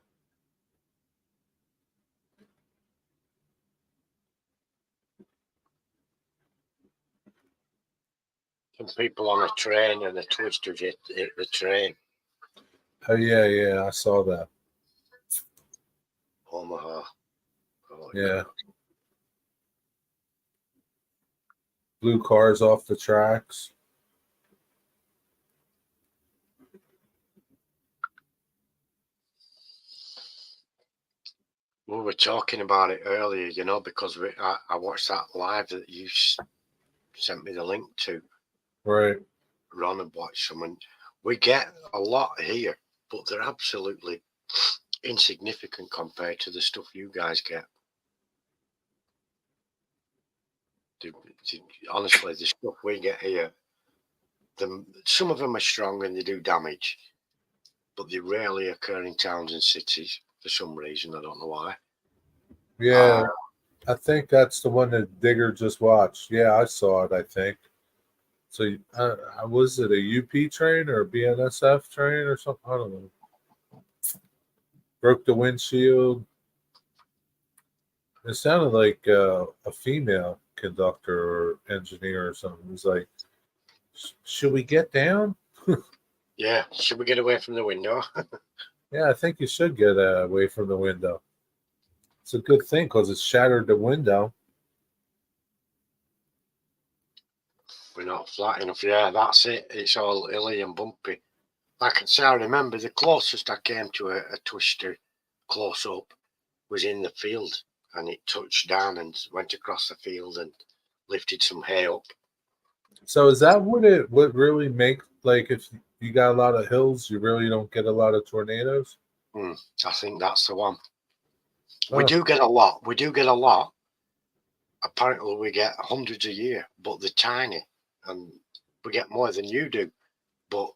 Some people on a train and the twisters hit the train. Oh yeah, I saw that. Omaha. Oh, Yeah. Blew cars off the tracks. We were talking about it earlier, you know, because I watched that live that you sent me the link to. Right. Ron and watched some, and we get a lot here, but they're absolutely insignificant compared to the stuff you guys get. Honestly, the stuff we get here, some of them are strong and they do damage, but they rarely occur in towns and cities for some reason. I don't know why. Yeah, I think that's the one that Digger just watched. Yeah, I saw it, I think. So, was it a UP train or a BNSF train or something? I don't know. Broke the windshield. It sounded like a female conductor or engineer or something. It was like, should we get down? Yeah, should we get away from the window? Yeah, I think you should get away from the window. It's a good thing because it shattered the window. We're not flat enough. Yeah, that's it. It's all hilly and bumpy. Like I say, I remember the closest I came to a twister close up was in the field, and it touched down and went across the field and lifted some hay up. So is that what really make, like, if you got a lot of hills, you really don't get a lot of tornadoes? I think that's the one. Oh. We do get a lot. We do get a lot. Apparently, we get hundreds a year, but they're tiny, and we get more than you do. But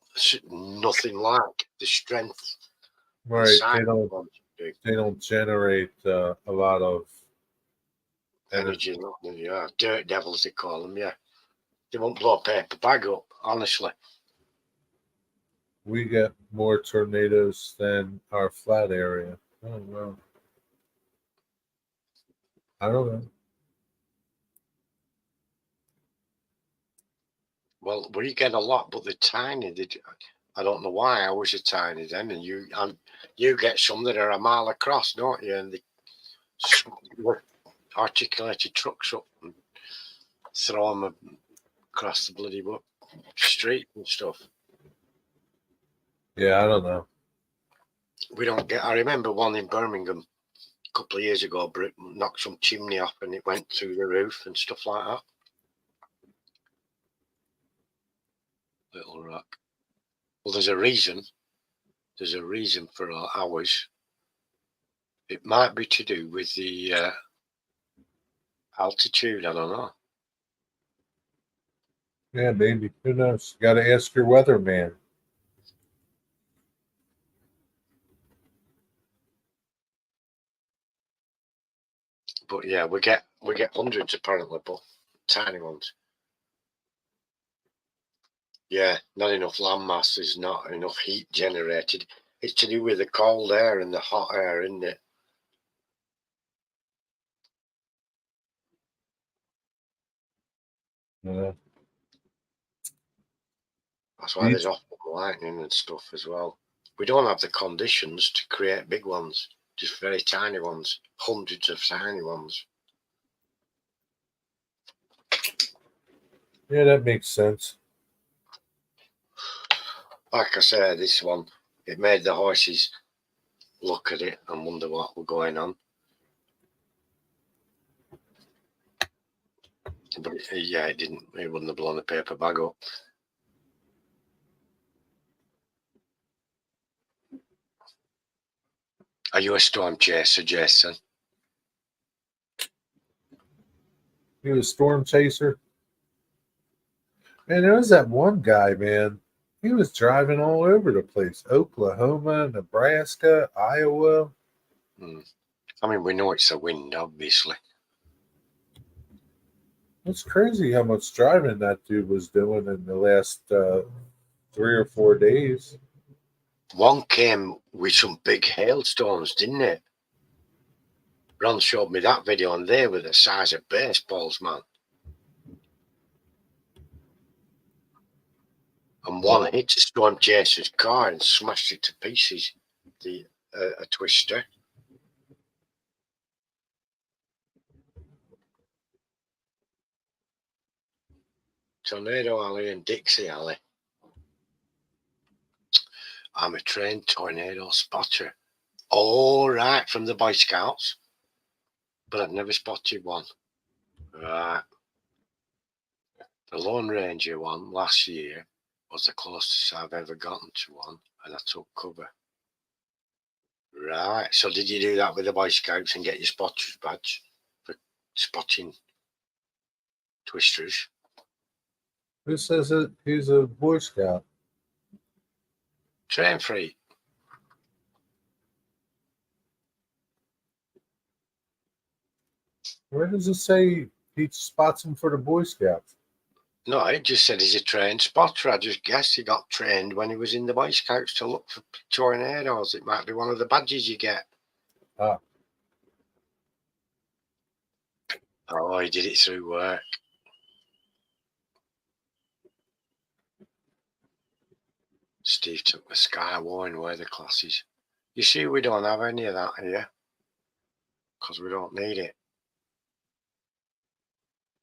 nothing like the strength. Right. They don't generate a lot of energy. Yeah, dirt devils they call them. Yeah, they won't blow a paper bag up. Honestly, we get more tornadoes than our flat area. Oh well, I don't know. well, we get a lot, but they're tiny. I don't know why I was a tiny then, and you get some that are a mile across, don't you? And they articulated trucks up and throw them across the bloody street and stuff. Yeah, I don't know. We don't get. I remember one in Birmingham a couple of years ago. Knocked some chimney off, and it went through the roof and stuff like that. Little Rock. Well, there's a reason. There's a reason for ours. It might be to do with the altitude. I don't know. Yeah, maybe. Who knows? Got to ask your weatherman. But yeah, we get hundreds apparently, but tiny ones. Yeah, not enough landmass. There's not enough heat generated. It's to do with the cold air and the hot air, isn't it? Yeah. That's why there's often lightning and stuff as well. We don't have the conditions to create big ones, just very tiny ones, hundreds of tiny ones. Yeah, that makes sense. Like I said, this one, it made the horses look at it and wonder what was going on. But yeah, it didn't. It wouldn't have blown the paper bag up. Are you a storm chaser, Jason? He was a storm chaser. Man, there was that one guy, man. He was driving all over the place. Oklahoma, Nebraska, Iowa. I mean, we know it's the wind, obviously. It's crazy how much driving that dude was doing in the last 3 or 4 days. One came with some big hailstones, didn't it? Ron showed me that video, and they were the size of baseballs, man. And one hit a storm chaser's car and smashed it to pieces. A twister. Tornado Alley and Dixie Alley. I'm a trained tornado spotter. All right, from the Boy Scouts, but I've never spotted one. Right. The Lone Ranger one last year was the closest I've ever gotten to one, and I took cover. Right. So did you do that with the Boy Scouts and get your spotter's badge for spotting twisters? Who says that he's a Boy Scout? Train free. Where does it say he spots him for the Boy Scouts? No, it just said he's a trained spotter. I just guessed he got trained when he was in the Boy Scouts to look for tornadoes. It might be one of the badges you get. Ah. Oh, he did it through work. Steve took the Skywarn weather classes. You see, we don't have any of that here because we don't need it.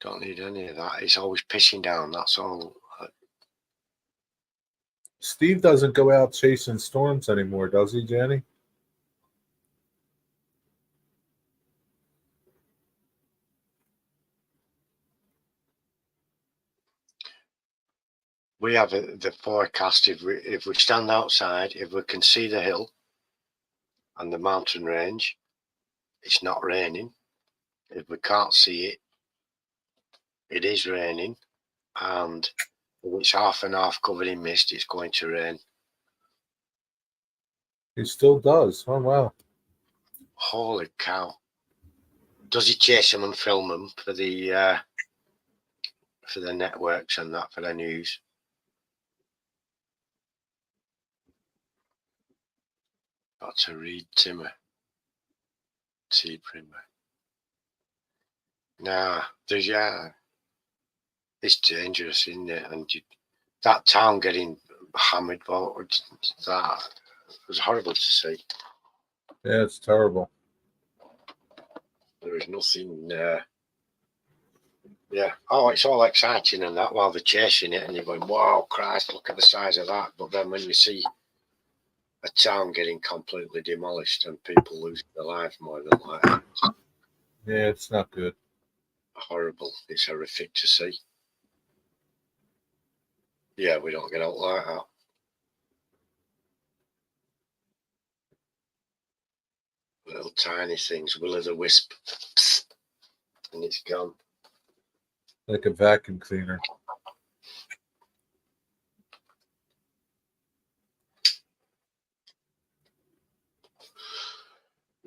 Don't need any of that. It's always pissing down. That's all. Steve doesn't go out chasing storms anymore, does he, Jenny? We have the forecast. If we stand outside, if we can see the hill and the mountain range, it's not raining. If we can't see it, it is raining. And if it's half and half covered in mist, it's going to rain. He still does. Oh, wow. Holy cow. Does he chase them and film them for the networks and that, for the news? Got to read Timmer. T Primer. Nah, it's dangerous, isn't it? And that town getting hammered, that was horrible to see. Yeah, it's terrible. There was nothing. Yeah. Oh, it's all exciting and that while they're chasing it, and you're going, "Wow, Christ! Look at the size of that!" But then when you see a town getting completely demolished and people losing their lives more than that, Yeah, it's not good. horrible. It's horrific to see. Yeah, we don't get out like that. Little tiny things, will-o'-the-wisp, and it's gone. Like a vacuum cleaner.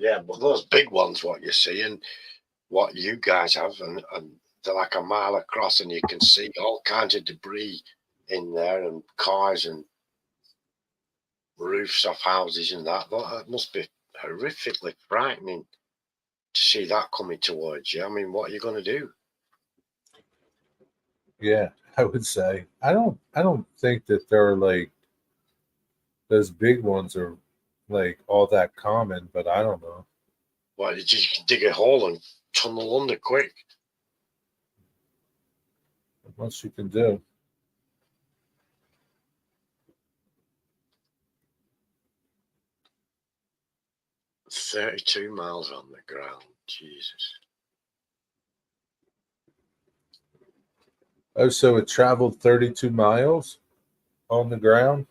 Yeah, but those big ones, what you see, and what you guys have, and they're like a mile across, and you can see all kinds of debris in there, and cars and roofs off houses and that. That must be horrifically frightening to see that coming towards you. I mean, what are you going to do? Yeah, I would say. I don't think that they're like those big ones are like all that common, but I don't know. Well, you just dig a hole and tunnel under quick. What else you can do. 32 miles on the ground. Jesus. Oh, so it traveled 32 miles on the ground?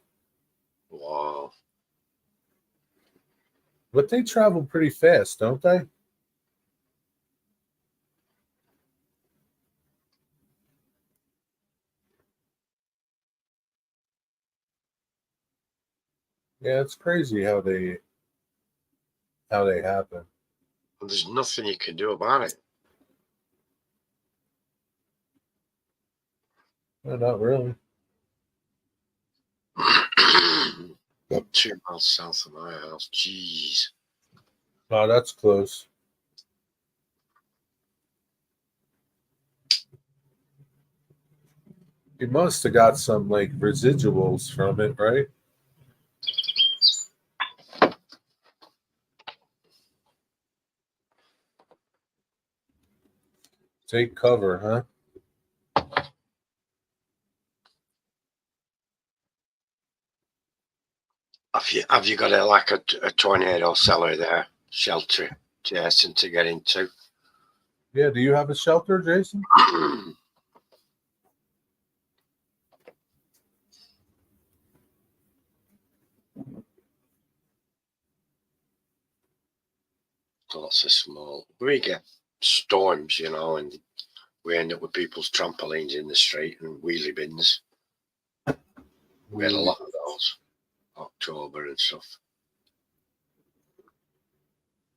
Wow. But they travel pretty fast, don't they? Yeah, it's crazy how they happen. And there's nothing you can do about it. No, not really. 2 miles south of my house. Jeez. No, that's close. You must have got some like residuals from it, right? Take cover, huh? Have you got a tornado cellar there, shelter, Jason, to get into? Yeah, do you have a shelter, Jason? Lots of small. We get storms, and we end up with people's trampolines in the street and wheelie bins. We had a lot of those, October and stuff.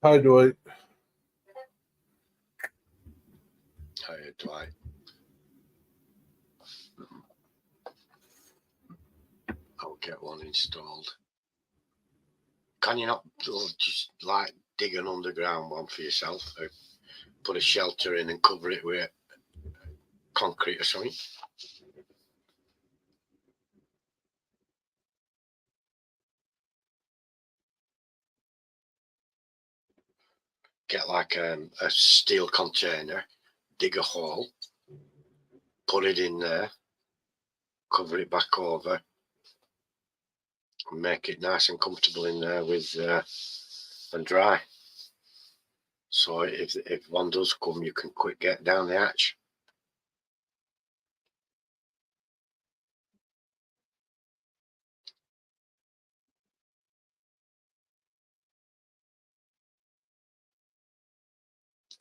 Hi, Dwight. How do I? I'll get one installed. Can you not just like dig an underground one for yourself? Or put a shelter in and cover it with concrete or something? Get like a steel container, dig a hole, put it in there, cover it back over, and make it nice and comfortable in there with and dry. So if one does come, you can quick get down the hatch.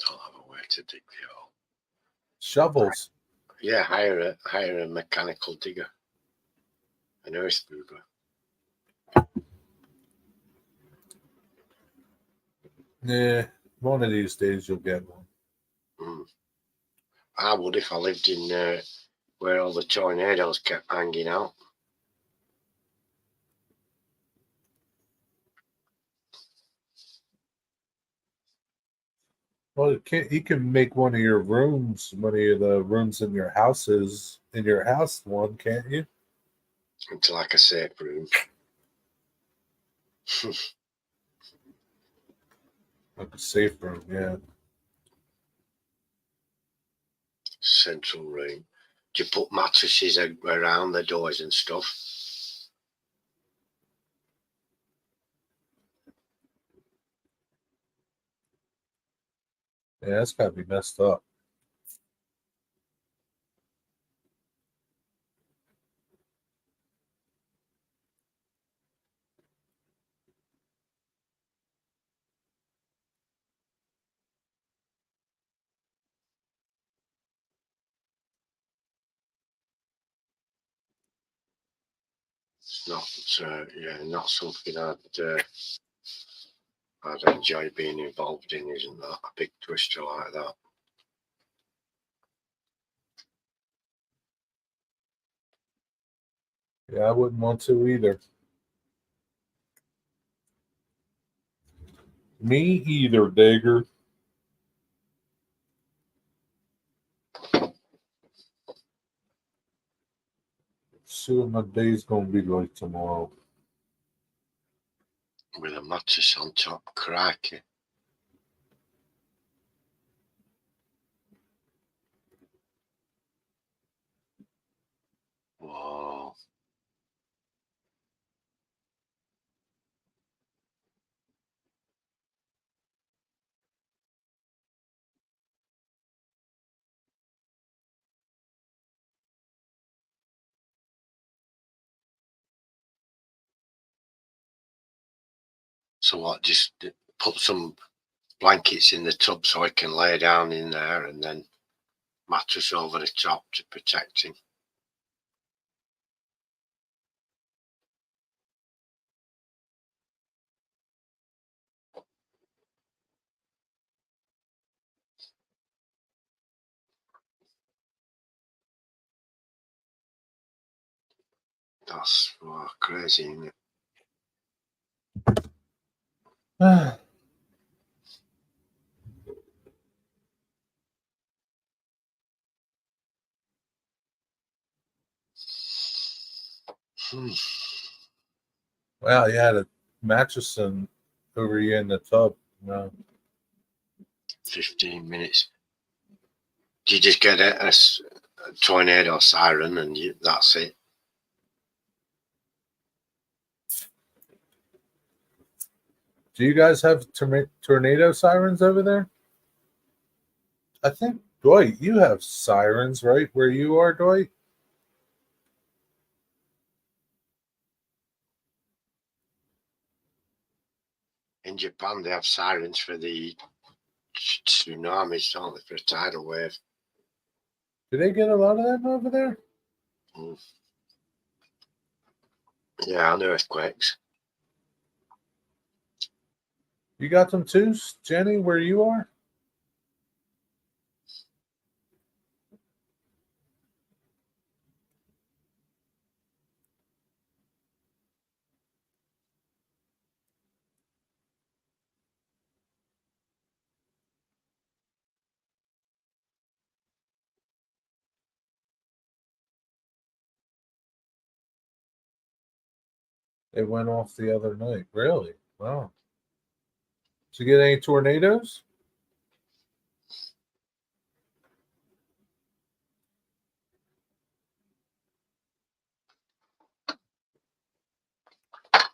Don't have a way to dig the hole. Shovels. Yeah, hire a mechanical digger, an earth mover. Yeah, one of these days you'll get one. I would if I lived in where all the tornadoes kept hanging out. Well, you can make one of your rooms, one of the rooms in your house one, can't you? Into like a safe room. Like a safe room, yeah. Central room. Do you put mattresses around the doors and stuff? Yeah, that's gotta be messed up. It's not, not something I'd I'd enjoy being involved in, isn't that a big twister like that? Yeah, I wouldn't want to either. Me either, Digger. See what my day's gonna be like tomorrow. With a mattress on top, crikey. Whoa. So what, just put some blankets in the tub so I can lay down in there and then mattress over the top to protect him. That's crazy, isn't it? Well, you had a mattress over here in the tub. No. 15 minutes. You just get a tornado siren and that's it. Do you guys have tornado sirens over there? I think, Dwight, you have sirens, right? Where you are, Dwight? In Japan, they have sirens for the tsunamis, don't they, for a tidal wave. Do they get a lot of them over there? Yeah, and earthquakes. You got them too, Jenny, where you are? It went off the other night. Really? Wow. Did you get any tornadoes?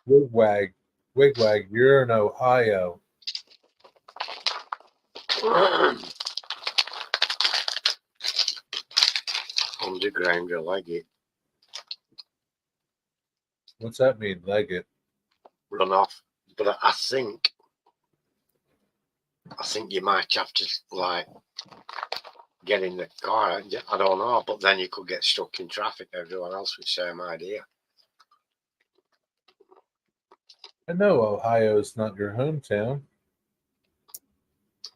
Wigwag, you're in Ohio. Underground, I like it. What's that mean? Leg it. Run off. But I think you might have to like get in the car. I don't know, but then you could get stuck in traffic. Everyone else with the same idea. I know Ohio's not your hometown,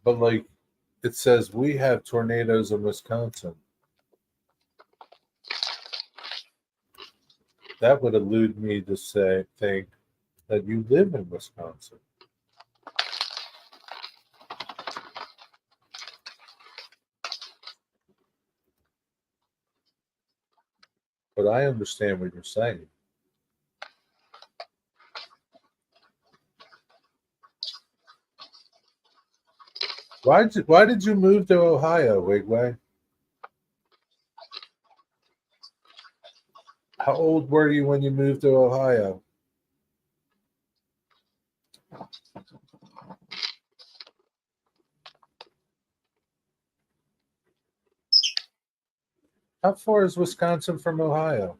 but like it says we have tornadoes in Wisconsin. That would elude me to think that you live in Wisconsin. But I understand what you're saying. Why did you move to Ohio, Wigwag? How old were you when you moved to Ohio? How far is Wisconsin from Ohio?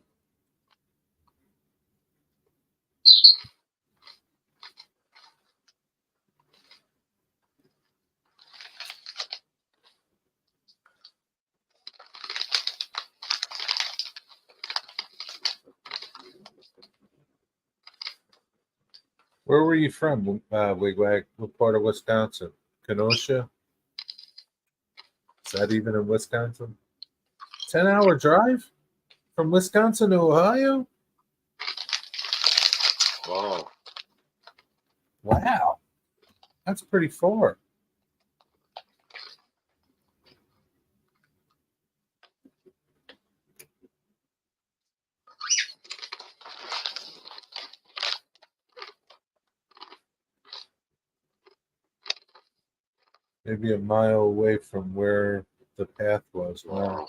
Where were you from, Wigwag? What part of Wisconsin? Kenosha? Is that even in Wisconsin? 10-hour drive from Wisconsin to Ohio? Wow. Wow. That's pretty far. Maybe a mile away from where the path was. Wow.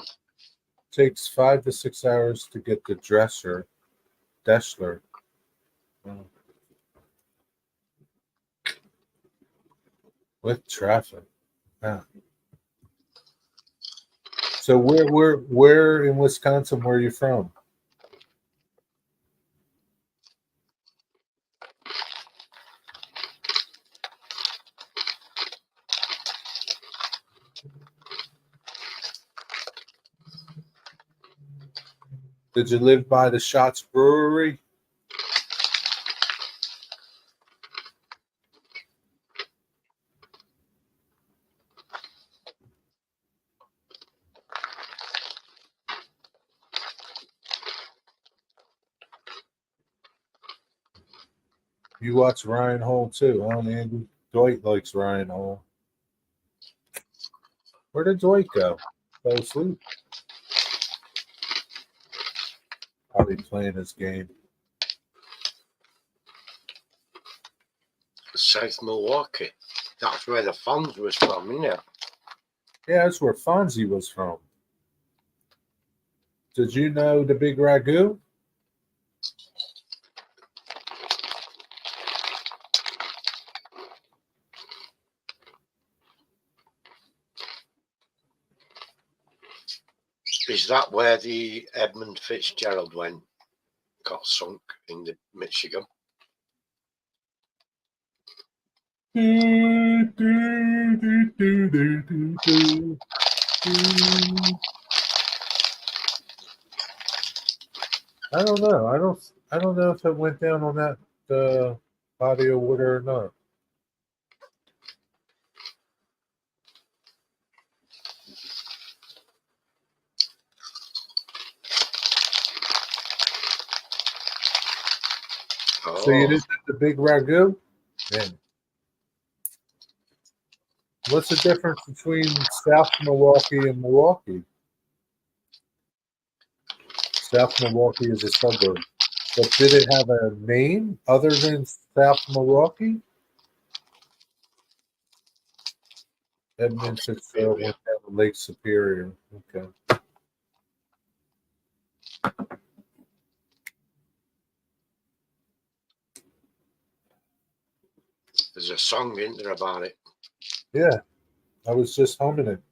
Takes 5 to 6 hours to get to Deschler. Wow. With traffic. Wow. So where in Wisconsin were you from? Did you live by the Schatz Brewery? You watch Ryan Hall too, huh, Andy? Dwight likes Ryan Hall. Where did Dwight go? Fell asleep. Probably playing his game. South Milwaukee. That's where the Fonz was from, isn't it? Yeah, that's where Fonzie was from. Did you know the Big Ragu? Is that where the Edmund Fitzgerald went? Got sunk in the Michigan. I don't know. I don't know if it went down on that body of water or not. So you Oh, did the Big Ragu? Man. What's the difference between South Milwaukee and Milwaukee? South Milwaukee is a suburb. But did it have a name other than South Milwaukee? Edmund Fitzgerald went down to Lake Superior. Okay. there's a song in there about it. Yeah, I was just humming it.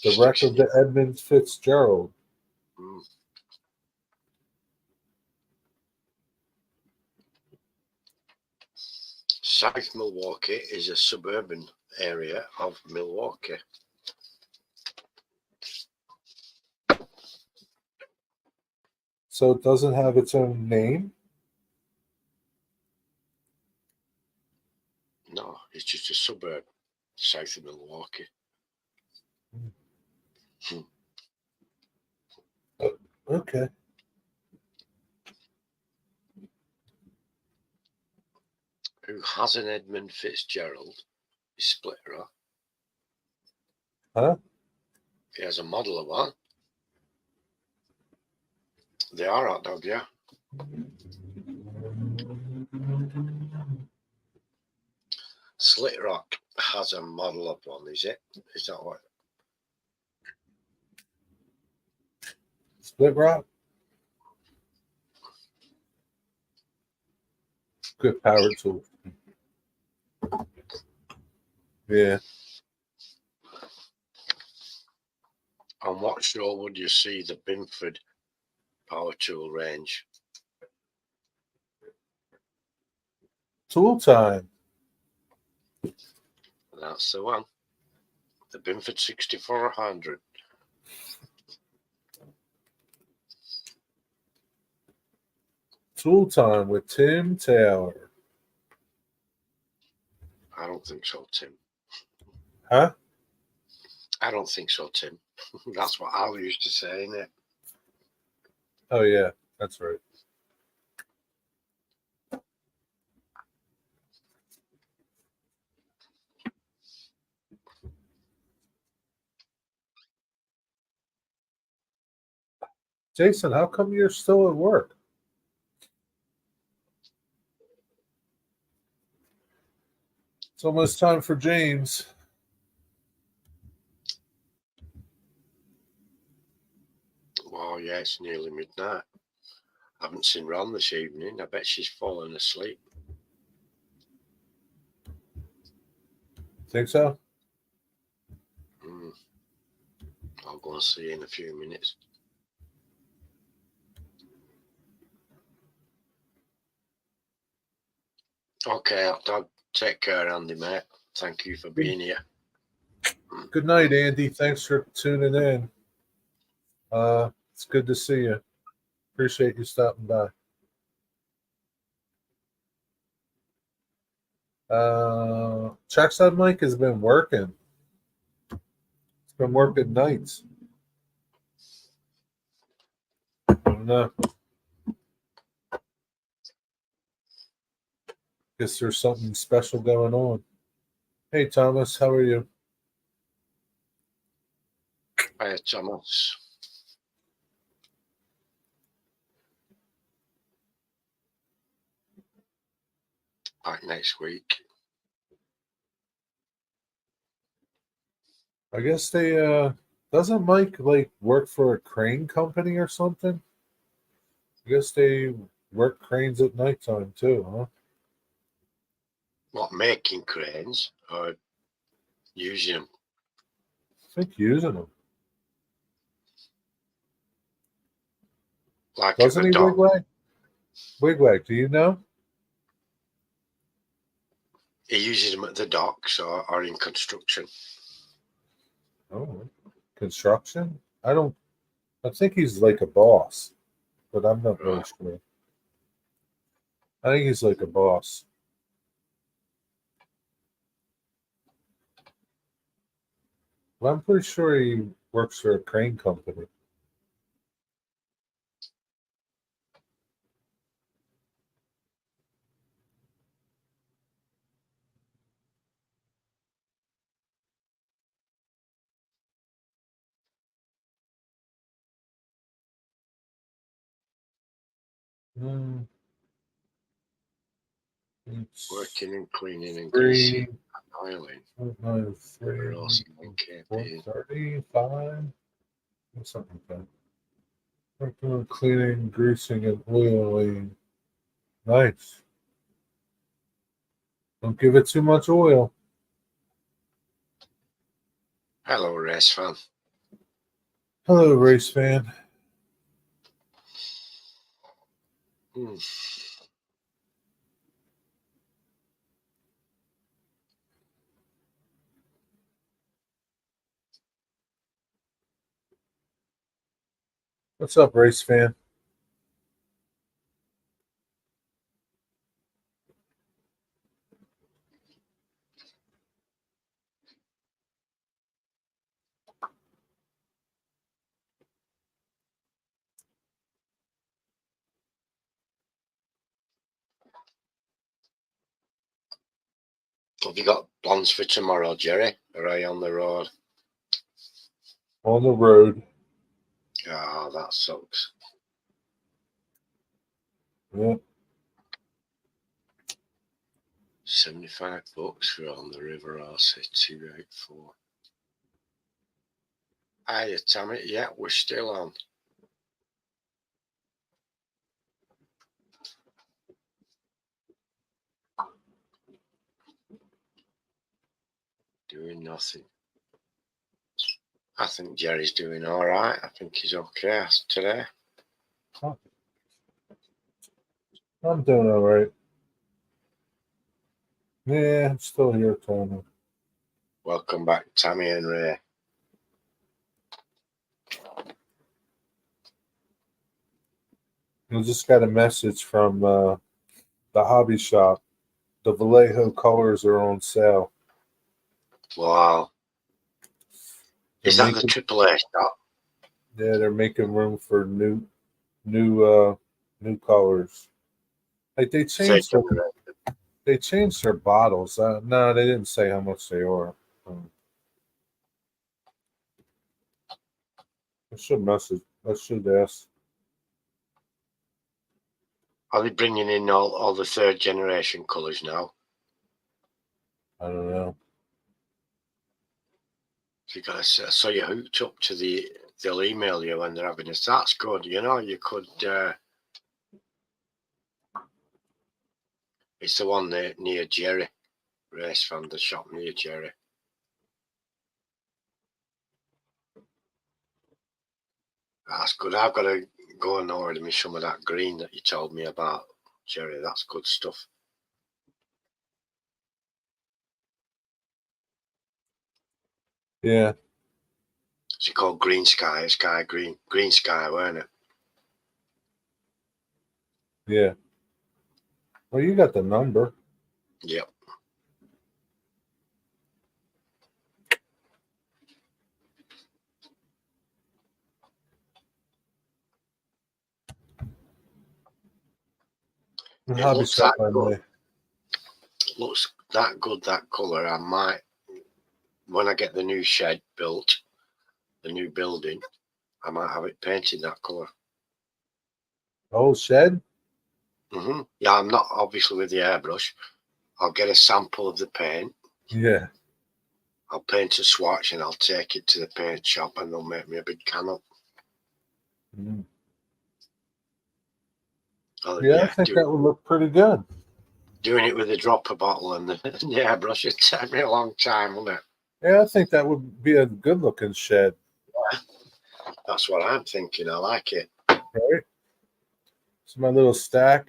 The record to Edmund Fitzgerald. Mm. South Milwaukee is a suburban area of Milwaukee. So it doesn't have its own name? No, it's just a suburb south of Milwaukee. Okay. Who has an Edmund Fitzgerald is Split Rock. Huh? He has a model of one. They are hot dog, yeah. Slit Rock has a model of one, is it? Is that what? Split Rock? Good power tool. Yeah. On what show would you see the Binford power tool range? Tool time. That's the one. The Binford 6400. Tool Time with Tim Taylor. I don't think so, Tim. Huh? I don't think so, Tim. That's what Al used to say, innit? Oh, yeah, that's right. Jason, how come you're still at work? It's almost time for James. Well, yeah, it's nearly midnight. I haven't seen Ron this evening. I bet she's fallen asleep. Think so? Mm. I'll go and see in a few minutes. Okay, I'll take care, Andy, mate. Thank you for being here. Good night, Andy. Thanks for tuning in. It's good to see you. Appreciate you stopping by. Trackside Mike has been working. It's been working nights. I don't know. Guess there's something special going on. Hey, Thomas, how are you? Hi, Thomas. Back next week. I guess they doesn't Mike like work for a crane company or something? I guess they work cranes at nighttime too, huh? What, making cranes or using them? I think using them. Like Doesn't at he, the dock? Wigwag? Wigwag, do you know? He uses them at the docks or in construction. Oh, construction? I think he's like a boss, but I'm not really Right. sure. I think he's like a boss. Well, I'm pretty sure he works for a crane company. Hmm. It's Working and cleaning and 3, greasing, oiling, 3, roasting and caping. 4:35, or something like that. Working on cleaning, greasing, and oiling. Nice. Don't give it too much oil. Hello, race fan. Hello, race fan. Hmm. What's up, race fan? Have you got plans for tomorrow, Jerry? Or are you on the road? On the road. Ah, that sucks. Yeah. $75 for on the river RC 284. Hiya, Tammy. Yeah, we're still on. Doing nothing. I think Jerry's doing all right. I think he's okay today. I'm doing all right. Yeah, I'm still here, Tony. Welcome back, Tammy and Ray. I just got a message from the hobby shop. The Vallejo colors are on sale. Wow. They're Is that the making, AAA shop? yeah, they're making room for new colors. Like Third they changed their bottles. No, they didn't say how much they are. I should message. I should ask. Are they bringing in all the third generation colours now? I don't know. So you got to, so you're hooked up to they'll email you when they're having this. That's good. You know, you could. It's the one there near Jerry. Race from the shop near Jerry. That's good. I've got to go and order me some of that green that you told me about, Jerry. That's good stuff. Yeah, It's called Green Sky, Sky Green. Green Sky, weren't it? yeah. Well, you got the number. Yep. The It hobby looks shop, that by the good. way. Looks that good, that colour. I might, when I get the new shed built, the new building, I might have it painted that colour. Oh, shed. Yeah, I'm not obviously with the airbrush. I'll get a sample of the paint. Yeah. I'll paint a swatch and I'll take it to the paint shop and they'll make me a big can up. Mm. Oh, Yeah, I think that would look pretty good. Doing it with a dropper bottle and the airbrush would take me a long time, wouldn't it? Yeah, I think that would be a good looking shed. That's what I'm thinking. I like it. Right. It's my little stack.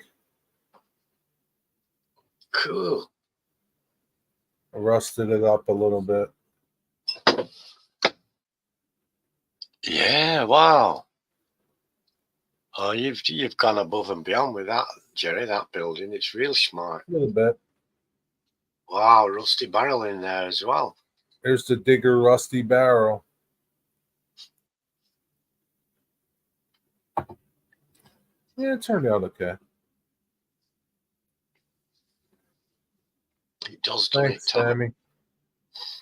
Cool. I rusted it up a little bit. Yeah, wow. Oh, you've gone above and beyond with that, Jerry, that building. It's really smart. A little bit. Wow, rusty barrel in there as well. There's the Digger rusty barrel. Yeah, it turned out okay. It does, doesn't Thanks, it, Tommy? Sammy.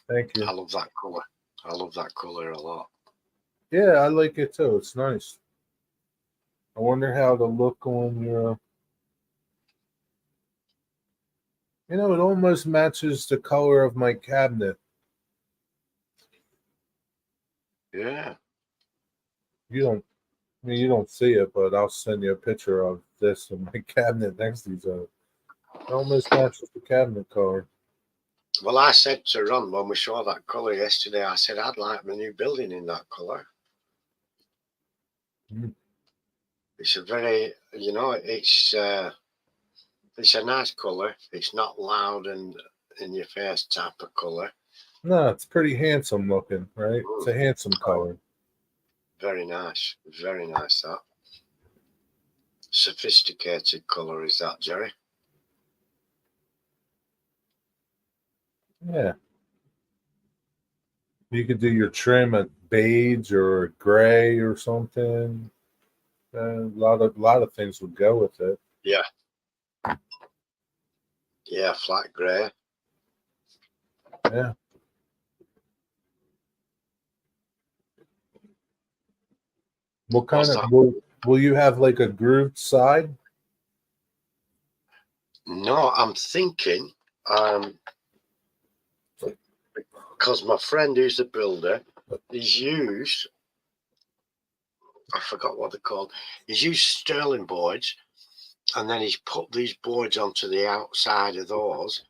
Thank you. I love that colour. I love that colour a lot. Yeah, I like it too. It's nice. I wonder how it'll look on your. You know, it almost matches the color of my cabinet. Yeah. You don't see it, but I'll send you a picture of this and my cabinet next to each other. It almost matches the cabinet color. Well, I said to Ron when we saw that colour yesterday, I said I'd like my new building in that colour. Mm. It's a very, it's a nice colour. It's not loud and in your face type of colour. No, it's pretty handsome looking, right? It's a handsome color. Very nice. Very nice, that. Sophisticated colour is that, Jerry? Yeah. You could do your trim at beige or gray or something. A lot of things would go with it. Yeah. Yeah, flat grey. Yeah. What kind What's of that? will you have like a grooved side? No, I'm thinking, because my friend who's a builder, he's used, I forgot what they're called, he's used sterling boards and then he's put these boards onto the outside of those.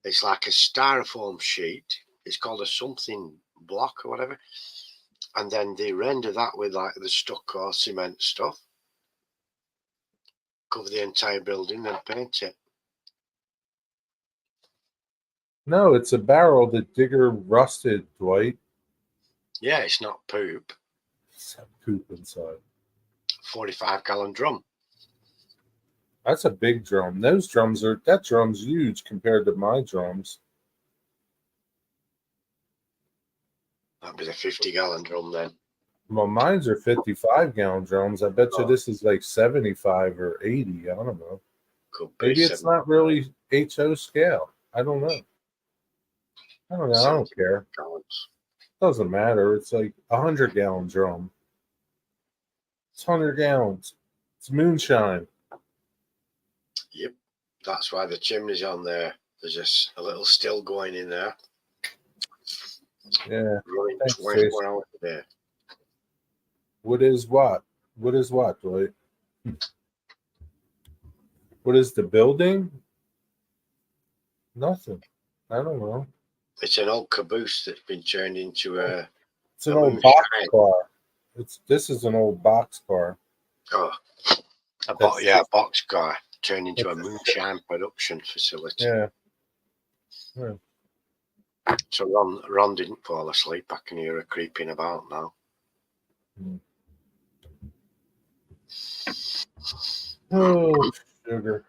It's like a styrofoam sheet. It's called a something block or whatever. And then they render that with like the stucco cement stuff. Cover the entire building and paint it. No, it's a barrel that Digger rusted, Dwight. Yeah, it's not poop. Some poop inside. 45-gallon drum. That's a big drum. That drum's huge compared to my drums. That'd be the 50-gallon drum then. Well, mine's are 55-gallon drums. I bet you Oh. this is like 75 or 80. I don't know. Could be Maybe it's 70 not really HO scale. I don't know. I don't know. I don't care. gallons. Doesn't matter. It's like 100-gallon drum. It's 100 gallons. It's moonshine. Yep. That's why the chimney's on there. There's just a little still going in there. Yeah. Running Thanks, 24 Jason. hours a day. What is what? What is what, Dwight? What is the building? Nothing. I don't know. It's an old caboose that's been turned into a It's an A old moonshine. box car. This is an old box car. boxcar turned into a That's- moonshine production facility. Yeah. So Ron didn't fall asleep. I can hear her creeping about now. Oh, sugar.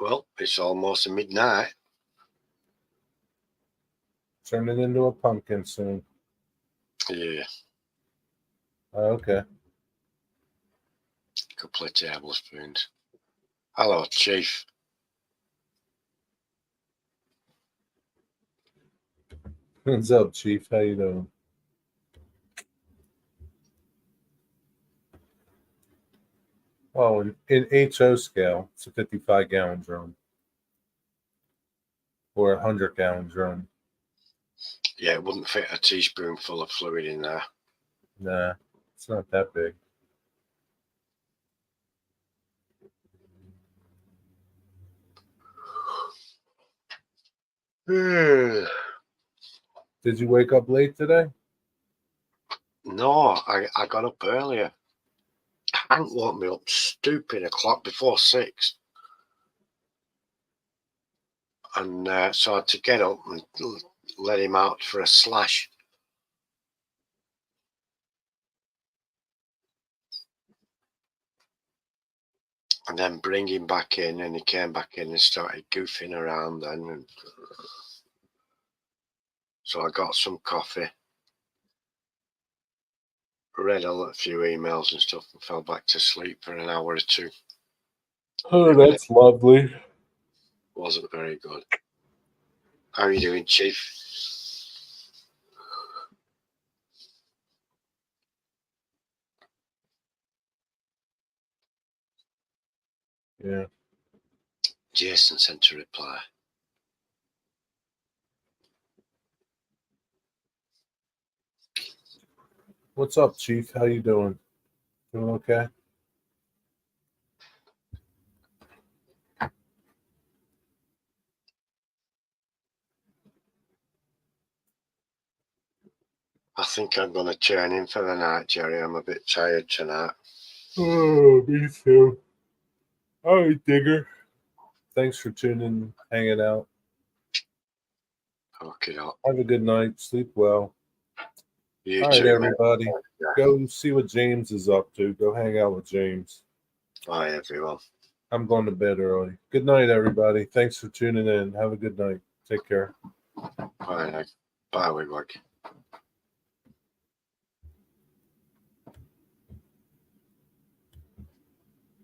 Well, it's almost midnight. Turn it into a pumpkin soon. Yeah, Okay. couple of tablespoons. Hello, Chief. What's up, Chief? How you doing? Oh, in HO scale, it's a 55-gallon drum. Or a 100-gallon drum. Yeah, it wouldn't fit a teaspoonful of fluid in there. Nah, it's not that big. No, Did you wake up late today? I got up earlier. Hank woke me up stupid o'clock before 6. And so I had to get up and let him out for a slash. And then bring him back in, and he came back in and started goofing around then. And so I got some coffee, read a few emails and stuff, and fell back to sleep for an hour or two. Oh, that's lovely. Wasn't very good. How are you doing, Chief? Yeah. Jason sent a reply. What's up, Chief? How you doing? Doing okay? I think I'm going to turn in for the night, Jerry. I'm a bit tired tonight. Oh, me too. All right, Digger. Thanks for tuning, hanging out. Okay, Have a good night. Sleep well. you All right, too, mate. everybody. Go see what James is up to. Go hang out with James. Bye, everyone. I'm going to bed early. Good night, everybody. Thanks for tuning in. Have a good night. Take care. Bye, Wigwag.